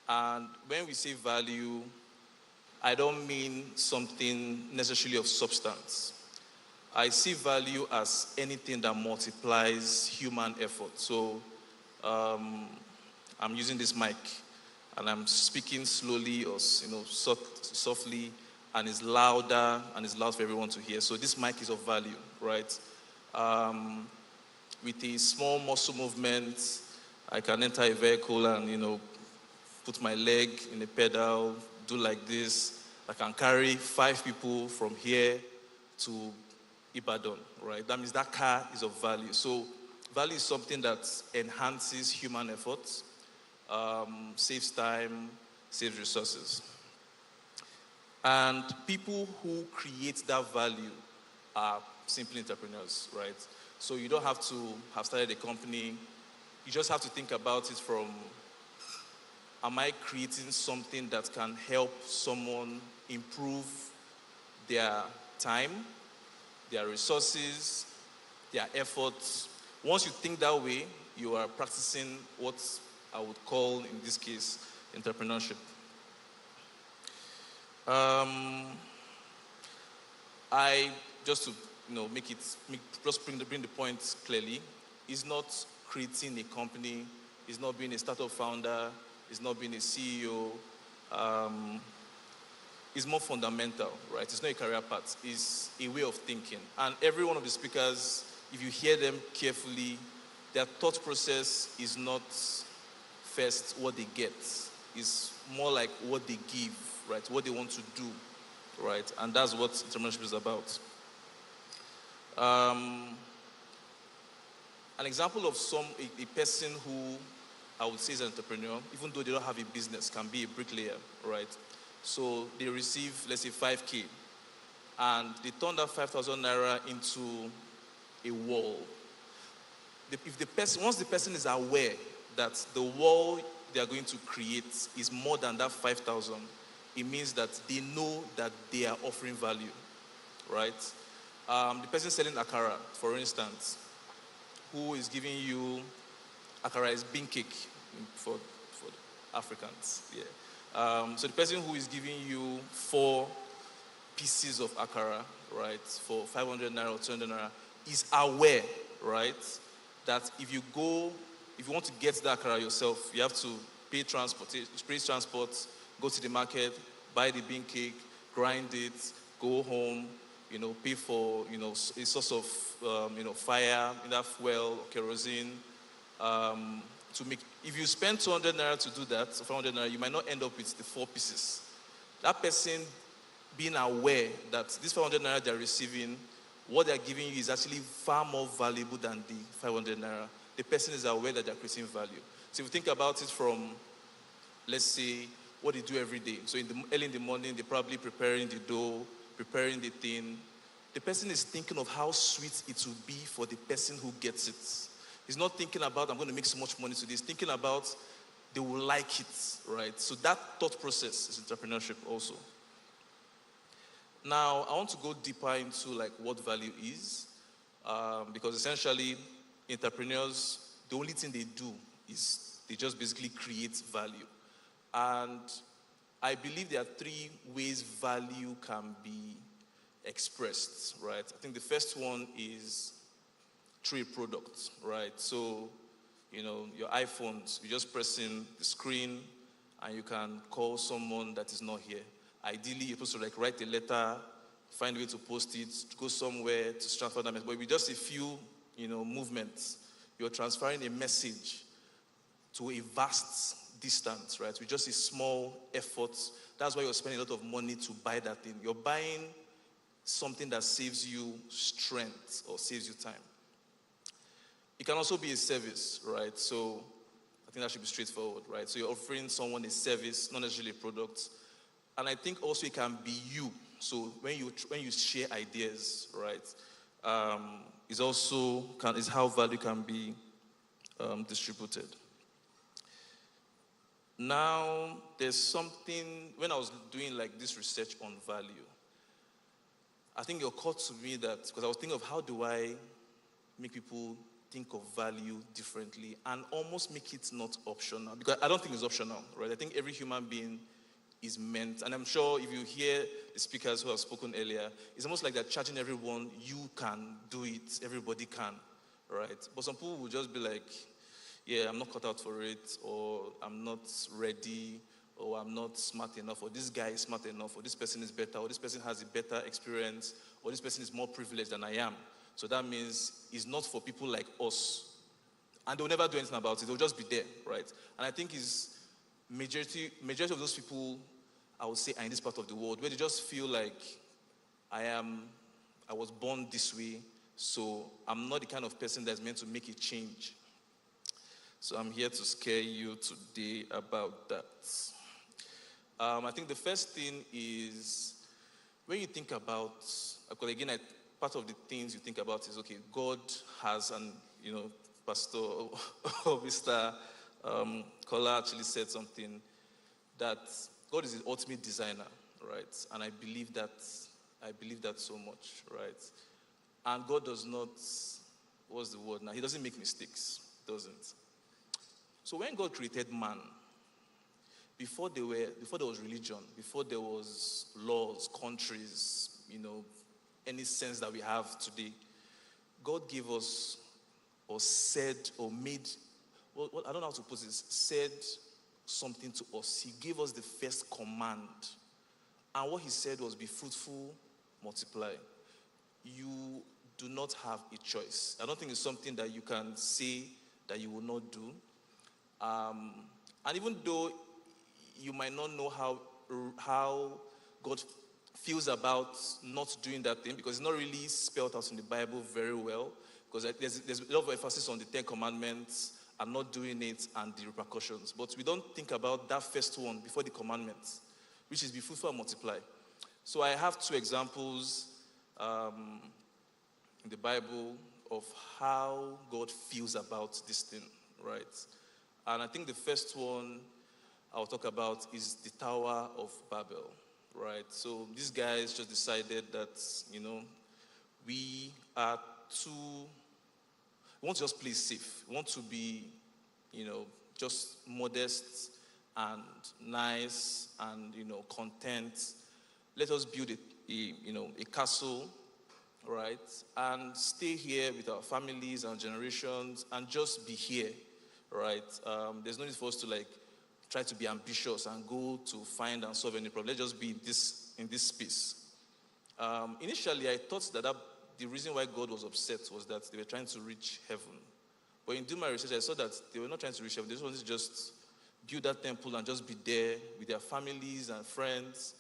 And when we say value, I don't mean something necessarily of substance. I see value as anything that multiplies human effort. So I'm using this mic, and I'm speaking slowly or softly, and it's louder, and it's loud for everyone to hear. So this mic is of value, right? With a small muscle movement, I can enter a vehicle and put my leg in a pedal, do like this. I can carry 5 people from here to Ibadan, right? That means that car is of value. So value is something that enhances human efforts, saves time, saves resources. And people who create that value are simply entrepreneurs, right? So you don't have to have started a company. You just have to think about it from, am I creating something that can help someone improve their time, their resources, their efforts? Once you think that way, you are practicing what I would call, in this case, entrepreneurship. I just to bring the point clearly, is not creating a company, is not being a startup founder, is not being a CEO. It's more fundamental, right? It's not a career path. It's a way of thinking. And every one of the speakers, if you hear them carefully, their thought process is not first what they get. It's more like what they give, right? What they want to do, right? And that's what entrepreneurship is about. An example of a person who I would say is an entrepreneur, even though they don't have a business, can be a bricklayer, right? So they receive, let's say, 5K, and they turn that 5,000 naira into a wall. Once the person is aware that the wall they are going to create is more than that 5,000, it means that they know that they are offering value, right? The person selling akara, for instance, who is giving you, akara is bean cake for the Africans, yeah. So the person who is giving you 4 pieces of akara, right, for 500 naira or 200 naira, is aware, right, that if you want to get the akara yourself, you have to pay transport, go to the market, buy the bean cake, grind it, go home, pay for, a source of, fire, either fuel or kerosene, to make. If you spend 200 naira to do that, 500 naira, you might not end up with the 4 pieces. That person being aware that this 500 naira they're receiving, what they're giving you is actually far more valuable than the 500 naira. The person is aware that they're creating value. So if you think about it from, let's say, what they do every day. So early in the morning, they're probably preparing the dough, preparing the thing. The person is thinking of how sweet it will be for the person who gets it. He's not thinking about, I'm going to make so much money today. He's thinking about, they will like it, right? So that thought process is entrepreneurship also. Now, I want to go deeper into what value is, because essentially, entrepreneurs, the only thing they do is they just basically create value. And I believe there are 3 ways value can be expressed, right? I think the first one is through a product, right? So, your iPhones, you just press in the screen and you can call someone that is not here. Ideally, you're supposed to write a letter, find a way to post it, go somewhere to transfer that message. But with just a few, movements, you're transferring a message to a vast distance, right? With just a small effort. That's why you're spending a lot of money to buy that thing. You're buying something that saves you strength or saves you time. It can also be a service, right? So I think that should be straightforward, right? So you're offering someone a service, not necessarily a product. And I think also it can be you. So when you share ideas, right, is how value can be distributed. Now, there's something, when I was doing this research on value, I think it occurred to me that, because I was thinking of how do I make people think of value differently and almost make it not optional, because I don't think it's optional, right? I think every human being is meant, and I'm sure if you hear the speakers who have spoken earlier, it's almost like they're charging everyone, you can do it, everybody can, right? But some people will just be like, yeah, I'm not cut out for it, or I'm not ready, or I'm not smart enough, or this guy is smart enough, or this person is better, or this person has a better experience, or this person is more privileged than I am. So that means it's not for people like us. And they'll never do anything about it. They'll just be there, right? And I think it's majority of those people, I would say, are in this part of the world where they just feel like I was born this way, so I'm not the kind of person that's meant to make a change. So I'm here to scare you today about that. I think the first thing is, when you think about, because again, part of the things you think about is, okay, God has an, Pastor Mr. Kola actually said something that God is the ultimate designer, right? And I believe that so much, right? And God does not, what's the word now? He doesn't make mistakes, doesn't. So when God created man, before there was religion, before there was laws, countries, any sense that we have today, God gave us, or said, or made, well, I don't know how to put this, said something to us. He gave us the first command. And what he said was, be fruitful, multiply. You do not have a choice. I don't think it's something that you can say that you will not do. And even though you might not know how God feels about not doing that thing, because it's not really spelled out in the Bible very well, because there's a lot of emphasis on the 10 Commandments and not doing it and the repercussions. But we don't think about that first one before the commandments, which is be fruitful and multiply. So I have 2 examples in the Bible of how God feels about this thing, right? And I think the first one I'll talk about is the Tower of Babel, right? So these guys just decided that, we want to just play safe. We want to be, just modest and nice and, content. Let us build a castle, right? And stay here with our families and generations and just be here, right? There's no need for us to try to be ambitious and go to find and solve any problem. Let's just be in this space. Initially, I thought that the reason why God was upset was that they were trying to reach heaven. But in doing my research, I saw that they were not trying to reach heaven. They just wanted to just build that temple and just be there with their families and friends.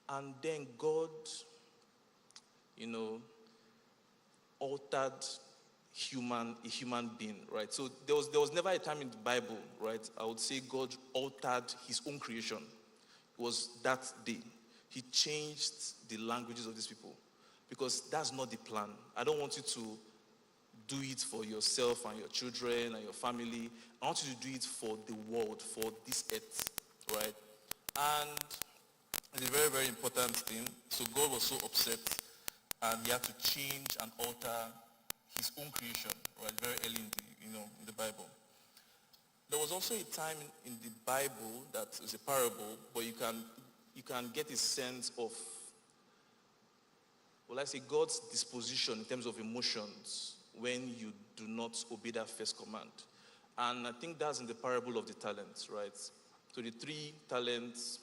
And then God, altered a human being, right? So there was never a time in the Bible, right? I would say God altered his own creation. It was that day. He changed the languages of these people, because that's not the plan. I don't want you to do it for yourself and your children and your family. I want you to do it for the world, for this earth, right? And it's a very, very important thing. So God was so upset, and he had to change and alter his own creation, right? Very early in the Bible. There was also a time in the Bible that is a parable, but you can get a sense of, God's disposition in terms of emotions when you do not obey that first command. And I think that's in the parable of the talents, right? So the 3 talents,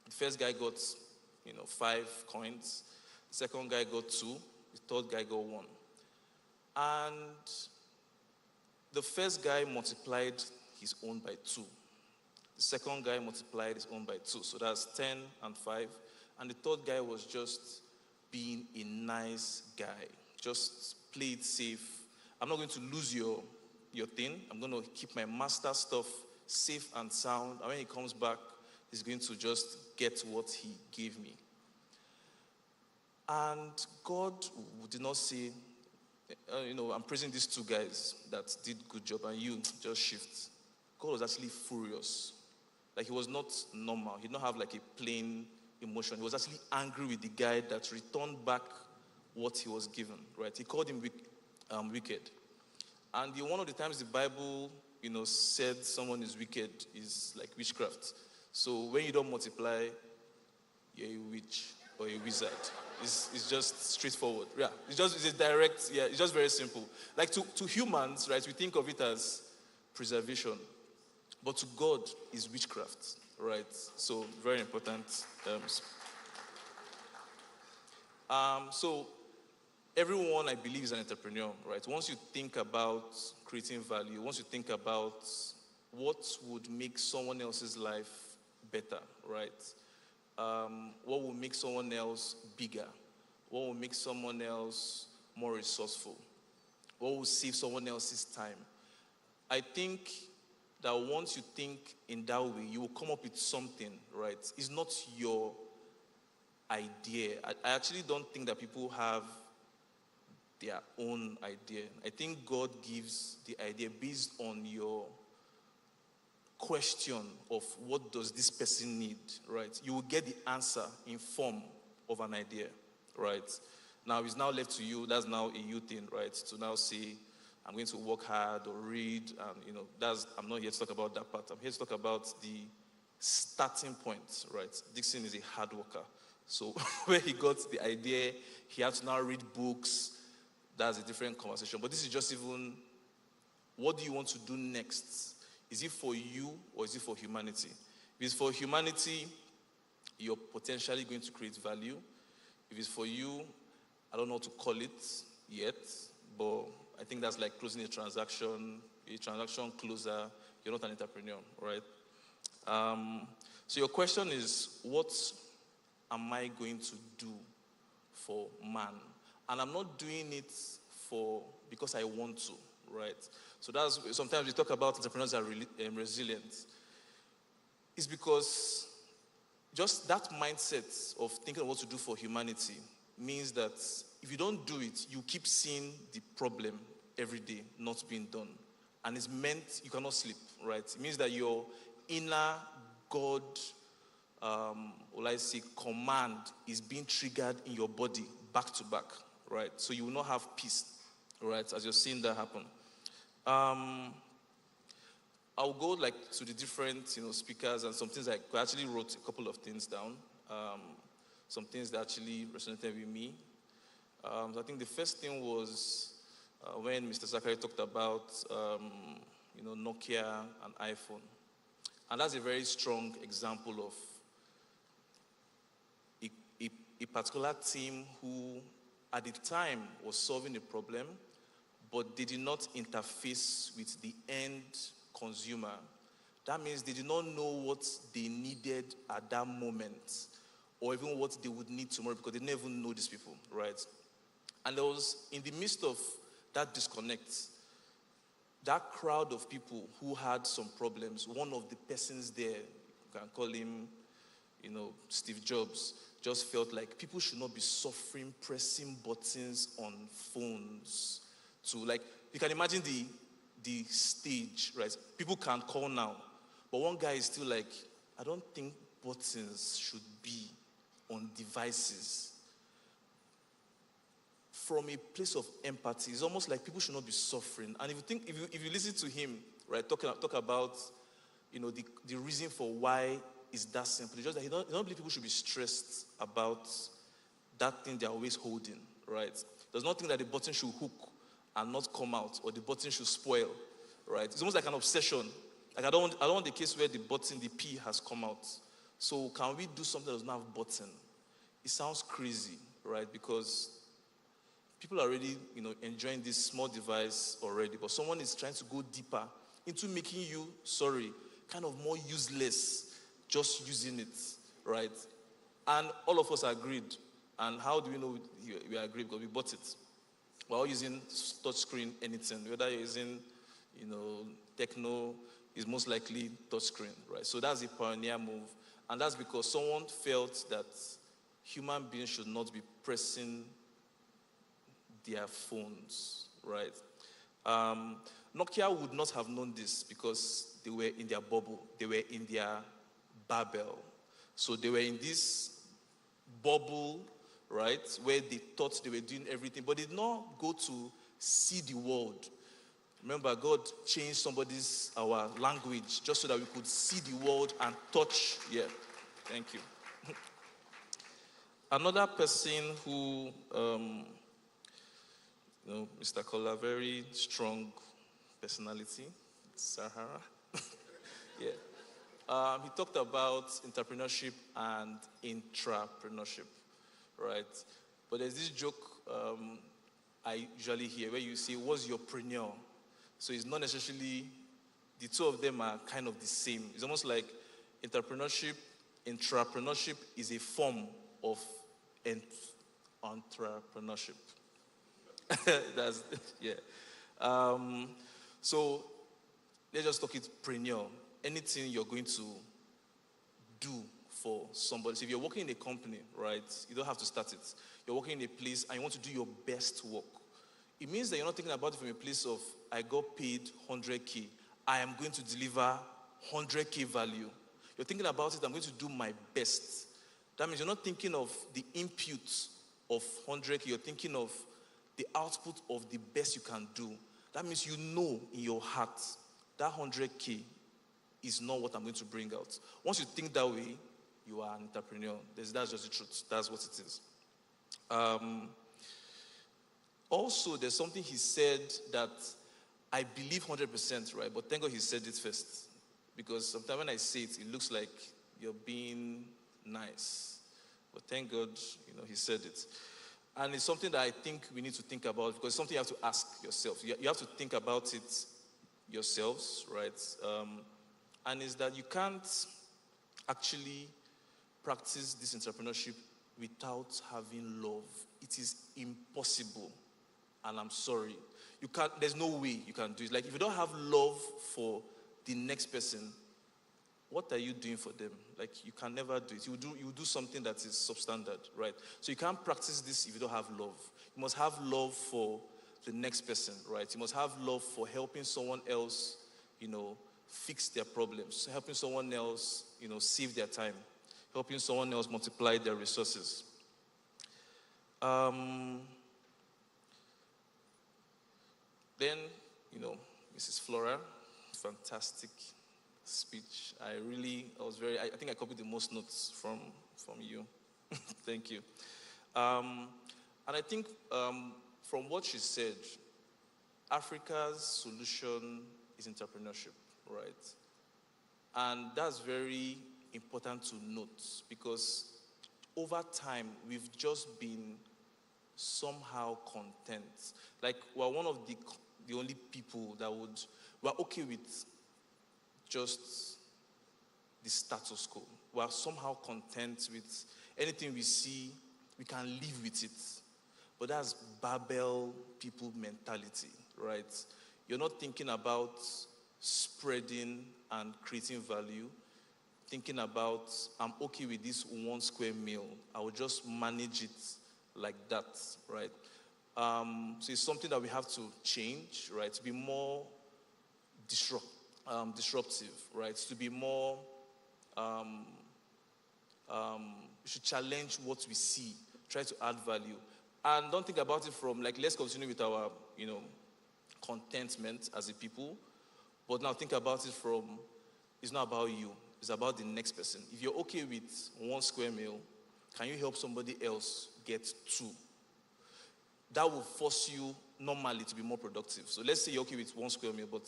the first guy got, 5 coins. The second guy got 2. The third guy got 1. And the first guy multiplied his own by 2. The second guy multiplied his own by 2. So that's 10 and 5. And the third guy was just being a nice guy. Just play it safe. I'm not going to lose your thing. I'm going to keep my master stuff safe and sound. And when he comes back, he's going to just get what he gave me. And God did not say, I'm praising these 2 guys that did good job and you just shift. God was actually furious. He was not normal. He did not have a plain emotion. He was actually angry with the guy that returned back what he was given, right? He called him wicked. And one of the times the Bible, said someone is wicked is like witchcraft. So when you don't multiply, you're a witch or a wizard. It's just straightforward. Yeah, it's direct. Yeah, it's just very simple. To humans, right, we think of it as preservation. But to God, is witchcraft, right? So very important terms. So everyone, I believe, is an entrepreneur, right? Once you think about creating value, once you think about what would make someone else's life better, right? What will make someone else bigger? What will make someone else more resourceful? What will save someone else's time? I think that once you think in that way, you will come up with something, right? It's not your idea. I actually don't think that people have their own idea. I think God gives the idea based on your question of what does this person need, right? You will get the answer in form of an idea, right? Now it's now left to you, that's now a you thing, right? To now say, I'm going to work hard or read, and I'm not here to talk about that part. I'm here to talk about the starting point, right? Dixon is a hard worker. So where he got the idea, he had to now read books. That's a different conversation. But this is just even, what do you want to do next? Is it for you or is it for humanity? If it's for humanity, you're potentially going to create value. If it's for you, I don't know what to call it yet, but I think that's like closing a transaction closer. You're not an entrepreneur, right? So your question is, what am I going to do for man? And I'm not doing it because I want to, right? So sometimes we talk about entrepreneurs are resilient. It's because just that mindset of thinking of what to do for humanity means that if you don't do it, you keep seeing the problem every day not being done. And it's meant you cannot sleep, right? It means that your inner God, command is being triggered in your body back to back, right? So you will not have peace, right, as you're seeing that happen. I'll go to the different speakers and some things. I actually wrote a couple of things down, some things that actually resonated with me. So I think the first thing was when Mr. Zachary talked about Nokia and iPhone, and that's a very strong example of a particular team who at the time was solving a problem, but they did not interface with the end consumer. That means they did not know what they needed at that moment, or even what they would need tomorrow, because they didn't even know these people, right? And there was, in the midst of that disconnect, that crowd of people who had some problems, one of the persons there, you can call him, Steve Jobs, just felt like people should not be suffering, pressing buttons on phones to, you can imagine the stage, right? People can call now, but one guy is still like, I don't think buttons should be on devices. From a place of empathy, it's almost like people should not be suffering. And if you listen to him, right, talk about, the reason for why is that simple. It's just that he don't believe people should be stressed about that thing they're always holding, right? Does not think that the button should hook and not come out, or the button should spoil, right? It's almost like an obsession. Like I don't want the case where the button, the P has come out. So can we do something that does not have button? It sounds crazy, right? Because people are already, enjoying this small device already, but someone is trying to go deeper into making you, kind of more useless just using it, right? And all of us agreed. And how do we know we agreed? Because we bought it. We're all using touchscreen anything. Whether you're using, Techno, is most likely touchscreen, right? So that's a pioneer move. And that's because someone felt that human beings should not be pressing their phones, right? Nokia would not have known this because they were in their bubble. They were in their bubble. So they were in this bubble, right, where they thought they were doing everything, but they did not go to see the world. Remember, God changed our language just so that we could see the world and touch. Yeah, thank you. Another person who, Mr. Kola, very strong personality, Sahara. Yeah. He talked about entrepreneurship and intrapreneurship, right? But there's this joke I usually hear where you say, what's your preneur? So it's not necessarily, the two of them are kind of the same. It's almost like intrapreneurship is a form of entrepreneurship. So let's just talk it preneur. Anything you're going to do for somebody. So if you're working in a company, right, you don't have to start it. You're working in a place and you want to do your best work. it means that you're not thinking about it from a place of, I got paid 100K. I am going to deliver 100K value. You're thinking about it, I'm going to do my best. That means you're not thinking of the input of 100K. You're thinking of the output of the best you can do. That means you know in your heart that 100K is not what I'm going to bring out. Once you think that way, you are an entrepreneur. That's just the truth. That's what it is. Also, there's something he said that I believe 100%, right? But thank God he said it first. Because sometimes when I say it, it looks like you're being nice. But thank God, he said it. And it's something that I think we need to think about, because it's something you have to ask yourself. You have to think about it yourselves, right? And it's that you can't actually practice this entrepreneurship without having love. It is impossible. And I'm sorry. There's no way you can do it. Like, if you don't have love for the next person, what are you doing for them? Like, you can never do it. You do something that is substandard, right? So you can't practice this if you don't have love. You must have love for the next person, right? You must have love for helping someone else, fix their problems, helping someone else, save their time, helping someone else multiply their resources. Then, Mrs. Flora, fantastic speech. I think I copied the most notes from you. Thank you. And I think from what she said, Africa's solution is entrepreneurship, right? And that's very important to note, because over time, we've just been somehow content. Like, we're one of the only people that we're okay with just the status quo. We're somehow content with anything we see, we can live with it. But that's Babel people mentality, right? You're not thinking about spreading and creating value. Thinking about, I'm okay with this 1 square meal. I will just manage it like that, right? So it's something that we have to change, right? To be more disruptive, right? To be more, we should challenge what we see, try to add value. And don't think about it from, like, let's continue with our, contentment as a people. But now think about it from, it's not about you, it's about the next person. If you're okay with 1 square meal, can you help somebody else get 2? That will force you normally to be more productive. So let's say you're okay with 1 square meal, but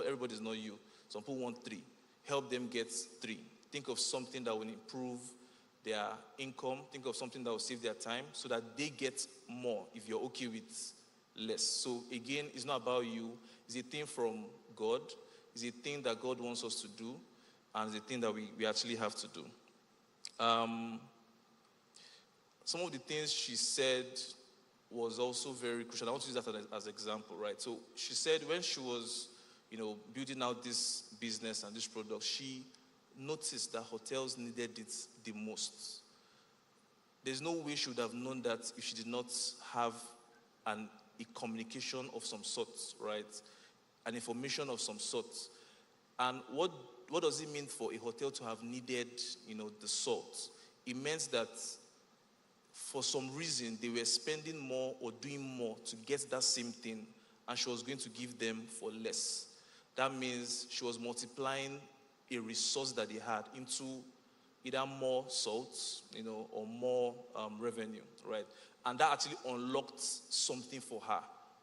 everybody's not you. Some people want 3. Help them get 3. Think of something that will improve their income. Think of something that will save their time so that they get more if you're okay with less. So again, it's not about you. It's a thing from God. It's a thing that God wants us to do. And it's a thing that we actually have to do. Some of the things she said was also very crucial. I want to use that as an example, right? So she said when she was, building out this business and this product, she noticed that hotels needed it the most. There's no way she would have known that if she did not have a communication of some sort, right? An information of some sort. And what does it mean for a hotel to have needed, the salt? It meant that for some reason, they were spending more or doing more to get that same thing, and she was going to give them for less. That means she was multiplying a resource that they had into either more salt, or more revenue, right? And that actually unlocked something for her,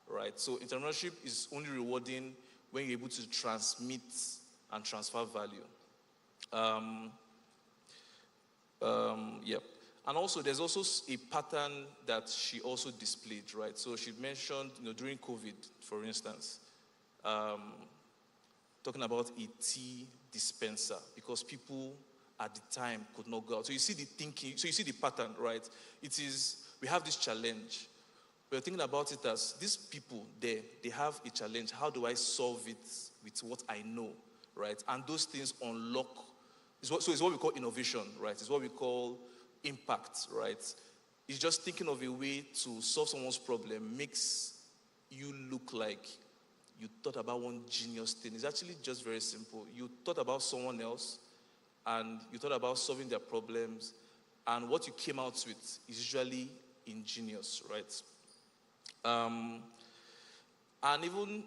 right? So entrepreneurship is only rewarding when you're able to transmit and transfer value. Yep. And also, there's also a pattern that she also displayed, right? So she mentioned, during COVID, for instance, talking about a tea dispenser, because people at the time could not go out. So you see the thinking, so you see the pattern, right? It is, we have this challenge. We're thinking about it as, these people there, they have a challenge. How do I solve it with what I know, right? And those things unlock, it's what we call innovation, right? It's what we call impact, right? It's just thinking of a way to solve someone's problem makes you look like you thought about one genius thing. It's actually just very simple. You thought about someone else, and you thought about solving their problems, and what you came out with is usually ingenious, right? And even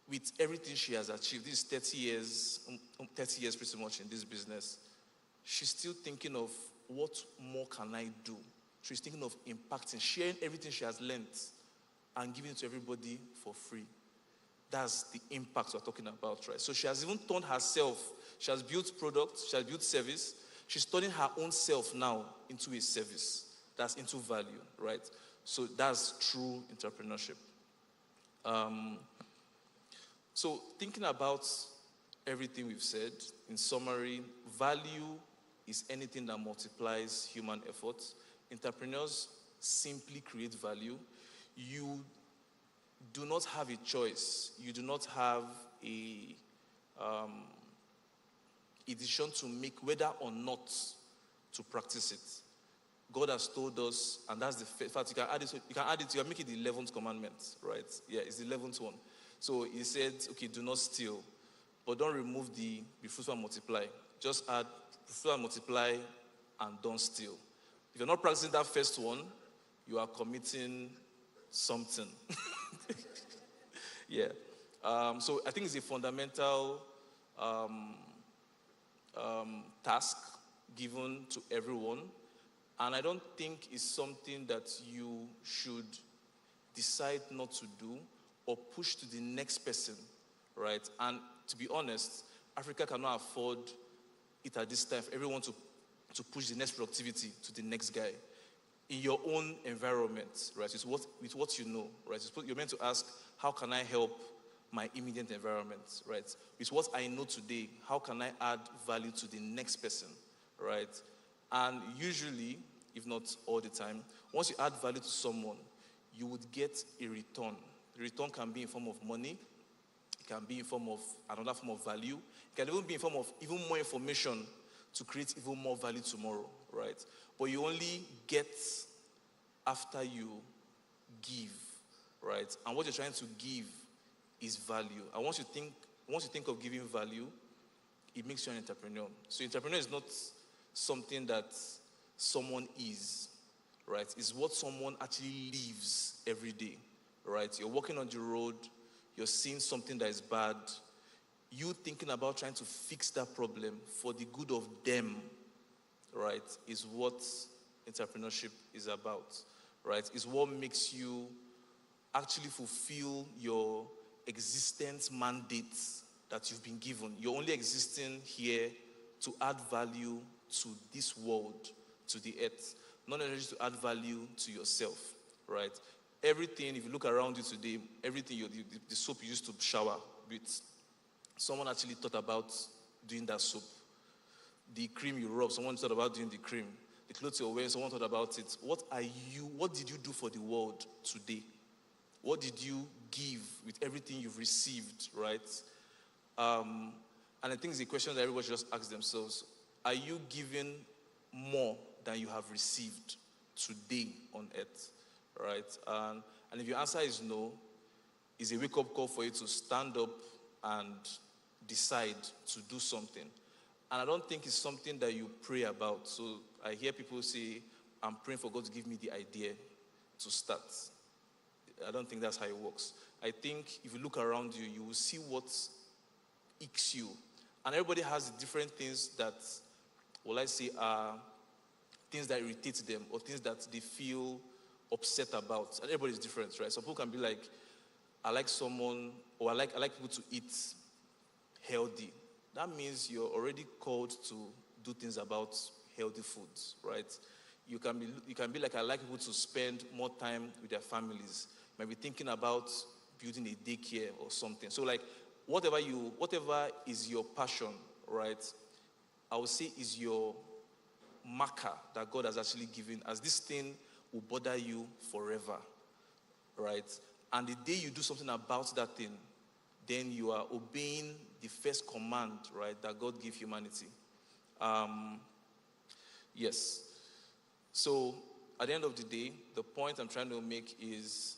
with everything she has achieved, this is 30 years pretty much in this business, she's still thinking of what more can I do? She's thinking of impacting, sharing everything she has learned and giving it to everybody for free. That's the impact we're talking about, right? So she has even turned herself. She has built products, she has built service. She's turning her own self now into a service. That's into value, right? So that's true entrepreneurship. So thinking about everything we've said, in summary, value is anything that multiplies human effort. Entrepreneurs simply create value. You do not have a choice. You do not have a decision to make whether or not to practice it. God has told us, and that's the fact. You can add it. You can make it the 11th commandment, right? Yeah, it's the 11th one. So he said, okay, do not steal, but don't remove the be fruitful and multiply. Just add be fruitful and multiply and don't steal. If you're not practicing that first one, you are committing something. Yeah. So I think it's a fundamental task given to everyone. And I don't think it's something that you should decide not to do or push to the next person, right? And to be honest, Africa cannot afford it at this time for everyone to push the next productivity to the next guy. In your own environment, right? With what you know, right? You're meant to ask, how can I help my immediate environment, right? With what I know today, how can I add value to the next person, right? And usually, if not all the time, once you add value to someone, you would get a return. The return can be in form of money. It can be in form of another form of value. It can even be in form of even more information to create even more value tomorrow, right? But you only get after you give, right? And what you're trying to give is value. And once you think of giving value, it makes you an entrepreneur. So entrepreneur is not something that someone is, right? It's what someone actually lives every day, right? You're walking on the road, you're seeing something that is bad, you thinking about trying to fix that problem for the good of them, right, is what entrepreneurship is about, right? It's what makes you actually fulfill your existence mandate that you've been given. You're only existing here to add value to this world, to the earth, not necessarily to add value to yourself, right? Everything, if you look around you today, everything, the soap you used to shower with, someone actually thought about doing that soap. The cream you rub, someone thought about doing the cream. The clothes you're wearing, someone thought about it. What did you do for the world today? What did you give with everything you've received, right? And I think it's a question that everybody should just ask themselves. Are you giving more than you have received today on earth, right? And if your answer is no, it's a wake-up call for you to stand up and decide to do something. And I don't think it's something that you pray about. So I hear people say, I'm praying for God to give me the idea to start. I don't think that's how it works. I think if you look around you, you will see what aches you. And everybody has different things that, well, I say, are things that irritate them or things that they feel upset about. And everybody's different, right? Some people can be like, I like someone, or I like people to eat healthy. That means you're already called to do things about healthy foods, right? You can be like, I like people to spend more time with their families. You might be thinking about building a daycare or something. So like, whatever is your passion, right, I would say is your marker that God has actually given, as this thing will bother you forever, right? And the day you do something about that thing, then you are obeying the first command, right, that God gave humanity. Yes. So at the end of the day, the point I'm trying to make is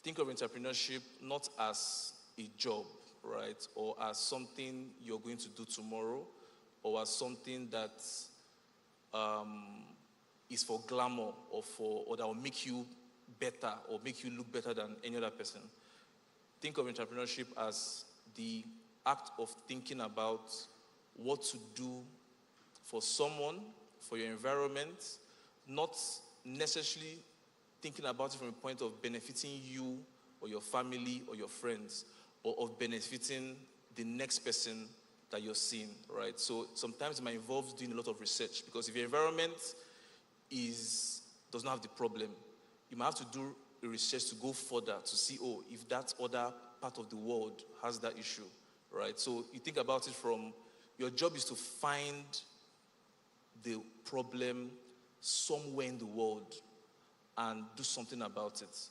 think of entrepreneurship not as a job, right? Or as something you're going to do tomorrow, or as something that is for glamour or that will make you better or make you look better than any other person. Think of entrepreneurship as the act of thinking about what to do for someone, for your environment, not necessarily thinking about it from a point of benefiting you or your family or your friends, or of benefiting the next person that you're seeing, right? So sometimes it might involve doing a lot of research, because if your environment does not have the problem, you might have to do a research to go further to see, if that other part of the world has that issue, right? So you think about it from, your job is to find the problem somewhere in the world and do something about it.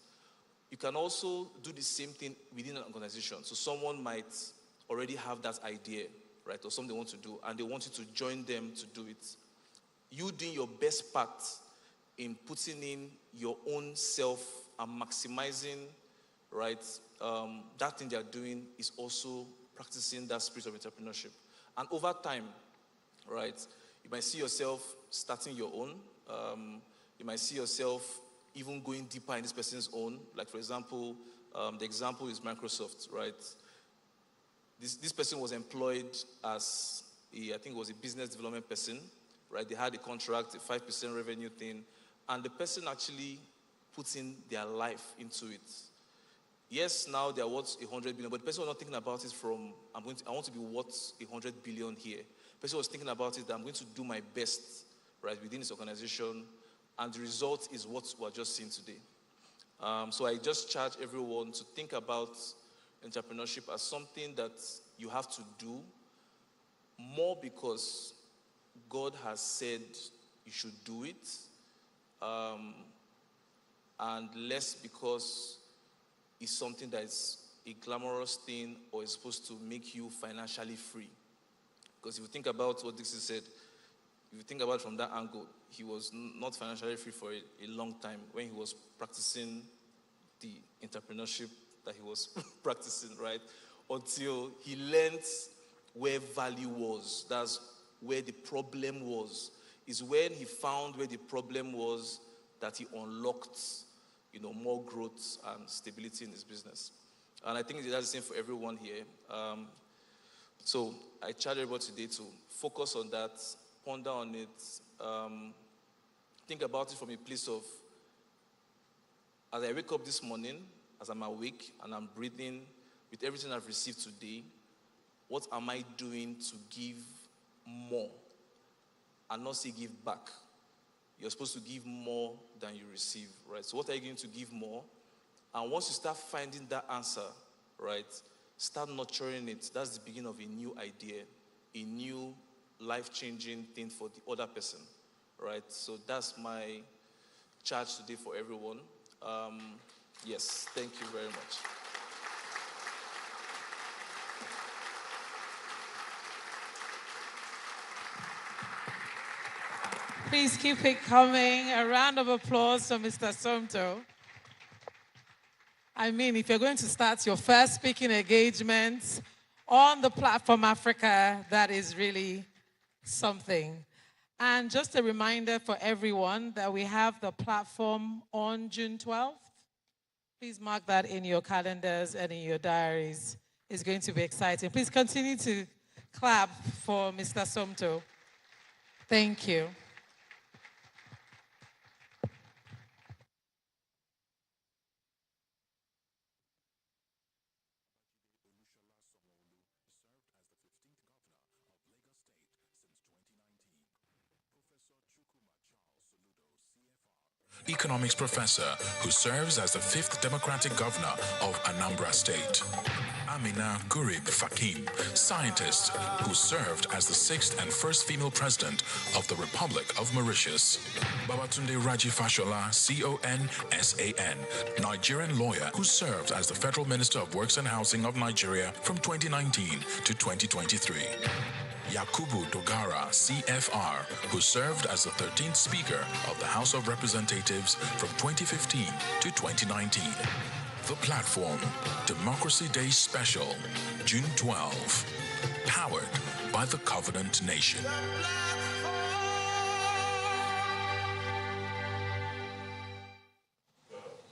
You can also do the same thing within an organization. So someone might already have that idea, right, or something they want to do, and they want you to join them to do it. You doing your best part in putting in your own self and maximizing, right, that thing they are doing is also practicing that spirit of entrepreneurship. And over time, right, you might see yourself starting your own. You might see yourself even going deeper in this person's own. Like, for example, the example is Microsoft, right? This person was employed as I think it was a business development person, right? They had a contract, a 5% revenue thing, and the person actually put in their life into it. Yes, now they are worth 100 billion, but the person was not thinking about it from, I want to be worth 100 billion here. The person was thinking about it that I'm going to do my best, right, within this organization, and the result is what we're just seeing today. So I just charge everyone to think about entrepreneurship as something that you have to do more because God has said you should do it, and less because it's something that is a glamorous thing or is supposed to make you financially free. Because if you think about what Dixon said, if you think about it from that angle, he was not financially free for a long time when he was practicing the entrepreneurship that he was practicing, right? Until he learned where value was. That's where the problem was. It's when he found where the problem was that he unlocked, more growth and stability in his business. And I think that's the same for everyone here. So I charge everybody today to focus on that, ponder on it, think about it from a place of, as I wake up this morning, as I'm awake and I'm breathing, with everything I've received today, what am I doing to give more? And not say give back. You're supposed to give more than you receive, right? So what are you going to give more? And once you start finding that answer, right, start nurturing it. That's the beginning of a new idea, a new life-changing thing for the other person, right? So that's my charge today for everyone. Yes, thank you very much. Please keep it coming. A round of applause for Mr. Somto. I mean, if you're going to start your first speaking engagement on the Platform Africa, that is really something. And just a reminder for everyone that we have the platform on June 12th. Please mark that in your calendars and in your diaries. It's going to be exciting. Please continue to clap for Mr. Somto. Thank you. Economics professor who serves as the 5th Democratic Governor of Anambra State. Amina Gurib Fakim, scientist who served as the 6th and first female president of the Republic of Mauritius. Babatunde Raji Fashola, CON-SAN, Nigerian lawyer who served as the Federal Minister of Works and Housing of Nigeria from 2019 to 2023. Yakubu Dogara, CFR, who served as the 13th Speaker of the House of Representatives from 2015 to 2019. The Platform, Democracy Day Special, June 12. Powered by the Covenant Nation.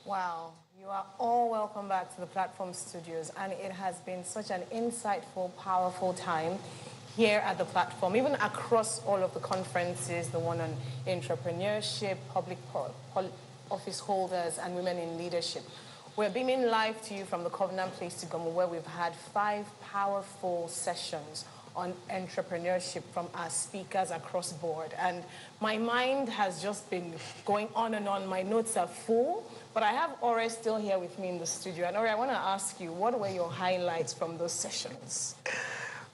Wow, you are all welcome back to the Platform Studios, and it has been such an insightful, powerful time here at the Platform, even across all of the conferences, the one on entrepreneurship, public office holders, and women in leadership. We're beaming live to you from the Covenant Place to Gomo, where we've had 5 powerful sessions on entrepreneurship from our speakers across board. And my mind has just been going on and on. My notes are full, but I have Ore still here with me in the studio. And Ore, I want to ask you, what were your highlights from those sessions?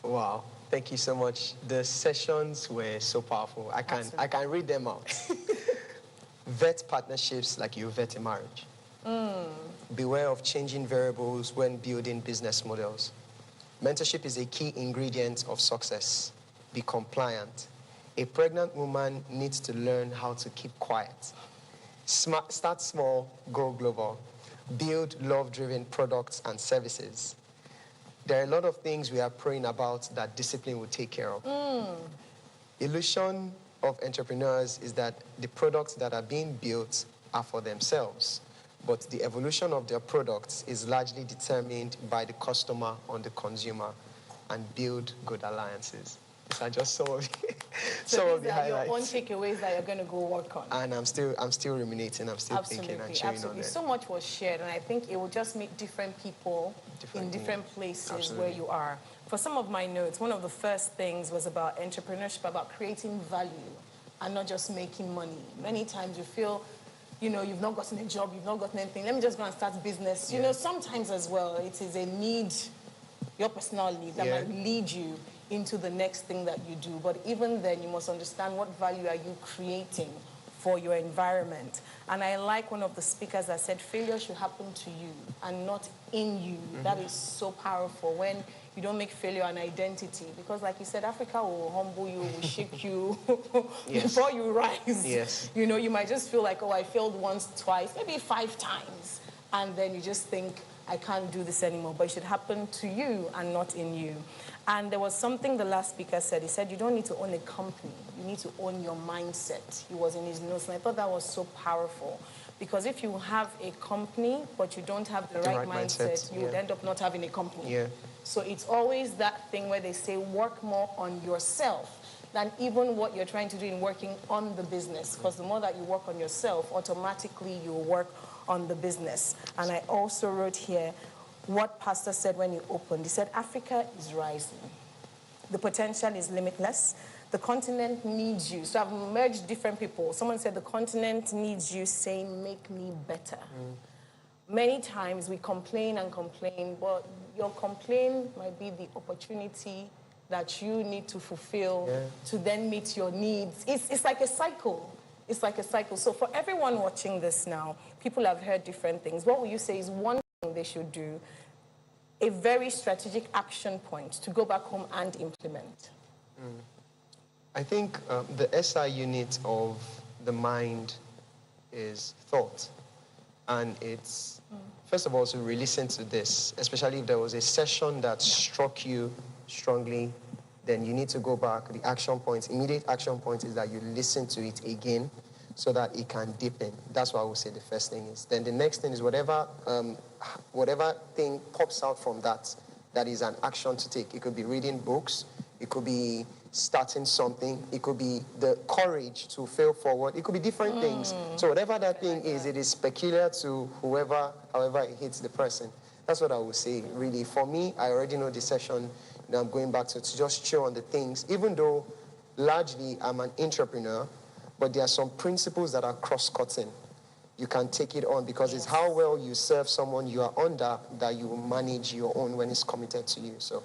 Wow, thank you so much. The sessions were so powerful. I can read them out. Vet partnerships like you vet a marriage. Beware of changing variables when building business models. Mentorship is a key ingredient of success. Be compliant. A pregnant woman needs to learn how to keep quiet. Start small, go global. Build love-driven products and services. There are a lot of things we are praying about that discipline will take care of. Illusion of entrepreneurs is that the products that are being built are for themselves, but the evolution of their products is largely determined by the customer or the consumer, and build good alliances. These are just some of the highlights. Your own takeaways that you're going to go work on. And I'm still ruminating, I'm still thinking and chewing on it. So much was shared, and I think it will just meet different people in different places where you are. For some of my notes, one of the first things was about entrepreneurship, about creating value and not just making money. Many times you feel, you know, you've not gotten a job, you've not gotten anything. Let me just go and start business. You know, sometimes as well, it is a need, your personal need, that might lead you into the next thing that you do. But even then, you must understand what value are you creating for your environment. And I like one of the speakers that said, failure should happen to you and not in you. That is so powerful when you don't make failure an identity. Because like you said, Africa will humble you, will shake you before you rise. You know, you might just feel like, oh, I failed once, twice, maybe 5 times. And then you just think, I can't do this anymore. But it should happen to you and not in you. And there was something the last speaker said. He said, you don't need to own a company. You need to own your mindset. He was in his notes. And I thought that was so powerful. Because if you have a company, but you don't have the right mindset, you would end up not having a company. So it's always that thing where they say, work more on yourself than even what you're trying to do in working on the business. Because the more that you work on yourself, automatically you will work on the business. And I also wrote here what Pastor said when he opened. He said, Africa is rising. The potential is limitless. The continent needs you. So I've merged different people. Someone said the continent needs you, saying, make me better. Many times we complain and complain, but your complaint might be the opportunity that you need to fulfill to then meet your needs. It's like a cycle. It's like a cycle. So for everyone watching this now, people have heard different things. What will you say is one thing they should do, a very strategic action point to go back home and implement? I think the SI unit of the mind is thought. And it's, first of all, to re-listen to this, especially if there was a session that struck you strongly, then you need to go back. The action points, immediate action point is that you listen to it again so that it can deepen. That's what I would say the first thing is. Then the next thing is whatever thing pops out from that is an action to take. It could be reading books. It could be starting something. It could be the courage to fail forward. It could be different things. So whatever that thing is, it is peculiar to however it hits the person. That's what I would say, really. For me, I already know the session that I'm going back to just chew on the things, even though largely I'm an entrepreneur, but there are some principles that are cross-cutting. You can take it on because it's how well you serve someone you are under that you will manage your own when it's committed to you. So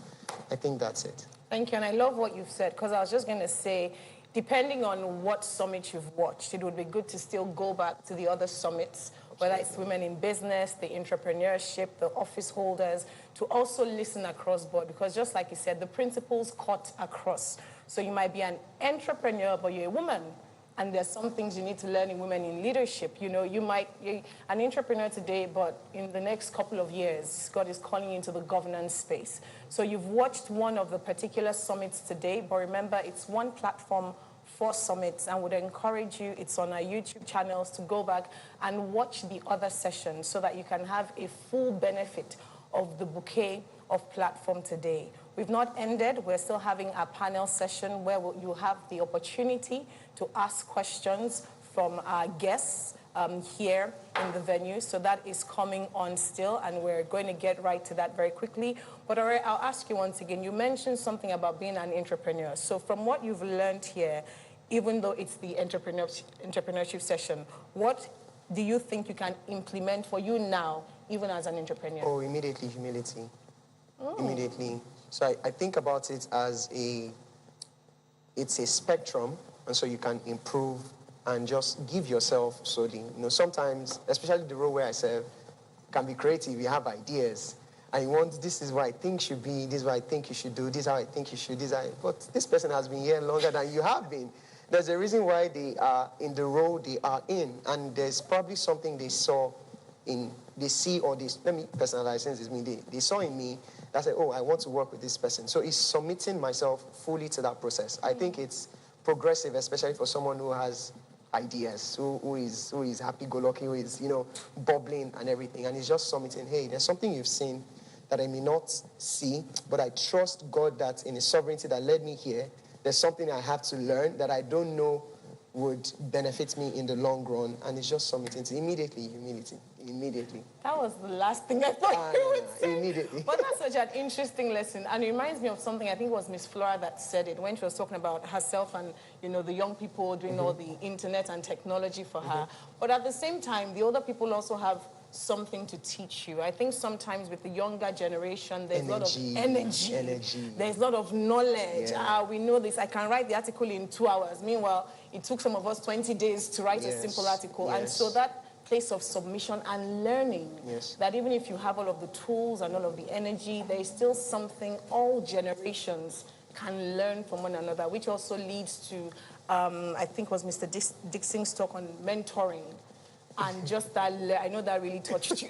I think that's it. Thank you, and I love what you've said, because I was just going to say, depending on what summit you've watched, it would be good to still go back to the other summits, whether it's women in business, the entrepreneurship, the office holders, to also listen across board, because just like you said, the principles cut across. So you might be an entrepreneur, but you're a woman. And there's some things you need to learn in women in leadership. You know, you're an entrepreneur today, but in the next couple of years, God is calling you into the governance space. So you've watched one of the particular summits today, but remember, it's one platform, 4 summits, and would encourage you, it's on our YouTube channels, to go back and watch the other sessions so that you can have a full benefit of the bouquet of platform today. We've not ended. We're still having a panel session where you have the opportunity to ask questions from our guests here in the venue. So that is coming on still, and we're going to get right to that very quickly. But all right, I'll ask you once again, you mentioned something about being an entrepreneur. So from what you've learned here, even though it's the entrepreneurship session, what do you think you can implement for you now, even as an entrepreneur? Oh, immediately, humility. Immediately. So I think about it as it's a spectrum, and so you can improve and just give yourself solely. You know, sometimes, especially the role where I serve, can be creative. You have ideas, and you want, this is what I think should be, this is what I think you should do, this is how I think you should, but this person has been here longer than you have been. There's a reason why they are in the role they are in, and there's probably something they saw they see, or let me personalize this, they saw in me, that said, oh, I want to work with this person. So it's submitting myself fully to that process. I think it's progressive, especially for someone who has ideas, who is happy-go-lucky, who is, bubbling and everything. And it's just submitting, hey, there's something you've seen that I may not see, but I trust God that in His sovereignty that led me here, there's something I have to learn that I don't know would benefit me in the long run. And it's just submitting to immediately, humility. Immediately. That was the last thing I thought you would say. Immediately. But that's such an interesting lesson. And it reminds me of something, I think it was Miss Flora that said it when she was talking about herself and, the young people doing all the internet and technology for her. But at the same time, the older people also have something to teach you. I think sometimes with the younger generation, there's a lot of energy. There's a lot of knowledge. Yeah. We know this. I can write the article in 2 hours. Meanwhile, it took some of us 20 days to write a simple article. Yes. And so that place of submission and learning, that even if you have all of the tools and all of the energy, there is still something all generations can learn from one another, which also leads to, I think was Mr. Dixon's talk on mentoring. And just that, I know that really touched you.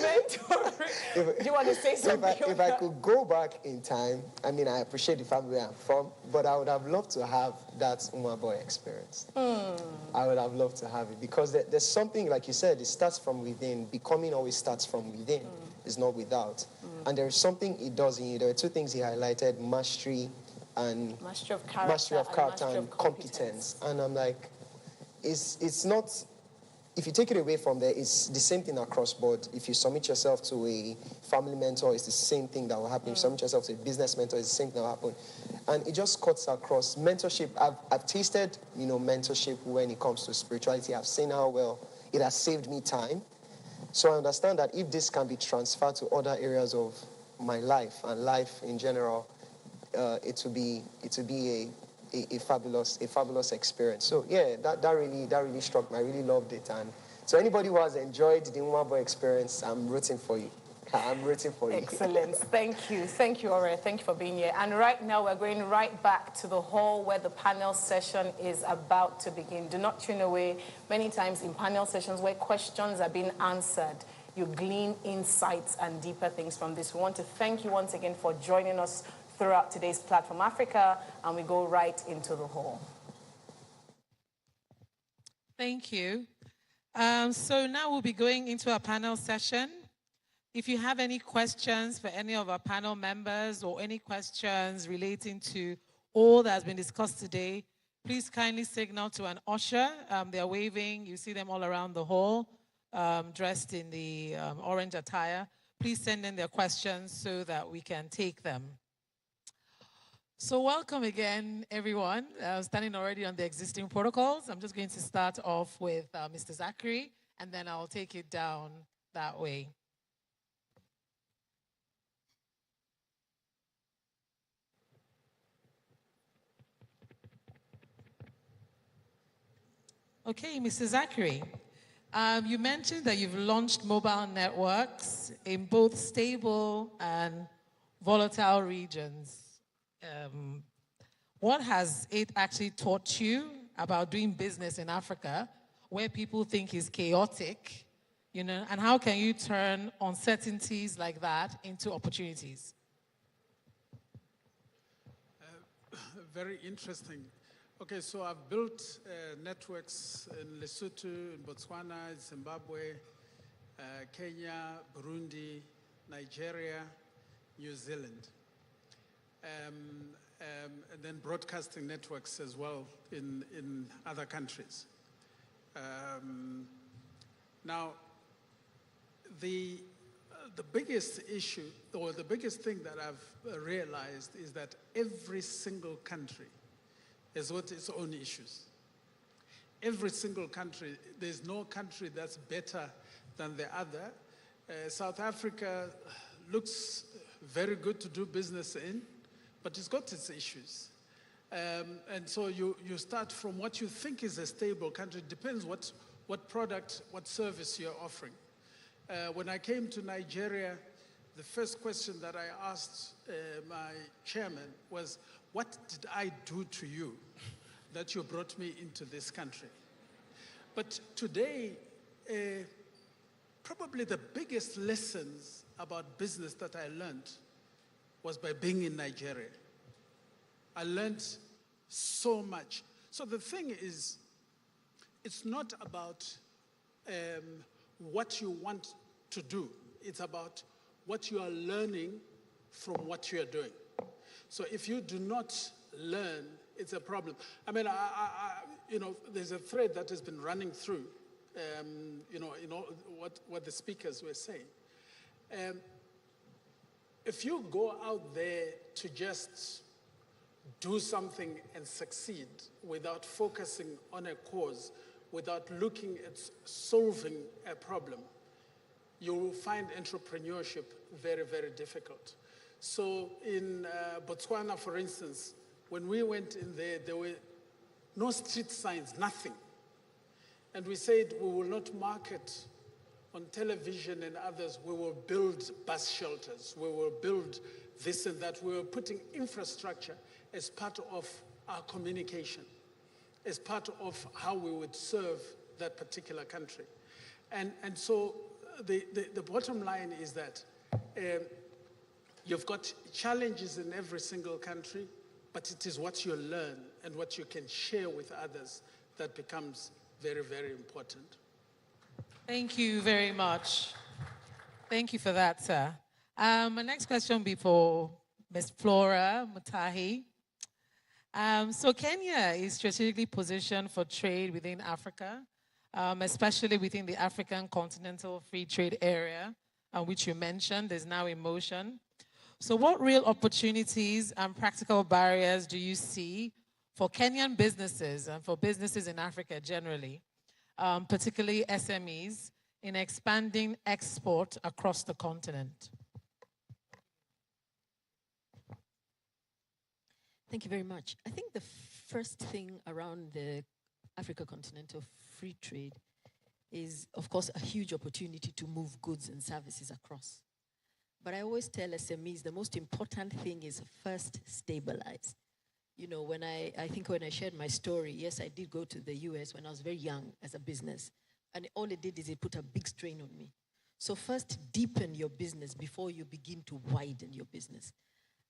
Mentoring. Do you want to say something? If I could go back in time, I appreciate the family where I'm from, but I would have loved to have that Boy experience. I would have loved to have it, because there's something, like you said, it starts from within. Becoming always starts from within. It's not without. And there is something it does in you. There are 2 things he highlighted, mastery of character and competence. And I'm like, it's not, if you take it away from there, it's the same thing across board. If you submit yourself to a family mentor, it's the same thing that will happen. If you submit yourself to a business mentor, it's the same thing that will happen. And it just cuts across. Mentorship, I've tasted, mentorship when it comes to spirituality. I've seen how well it has saved me time. So I understand that if this can be transferred to other areas of my life and life in general, it will be a fabulous experience. So yeah, that really struck me. I really loved it. And so anybody who has enjoyed the Boy experience, I'm rooting for you. I'm rooting for you. Excellent. Thank you, Ore. Thank you for being here. And right now we're going right back to the hall where the panel session is about to begin. Do not tune away. Many times in panel sessions where questions are being answered, you glean insights and deeper things from this. We want to thank you once again for joining us throughout today's Platform Africa, and we go right into the hall. Thank you. So now we'll be going into our panel session. If you have any questions for any of our panel members or any questions relating to all that has been discussed today, please kindly signal to an usher. They're waving. You see them all around the hall, dressed in the orange attire. Please send in their questions so that we can take them. So welcome again, everyone. Standing already on the existing protocols, I'm just going to start off with Mr. Zachary, and then I'll take it down that way. Okay, Mr. Zachary, you mentioned that you've launched mobile networks in both stable and volatile regions. What has it actually taught you about doing business in Africa, where people think is chaotic, you know, and how can you turn uncertainties like that into opportunities? Very interesting. Okay, so I've built networks in Lesotho, in Botswana, Zimbabwe, Kenya, Burundi, Nigeria, New Zealand. And then broadcasting networks as well in other countries. Now, the biggest issue, or the biggest thing that I've realized is that every single country has got its own issues. Every single country, there's no country that's better than the other. South Africa looks very good to do business in, but it's got its issues. And so you start from what you think is a stable country. It depends what product, what service you're offering. When I came to Nigeria, the first question that I asked my chairman was, what did I do to you that you brought me into this country? But today, probably the biggest lessons about business that I learned was by being in Nigeria. I learned so much. So the thing is, it's not about what you want to do. It's about what you are learning from what you are doing. So if you do not learn, it's a problem. I mean, you know, there's a thread that has been running through, you know, what the speakers were saying. If you go out there to just do something and succeed without focusing on a cause, without looking at solving a problem, you will find entrepreneurship very, very difficult. So in Botswana, for instance, when we went in there were no street signs, nothing. And we said we will not market on television and others. We will build bus shelters. We will build this and that. We were putting infrastructure as part of our communication, as part of how we would serve that particular country. And so the bottom line is that you've got challenges in every single country, but it is what you learn and what you can share with others that becomes very, very important. Thank you very much. Thank you for that, sir. My next question will be for Ms. Flora Mutahi. So Kenya is strategically positioned for trade within Africa, especially within the African Continental Free Trade Area, which you mentioned is now in motion. So what real opportunities and practical barriers do you see for Kenyan businesses and for businesses in Africa generally, particularly SMEs, in expanding export across the continent? Thank you very much. I think the first thing around the Africa Continental Free Trade is, of course, a huge opportunity to move goods and services across. But I always tell SMEs the most important thing is first stabilize. You know, when I think when I shared my story, yes, I did go to the US when I was very young as a business. And all it did is it put a big strain on me. So first deepen your business before you begin to widen your business.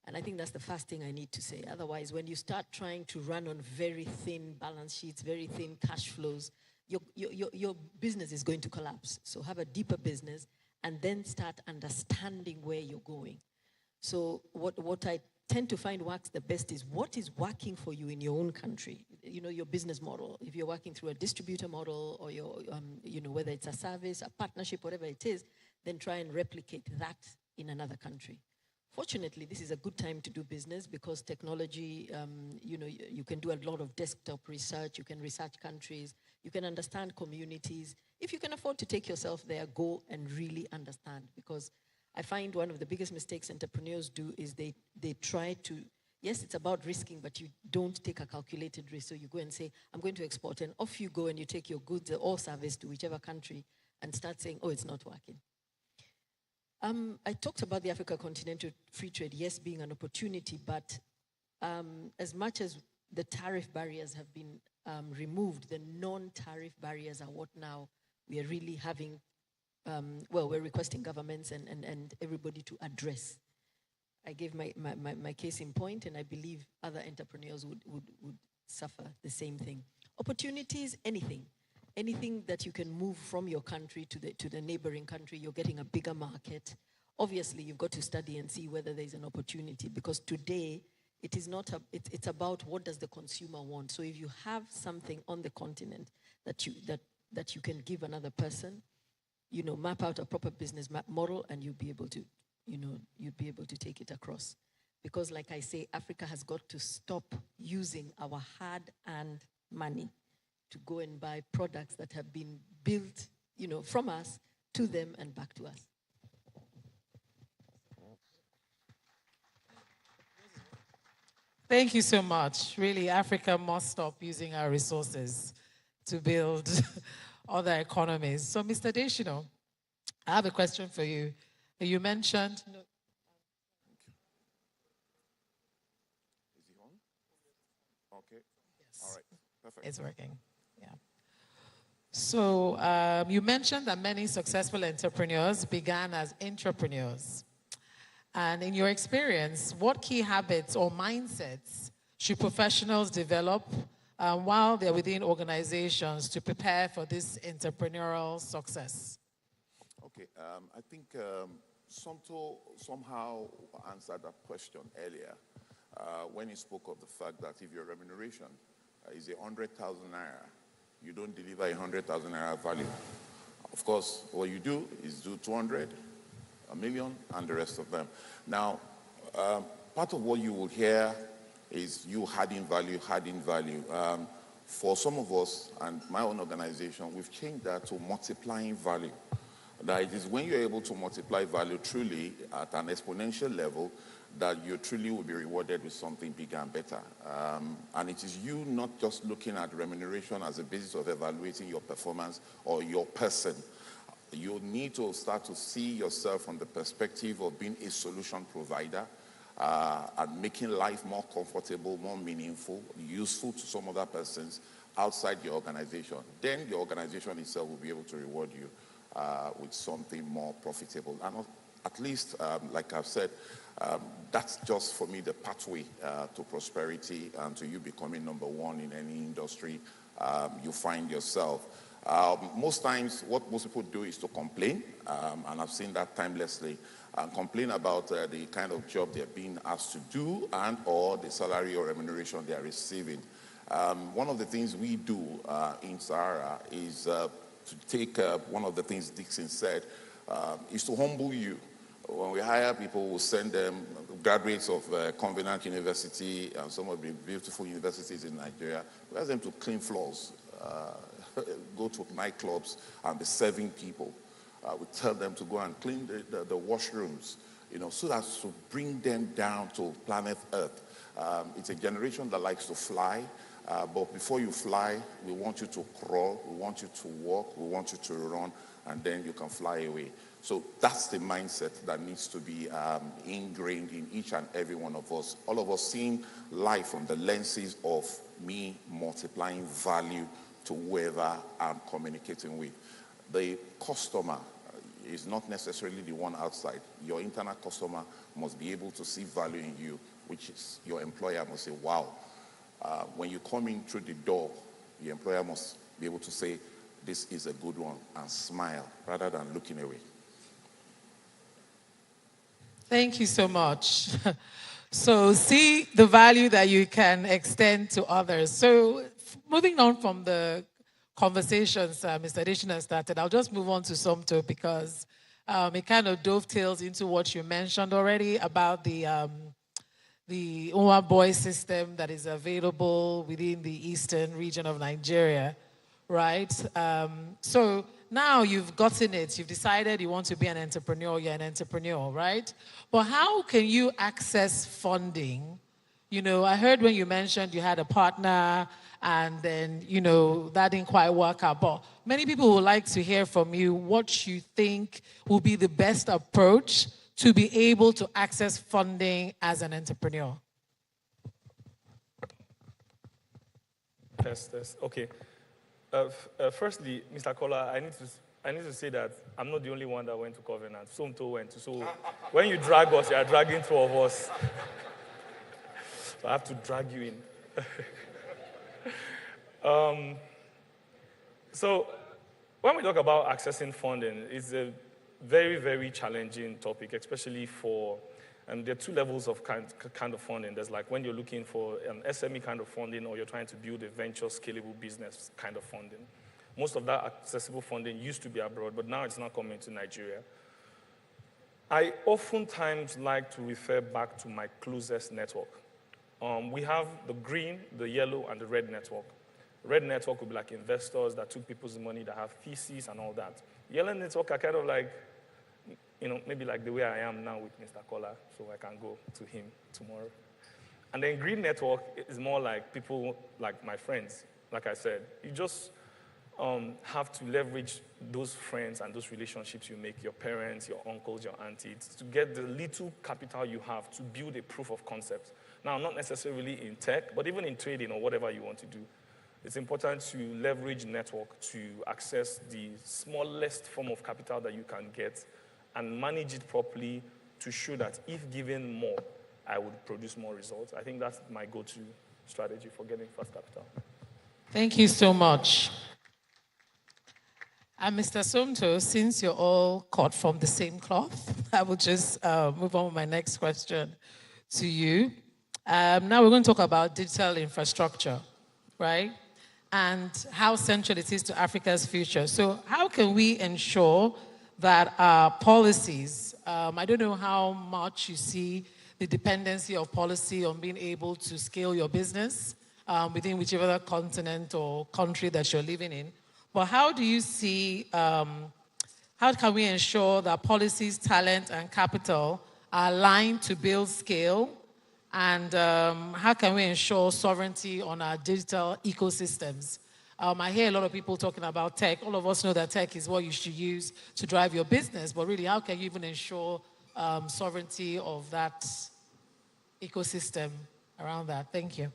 And I think that's the first thing I need to say. Otherwise, when you start trying to run on very thin balance sheets, very thin cash flows, your business is going to collapse. So have a deeper business and then start understanding where you're going. So what I tend to find works the best is what is working for you in your own country. You know, your business model. If you're working through a distributor model or your, you know, whether it's a service, a partnership, whatever it is, then try and replicate that in another country. Fortunately, this is a good time to do business because technology, you know, you can do a lot of desktop research, you can research countries, you can understand communities. If you can afford to take yourself there, go and really understand, because I find one of the biggest mistakes entrepreneurs do is they try to, yes, it's about risking, but you don't take a calculated risk. So you go and say, I'm going to export, and off you go and you take your goods or service to whichever country and start saying, oh, it's not working. I talked about the Africa Continental Free Trade, yes, being an opportunity, but as much as the tariff barriers have been removed, the non-tariff barriers are what now we are really having, we're requesting governments and everybody to address. I gave my case in point, and I believe other entrepreneurs would suffer the same thing. Opportunities, anything that you can move from your country to the neighboring country, you're getting a bigger market. Obviously, you've got to study and see whether there's an opportunity, because today it is not it's about what does the consumer want. So if you have something on the continent that you can give another person, map out a proper business model, and you'll be able to, you'd be able to take it across. Because like I say, Africa has got to stop using our hard-earned money to go and buy products that have been built, from us to them and back to us. Thank you so much. Really, Africa must stop using our resources to build other economies. So, Mr. Adeshina, I have a question for you. You mentioned... Is he on? Okay. Yes. All right. Perfect. It's working. Yeah. So, you mentioned that many successful entrepreneurs began as intrapreneurs. And in your experience, what key habits or mindsets should professionals develop while they're within organizations to prepare for this entrepreneurial success? Okay, I think Somto somehow answered that question earlier when he spoke of the fact that if your remuneration is 100,000 naira, you don't deliver 100,000 naira value. Of course, what you do is do 200, a million, and the rest of them. Now, part of what you will hear is you adding value. For some of us, and my own organization, we've changed that to multiplying value. That it is when you're able to multiply value truly at an exponential level that you truly will be rewarded with something bigger and better. And it is you not just looking at remuneration as a basis of evaluating your performance or your person. You need to start to see yourself from the perspective of being a solution provider and making life more comfortable, more meaningful, useful to some other persons outside your organization. Then your organization itself will be able to reward you with something more profitable. And at least, like I've said, that's just for me the pathway to prosperity and to you becoming number one in any industry you find yourself. Most times, what most people do is to complain, and I've seen that timelessly, complain about the kind of job they're being asked to do and or the salary or remuneration they are receiving. One of the things we do in Sahara is to take one of the things Dixon said, is to humble you. When we hire people, we'll send them graduates of Convener University and some of the beautiful universities in Nigeria. We ask them to clean floors, go to nightclubs and be serving people. We tell them to go and clean the washrooms, so that's to bring them down to planet Earth. It's a generation that likes to fly, but before you fly, we want you to crawl, we want you to walk, we want you to run, and then you can fly away. So that's the mindset that needs to be ingrained in each and every one of us. All of us seeing life from the lenses of me multiplying value to whoever I'm communicating with. The customer is not necessarily the one outside. Your internal customer must be able to see value in you, which is your employer must say, wow. When you come in through the door, the employer must be able to say, this is a good one, and smile rather than looking away. Thank you so much. So see the value that you can extend to others. So moving on from the conversations Mr. Adeshina started, I'll just move on to Somto because it kind of dovetails into what you mentioned already about the Oyebody system that is available within the eastern region of Nigeria, right? So now you've gotten it, you've decided you want to be an entrepreneur, you're an entrepreneur, right? But how can you access funding? I heard when you mentioned you had a partner and then, that didn't quite work out. But many people would like to hear from you what you think will be the best approach to be able to access funding as an entrepreneur. Test. Okay. Firstly, Mr. Kola, I need to say that I'm not the only one that went to Convener. Somto went to. So when you drag us, you are dragging two of us. So I have to drag you in. So when we talk about accessing funding, it's a very, very challenging topic, especially for, there are two levels of kind of funding. There's like when you're looking for an SME kind of funding or you're trying to build a venture scalable business kind of funding. Most of that accessible funding used to be abroad, but now it's not coming to Nigeria. I oftentimes like to refer back to my closest network. We have the green, the yellow, and the red network. Red network would be like investors that took people's money, that have theses and all that. Yellow network are kind of like, maybe like the way I am now with Mr. Kola, so I can go to him tomorrow. And then green network is more like people like my friends. Like I said, you just have to leverage those friends and those relationships you make, your parents, your uncles, your aunties, to get the little capital you have to build a proof of concept. Now, not necessarily in tech, but even in trading or whatever you want to do. It's important to leverage network to access the smallest form of capital that you can get and manage it properly to show that if given more, I would produce more results. I think that's my go-to strategy for getting fast capital. Thank you so much. And Mr. Somto, since you're all cut from the same cloth, I will just move on with my next question to you. Now we're going to talk about digital infrastructure, right? And how central it is to Africa's future. So how can we ensure that our policies, I don't know how much you see the dependency of policy on being able to scale your business within whichever continent or country that you're living in, but how do you see, how can we ensure that policies, talent, and capital are aligned to build scale? And how can we ensure sovereignty on our digital ecosystems? I hear a lot of people talking about tech. All of us know that tech is what you should use to drive your business, but really, how can you even ensure sovereignty of that ecosystem around that? Thank you.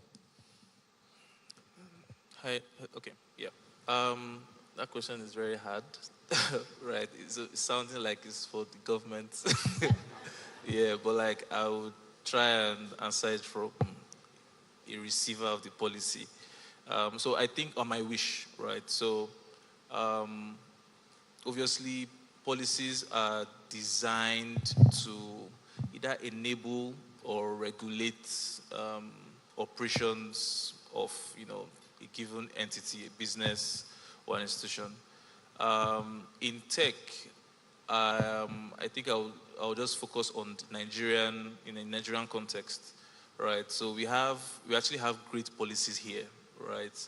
Hi, okay, yeah. That question is very hard, right? It's sounding like it's for the government. Yeah, but like I would try and answer it from a receiver of the policy. So I think on my wish, right? So obviously policies are designed to either enable or regulate operations of a given entity, a business or an institution. In tech, I think I'll just focus on in a Nigerian context, right? So we actually have great policies here, right?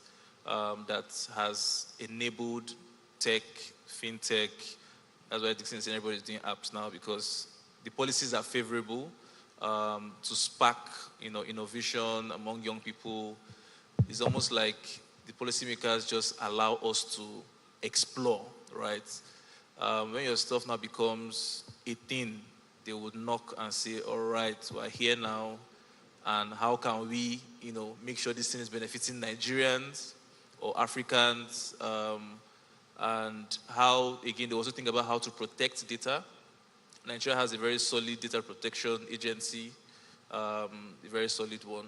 That has enabled tech, fintech. That's why Dixon is everybody's doing apps now, because the policies are favorable to spark, innovation among young people. It's almost like the policymakers just allow us to explore, right? When your stuff now becomes a thing, they would knock and say, all right, we're here now, and how can we, make sure this thing is benefiting Nigerians or Africans, and how, again, they also think about how to protect data. Nigeria has a very solid data protection agency, a very solid one.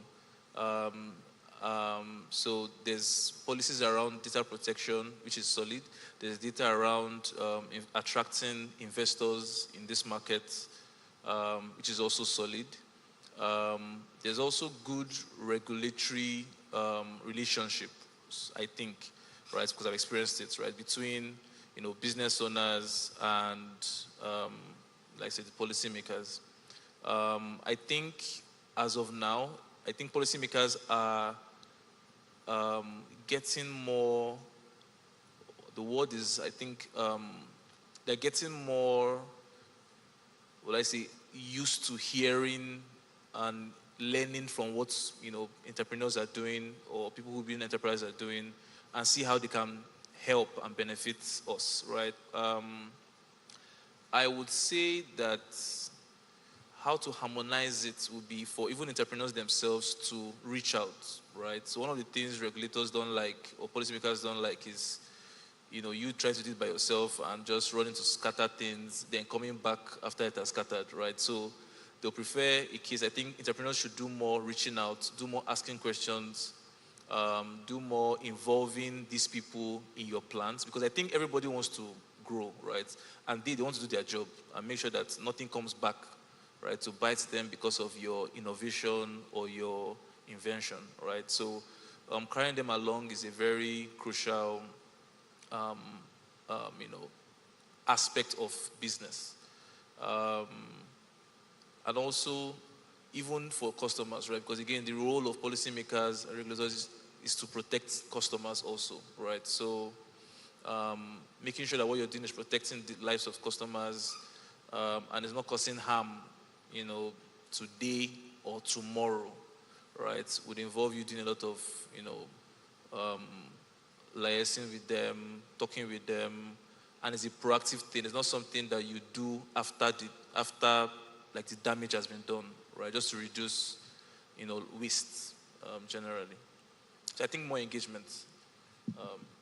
So there's policies around data protection, which is solid. There's data around attracting investors in this market, which is also solid. There's also good regulatory relationships, I think, right? Because I've experienced it, right? Between, business owners and, like I said, the policymakers. I think as of now, I think policymakers are getting more, the word is, I think, they're getting more, used to hearing and learning from what, entrepreneurs are doing or people who build enterprises are doing, and see how they can help and benefit us, right? I would say that how to harmonize it would be for even entrepreneurs themselves to reach out, right? So one of the things regulators don't like or policymakers don't like is, you try to do it by yourself and just running to scatter things, then coming back after it has scattered, right? So they'll prefer a case. I think entrepreneurs should do more reaching out, do more asking questions, do more involving these people in your plans, because I think everybody wants to grow, right? And they want to do their job and make sure that nothing comes back, right, to bite them because of your innovation or your invention, right? So carrying them along is a very crucial, aspect of business. And also, even for customers, right? Because again, the role of policymakers and regulators is to protect customers also, right? So making sure that what you're doing is protecting the lives of customers and it's not causing harm, today or tomorrow, right? Would involve you doing a lot of, liaising with them, talking with them, and it's a proactive thing. It's not something that you do after the damage has been done, right? Just to reduce, waste generally. So I think more engagement.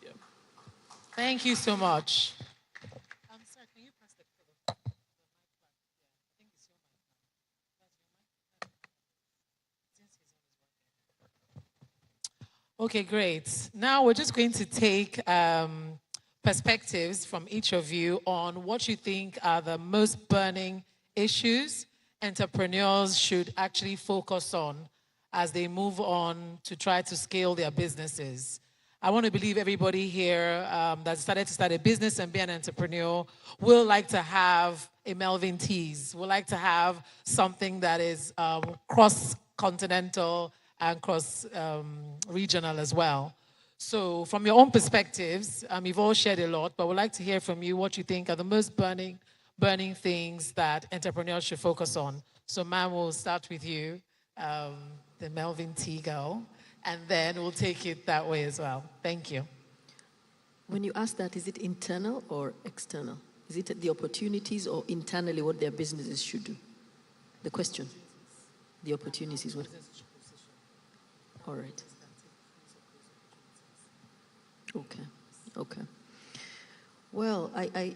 Yeah. Thank you so much. I'm sorry, can you pass the mic? I think it's your mic. That's your mic. Okay, great. Now we're just going to take perspectives from each of you on what you think are the most burning issues entrepreneurs should actually focus on as they move on to try to scale their businesses. I want to believe everybody here that decided to start a business and be an entrepreneur will like to have a Melvin Tees, will like to have something that is cross-continental and cross-regional as well. So from your own perspectives, you've all shared a lot, but we'd like to hear from you what you think are the most burning things that entrepreneurs should focus on. So ma'am, we'll start with you, the Melvin T girl, and then we'll take it that way as well. Thank you. When you ask that, is it internal or external? Is it the opportunities or internally what their businesses should do? The question. The opportunities. What? All right. Okay. Well, I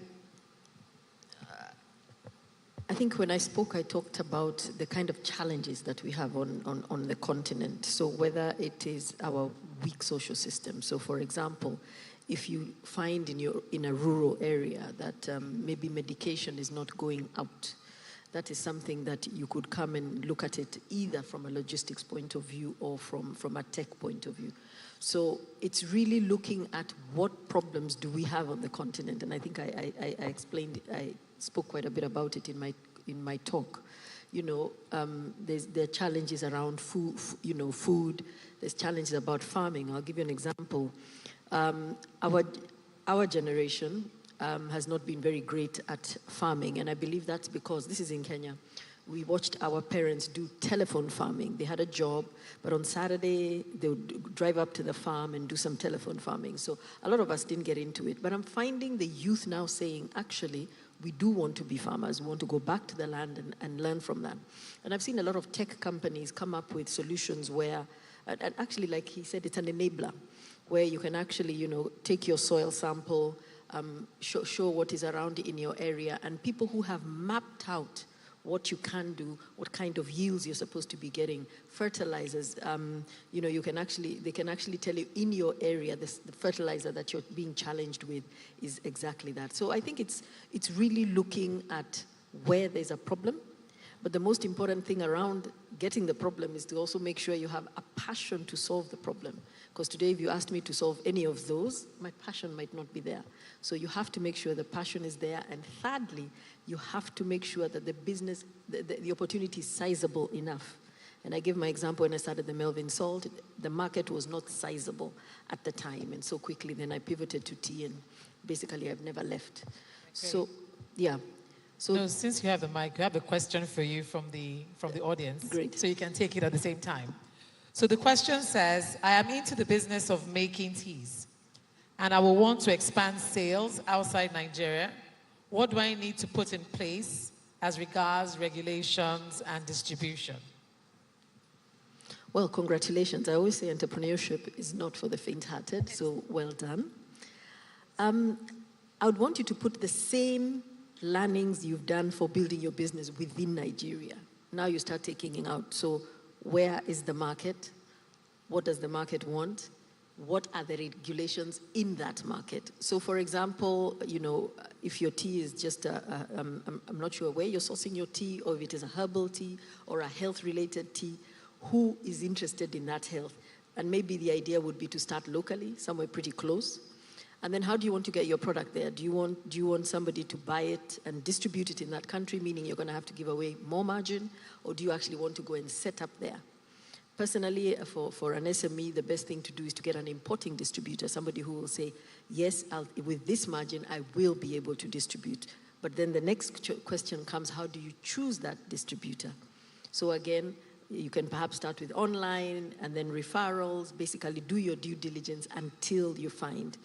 think when I spoke, I talked about the kind of challenges that we have on the continent. So whether it is our weak social system. So for example, if you find in a rural area that maybe medication is not going out, that is something that you could come and look at it either from a logistics point of view or from a tech point of view. So it's really looking at what problems do we have on the continent. And I think I spoke quite a bit about it in my talk. There are challenges around food. There's challenges about farming. I'll give you an example. Our generation has not been very great at farming, and I believe that's because this is in Kenya. We watched our parents do telephone farming. They had a job, but on Saturday, they would drive up to the farm and do some telephone farming. So a lot of us didn't get into it. But I'm finding the youth now saying, actually, we do want to be farmers. We want to go back to the land and learn from that. And I've seen a lot of tech companies come up with solutions where, and actually, like he said, it's an enabler, where you can actually, take your soil sample, show what is around in your area, and people who have mapped out what you can do, what kind of yields you're supposed to be getting, fertilizers. They can actually tell you in your area the fertilizer that you're being challenged with is exactly that. So I think it's really looking at where there's a problem, but the most important thing around getting the problem is to also make sure you have a passion to solve the problem. Because today, if you asked me to solve any of those, my passion might not be there. So you have to make sure the passion is there. And thirdly, you have to make sure that the business, the opportunity is sizable enough. And I give my example when I started the Melvin Salt, the market was not sizable at the time. And so quickly, then I pivoted to tea, and basically I've never left. Okay. So, yeah. So since you have the mic, we have a question for you from the audience. Great. So you can take it at the same time. So the question says, I am into the business of making teas, and I will want to expand sales outside Nigeria. What do I need to put in place as regards regulations and distribution? Well, congratulations. I always say entrepreneurship is not for the faint-hearted, so well done. I would want you to put the same learnings you've done for building your business within Nigeria. Now you start taking it out. So where is the market? What does the market want? What are the regulations in that market? So for example, you know, if your tea is just, I'm not sure where you're sourcing your tea, or if it is a herbal tea or a health-related tea, who is interested in that health? And maybe the idea would be to start locally, somewhere pretty close. And then how do you want to get your product there? Do you want somebody to buy it and distribute it in that country, meaning you're going to have to give away more margin, or do you actually want to go and set up there? Personally, for an SME, the best thing to do is to get an importing distributor, somebody who will say, yes, with this margin, I will be able to distribute. But then the next question comes, how do you choose that distributor? So again, you can perhaps start with online and then referrals, basically do your due diligence until you find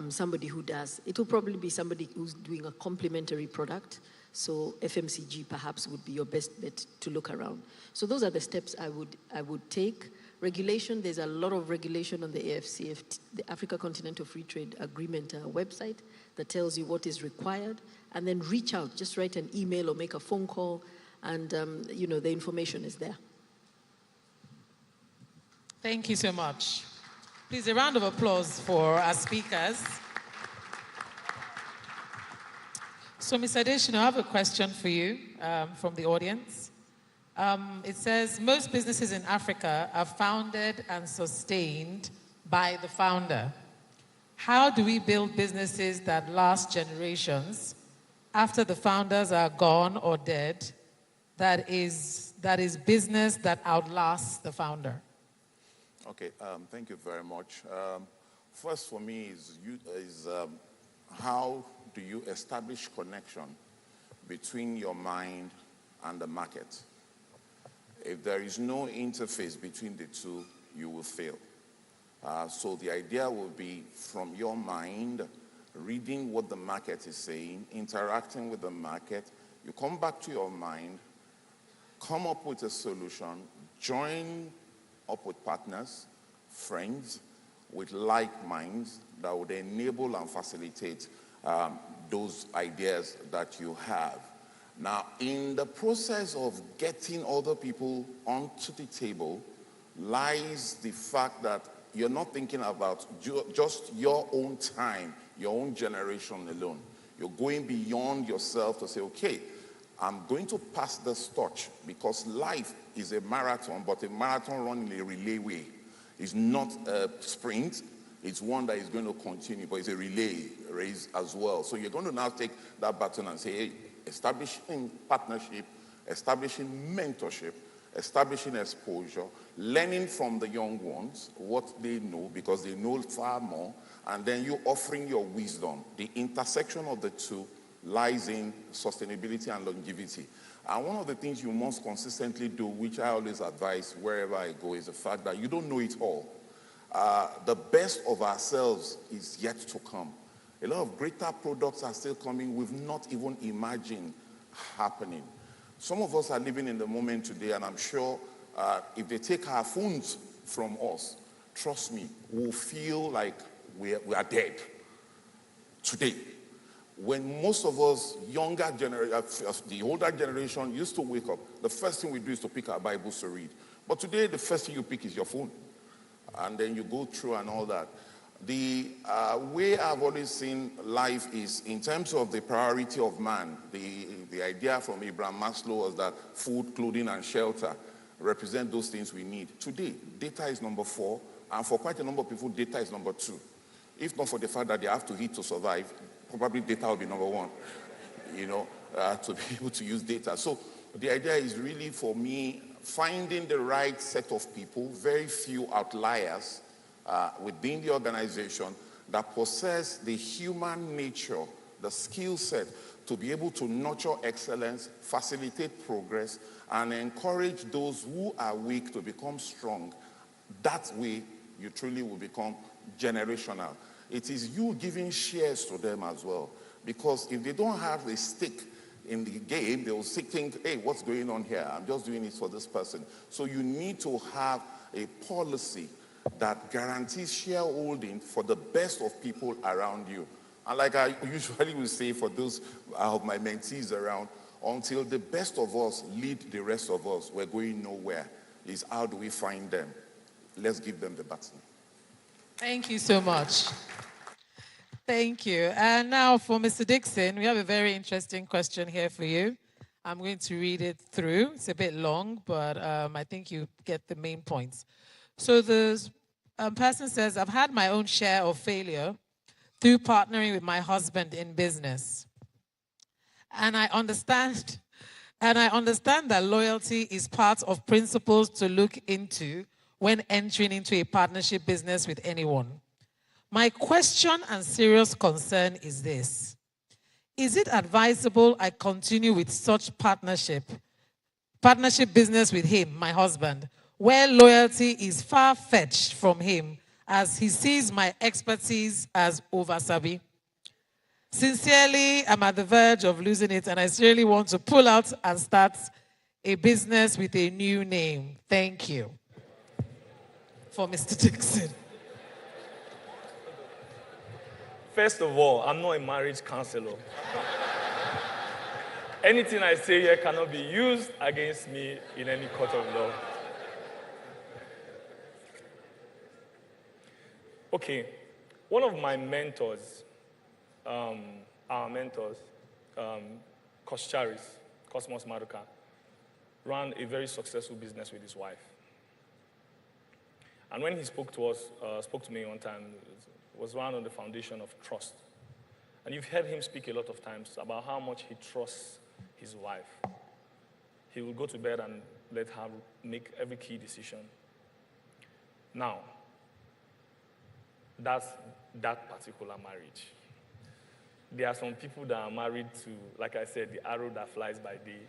somebody who does. It will probably be somebody who's doing a complementary product. So FMCG perhaps would be your best bet to look around. So those are the steps I would take. Regulation, there's a lot of regulation on the AFCFT, the Africa Continental Free Trade Agreement website that tells you what is required, and then reach out, just write an email or make a phone call, and you know, the information is there. Thank you so much. Please, a round of applause for our speakers. So, Ms. Adeshina, I have a question for you from the audience. It says, most businesses in Africa are founded and sustained by the founder. How do we build businesses that last generations after the founders are gone or dead, that is business that outlasts the founder? Okay, thank you very much. First for me is how do you establish connection between your mind and the market? If there is no interface between the two, you will fail. So the idea will be from your mind, reading what the market is saying, interacting with the market. You come back to your mind, come up with a solution, join up with partners, friends, with like minds that would enable and facilitate those ideas that you have. Now, in the process of getting other people onto the table lies the fact that you're not thinking about just your own time, your own generation alone. You're going beyond yourself to say, okay, I'm going to pass this torch, because life is a marathon, but a marathon run in a relay way. It's not a sprint. It's one that is going to continue, but it's a relay race as well. So you're going to now take that baton and say, hey, establishing partnership, establishing mentorship, establishing exposure, learning from the young ones what they know, because they know far more, and then you offering your wisdom. The intersection of the two lies in sustainability and longevity. And one of the things you must consistently do, which I always advise wherever I go, is the fact that you don't know it all. The best of ourselves is yet to come. A lot of greater products are still coming we've not even imagined happening. Some of us are living in the moment today, and I'm sure if they take our phones from us, trust me, we'll feel like we are dead today. When most of us, the older generation, used to wake up, the first thing we do is to pick our Bibles to read. But today, the first thing you pick is your phone. And then you go through and all that. The way I've always seen life is in terms of the priority of man. The idea from Abraham Maslow was that food, clothing, and shelter represent those things we need. Today, data is number 4, and for quite a number of people, data is number 2. If not for the fact that they have to eat to survive, probably data will be number 1, you know, to be able to use data. So the idea is really, for me, finding the right set of people, very few outliers within the organization that possess the human nature, the skill set to be able to nurture excellence, facilitate progress, and encourage those who are weak to become strong. That way, you truly will become generational. It is you giving shares to them as well. Because if they don't have a stake in the game, they will think, hey, what's going on here? I'm just doing it for this person. So you need to have a policy that guarantees shareholding for the best of people around you. And like I usually will say for those of my mentees around, until the best of us lead the rest of us, we're going nowhere. Is how do we find them? Let's give them the baton. Thank you so much. Thank you. And now for Mr. Dixon, we have a very interesting question here for you. I'm going to read it through. It's a bit long, but I think you get the main points. So the person says, I've had my own share of failure through partnering with my husband in business. And I understand that loyalty is part of principles to look into when entering into a partnership business with anyone. My question and serious concern is this. Is it advisable I continue with such partnership business with him, my husband, where loyalty is far-fetched from him as he sees my expertise as oversabi? Sincerely, I'm at the verge of losing it, and I sincerely want to pull out and start a business with a new name. Thank you. For Mr. Dixon. First of all, I'm not a marriage counselor. Anything I say here cannot be used against me in any court of law. Okay, one of my mentors, our mentors, Charis, Cosmos Maduka, ran a very successful business with his wife. And when he spoke to me one time, it was run on the foundation of trust. And you've heard him speak a lot of times about how much he trusts his wife. He will go to bed and let her make every key decision. Now, that's that particular marriage. There are some people that are married to, like I said, the arrow that flies by day.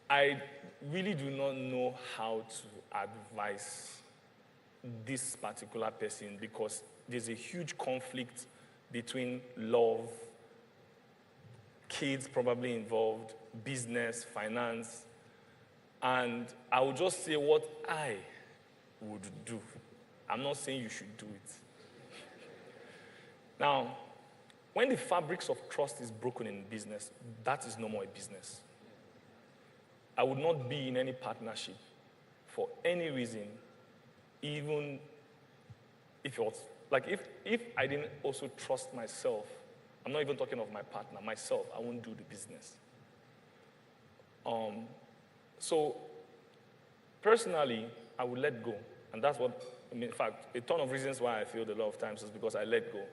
I really do not know how to advise this particular person because there's a huge conflict between love, kids probably involved, business, finance, and I would just say what I would do. I'm not saying you should do it. Now, when the fabrics of trust is broken in business, that is no more a business. I would not be in any partnership for any reason, even if it was, like if I didn't also trust myself, I'm not even talking of my partner, myself, I won't do the business. So personally, I would let go. And that's what, in fact, a ton of reasons why I failed a lot of times is because I let go.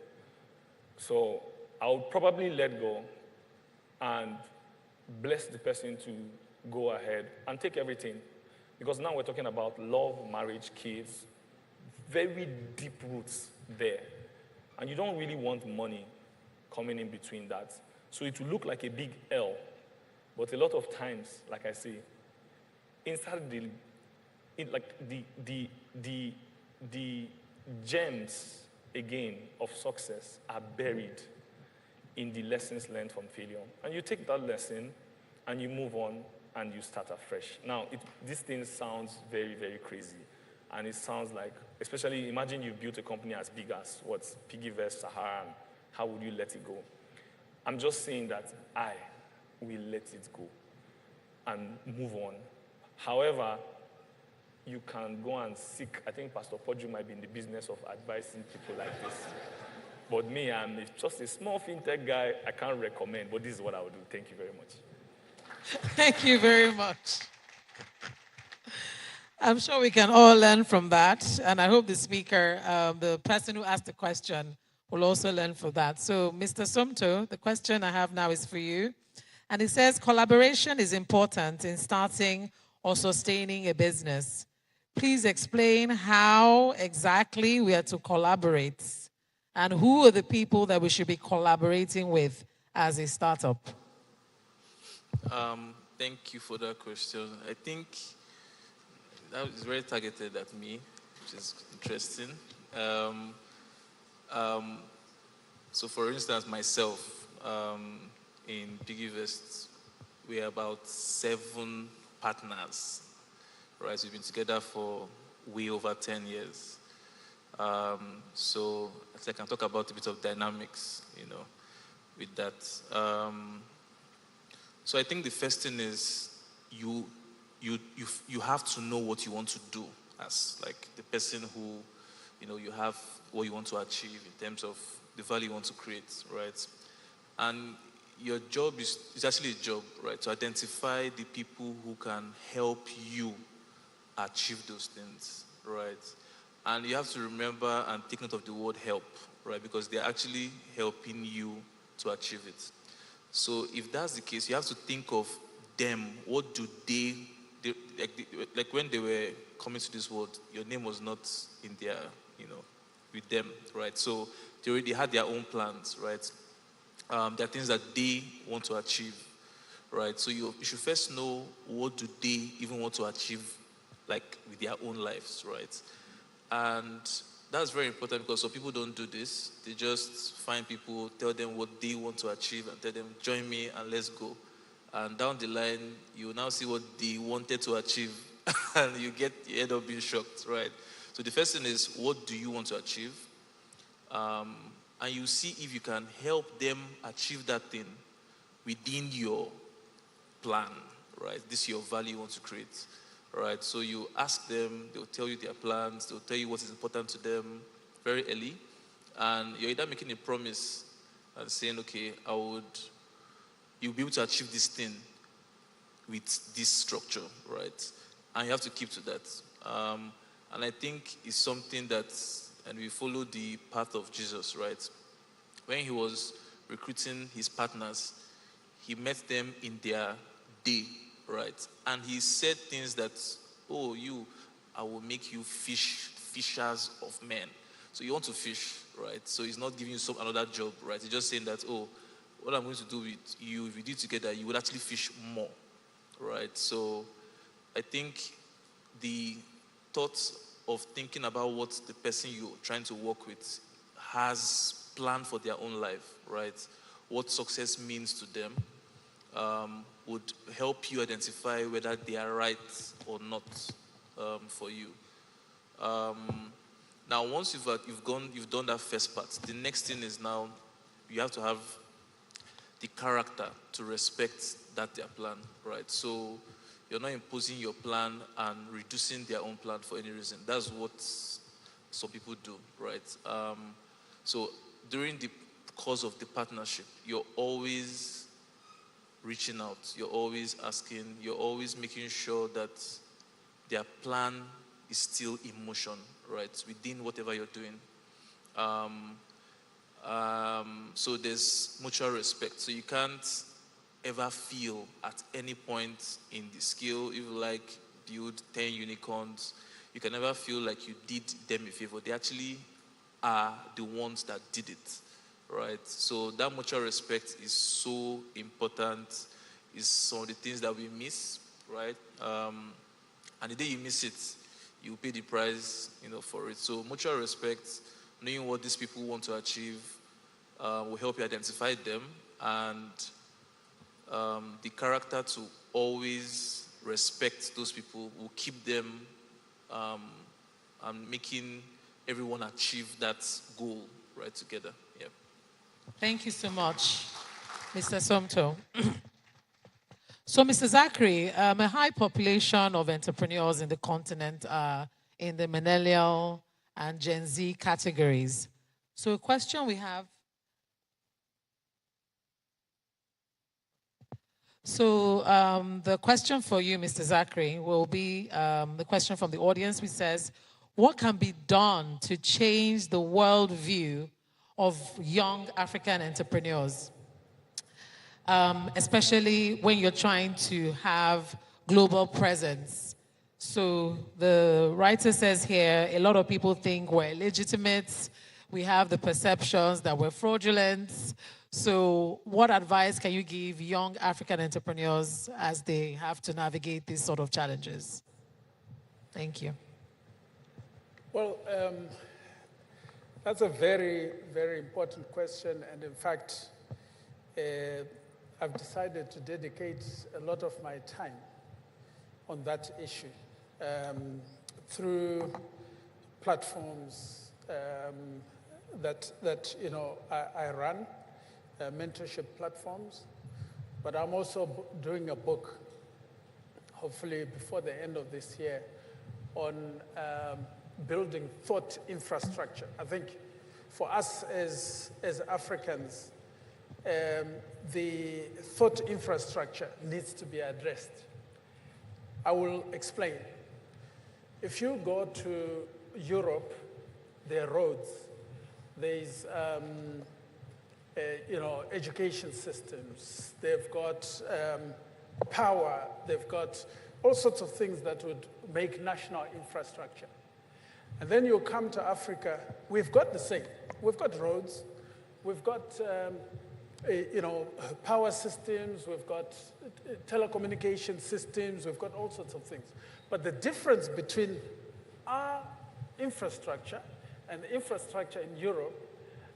So I would probably let go and bless the person to go ahead and take everything. Because now we're talking about love, marriage, kids, very deep roots there. And you don't really want money coming in between that. So it will look like a big L. But a lot of times, like I say, inside the gems, again, of success are buried in the lessons learned from failure. And you take that lesson and you move on and you start afresh. Now, this thing sounds very, very crazy. And it sounds like, especially imagine you built a company as big as what's Piggyvest, Sahara, and how would you let it go? I'm just saying that I will let it go and move on. However, you can go and seek, I think Pastor Poju might be in the business of advising people like this. But me, I'm just a small fintech guy. I can't recommend, but this is what I would do. Thank you very much. Thank you very much. I'm sure we can all learn from that. And I hope the speaker, the person who asked the question, will also learn from that. So, Mr. Somto, the question I have now is for you. And it says, collaboration is important in starting or sustaining a business. Please explain how exactly we are to collaborate and who are the people that we should be collaborating with as a startup. Thank you for that question. I think that is very targeted at me, which is interesting. So for instance, myself, in Piggyvest, we are about 7 partners, right? We've been together for way over 10 years. So I can talk about a bit of dynamics, with that. So I think the first thing is you have to know what you want to do as like the person who, you have what you want to achieve in terms of the value you want to create, right? And your job is actually a job, right? To identify the people who can help you achieve those things, right? And you have to remember and take note of the word help, right? Because they're actually helping you to achieve it. So if that's the case, you have to think of them. What do they like when they were coming to this world, your name was not in their, with them, right? So they already had their own plans, right? There are things that they want to achieve, right? So you should first know what do they even want to achieve, like with their own lives, right? And that's very important because some people don't do this. They just find people, tell them what they want to achieve and tell them, join me and let's go. And down the line, you now see what they wanted to achieve and you end up being shocked, right? So the first thing is, what do you want to achieve? And you see if you can help them achieve that thing within your plan, right? This is your value you want to create, right? So you ask them, they'll tell you their plans, they'll tell you what is important to them very early. And you're either making a promise and saying, okay, you'll be able to achieve this thing with this structure, right? And you have to keep to that. And I think it's something that, and we follow the path of Jesus, right? When he was recruiting his partners, he met them in their day, right? And he said things that, I will make you fishers of men. So you want to fish, right? So he's not giving you another job, right? He's just saying that, what I'm going to do with you, if we do it together, you would actually fish more, right? So I think the thoughts of thinking about what the person you're trying to work with has planned for their own life, right? What success means to them would help you identify whether they are right or not for you. Now, once you've done that first part, the next thing is now you have to have the character to respect that their plan, right? So you're not imposing your plan and reducing their own plan for any reason. That's what some people do, right? So during the course of the partnership, you're always reaching out, you're always asking, you're always making sure that their plan is still in motion, right? Within whatever you're doing. So there's mutual respect. So you can't ever feel at any point in the skill, if you like build 10 unicorns, you can never feel like you did them a favor. They actually are the ones that did it, right? So that mutual respect is so important. It's some of the things that we miss, right? And the day you miss it, you pay the price, for it. So mutual respect, knowing what these people want to achieve, will help you identify them, and the character to always respect those people will keep them and making everyone achieve that goal right together. Yeah. Thank you so much, Mr. Somto. So, Mr. Zachary, a high population of entrepreneurs in the continent are in the millennial and Gen Z categories. So a question we have. So the question for you, Mr. Zachary, will be the question from the audience, which says, what can be done to change the worldview of young African entrepreneurs? Especially when you're trying to have global presence. So the writer says here, a lot of people think we're illegitimate. We have the perceptions that we're fraudulent. So what advice can you give young African entrepreneurs as they have to navigate these sort of challenges? Thank you. Well, that's a very, very important question. And in fact, I've decided to dedicate a lot of my time on that issue through platforms that you know, I run, mentorship platforms, but I'm also doing a book, hopefully before the end of this year, on building thought infrastructure. I think for us as Africans, the thought infrastructure needs to be addressed. I will explain. If you go to Europe, there are roads, there's you know, education systems, they've got power, they've got all sorts of things that would make national infrastructure. And then you come to Africa, we've got the same. We've got roads, we've got you know, power systems, we've got telecommunication systems, we've got all sorts of things. But the difference between our infrastructure and the infrastructure in Europe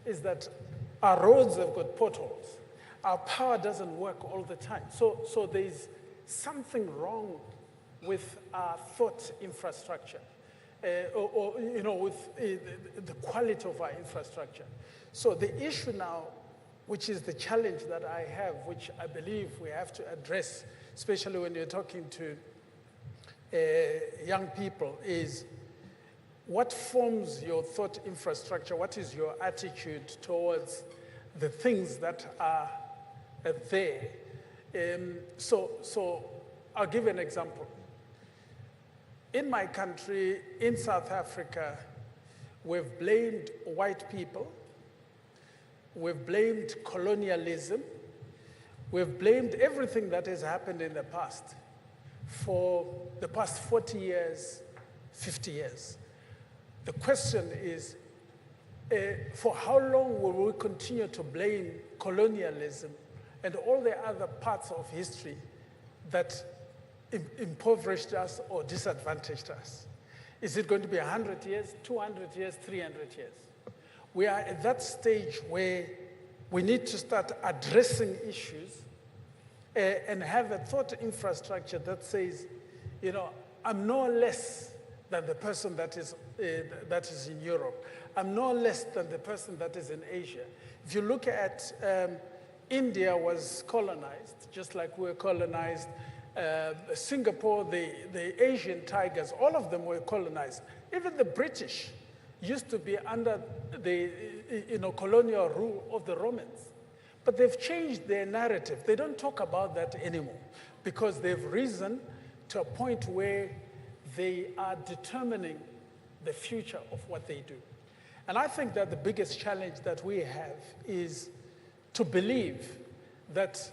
is that our roads have got potholes. Our power doesn't work all the time. So there's something wrong with our thought infrastructure, or you know, with the quality of our infrastructure. So the issue now, which is the challenge that I have, which I believe we have to address, especially when you're talking to young people, is what forms your thought infrastructure? What is your attitude towards the things that are there? So I'll give an example. In my country, in South Africa, we've blamed white people, we've blamed colonialism, we've blamed everything that has happened in the past for the past 40 years, 50 years. The question is, for how long will we continue to blame colonialism and all the other parts of history that impoverished us or disadvantaged us? Is it going to be 100 years, 200 years, 300 years? We are at that stage where we need to start addressing issues and have a thought infrastructure that says, you know, I'm no less than the person that is in Europe. I'm no less than the person that is in Asia. If you look at India was colonized, just like we were colonized. Singapore, the Asian tigers, all of them were colonized. Even the British used to be under the colonial rule of the Romans. But they've changed their narrative. They don't talk about that anymore because they've risen to a point where they are determining the future of what they do. And I think that the biggest challenge that we have is to believe that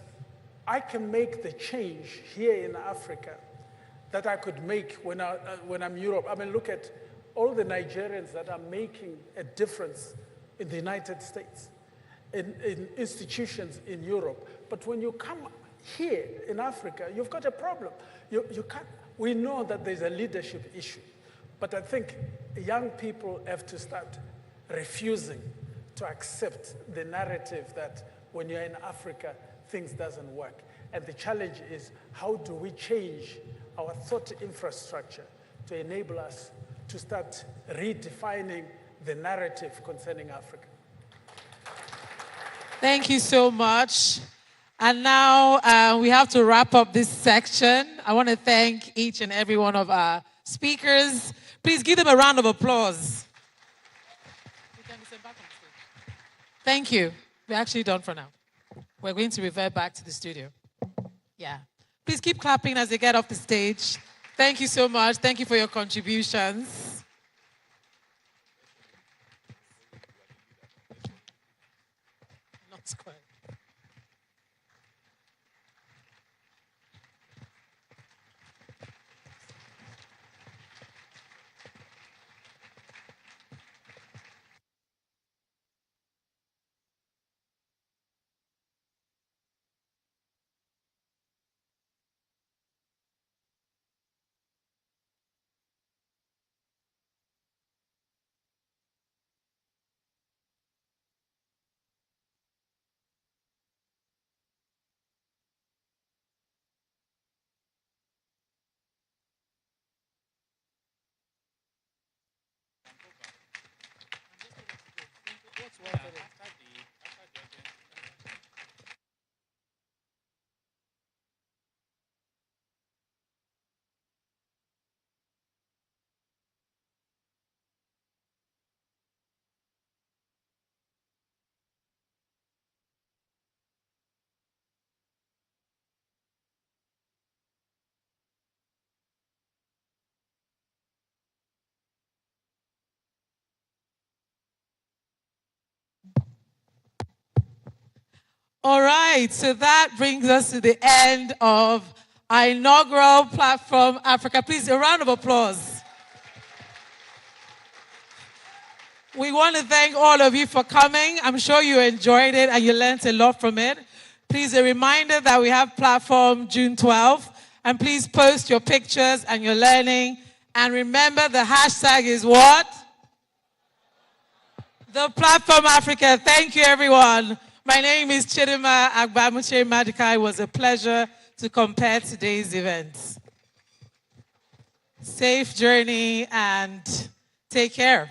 I can make the change here in Africa that I could make when I'm in Europe. I mean, look at all the Nigerians that are making a difference in the United States, in institutions in Europe. But when you come here in Africa, you've got a problem. You can't. We know that there's a leadership issue, but I think young people have to start refusing to accept the narrative that when you're in Africa, things doesn't work. And the challenge is, how do we change our thought infrastructure to enable us to start redefining the narrative concerning Africa? Thank you so much. And now we have to wrap up this section. I want to thank each and every one of our speakers. Please give them a round of applause. Thank you. We're actually done for now. We're going to revert back to the studio. Yeah. Please keep clapping as they get off the stage. Thank you so much. Thank you for your contributions. Not quite. All right, so that brings us to the end of our inaugural Platform Africa. Please, a round of applause. We want to thank all of you for coming. I'm sure you enjoyed it and you learned a lot from it. Please, a reminder that we have Platform June 12th. And please post your pictures and your learning. And remember, the hashtag is what? The Platform Africa. Thank you, everyone. My name is Chidima Agbamuche Madika. It was a pleasure to compare today's events. Safe journey and take care.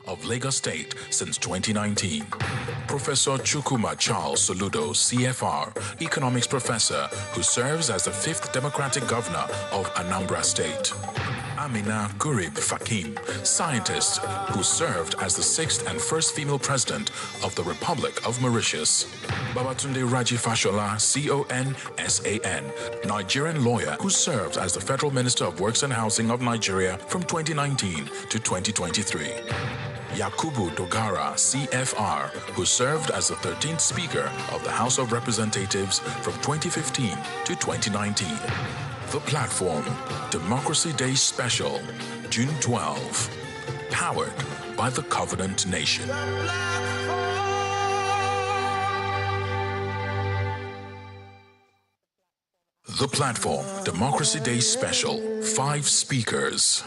Of Lagos State since 2019. Professor Chukwuma Charles Soludo, CFR, economics professor who serves as the 5th Democratic Governor of Anambra State. Amina Gurib Fakim, scientist who served as the 6th and 1st female president of the Republic of Mauritius. Babatunde Raji Fashola, CON-SAN, Nigerian lawyer who served as the Federal Minister of Works and Housing of Nigeria from 2019 to 2023. Yakubu Dogara, CFR, who served as the 13th Speaker of the House of Representatives from 2015 to 2019. The Platform, Democracy Day Special, June 12. Powered by the Covenant Nation. The Platform, Democracy Day Special, 5 speakers.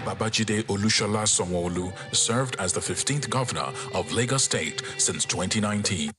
Babajide Olushola Sanwo-Olu served as the 15th Governor of Lagos State since 2019.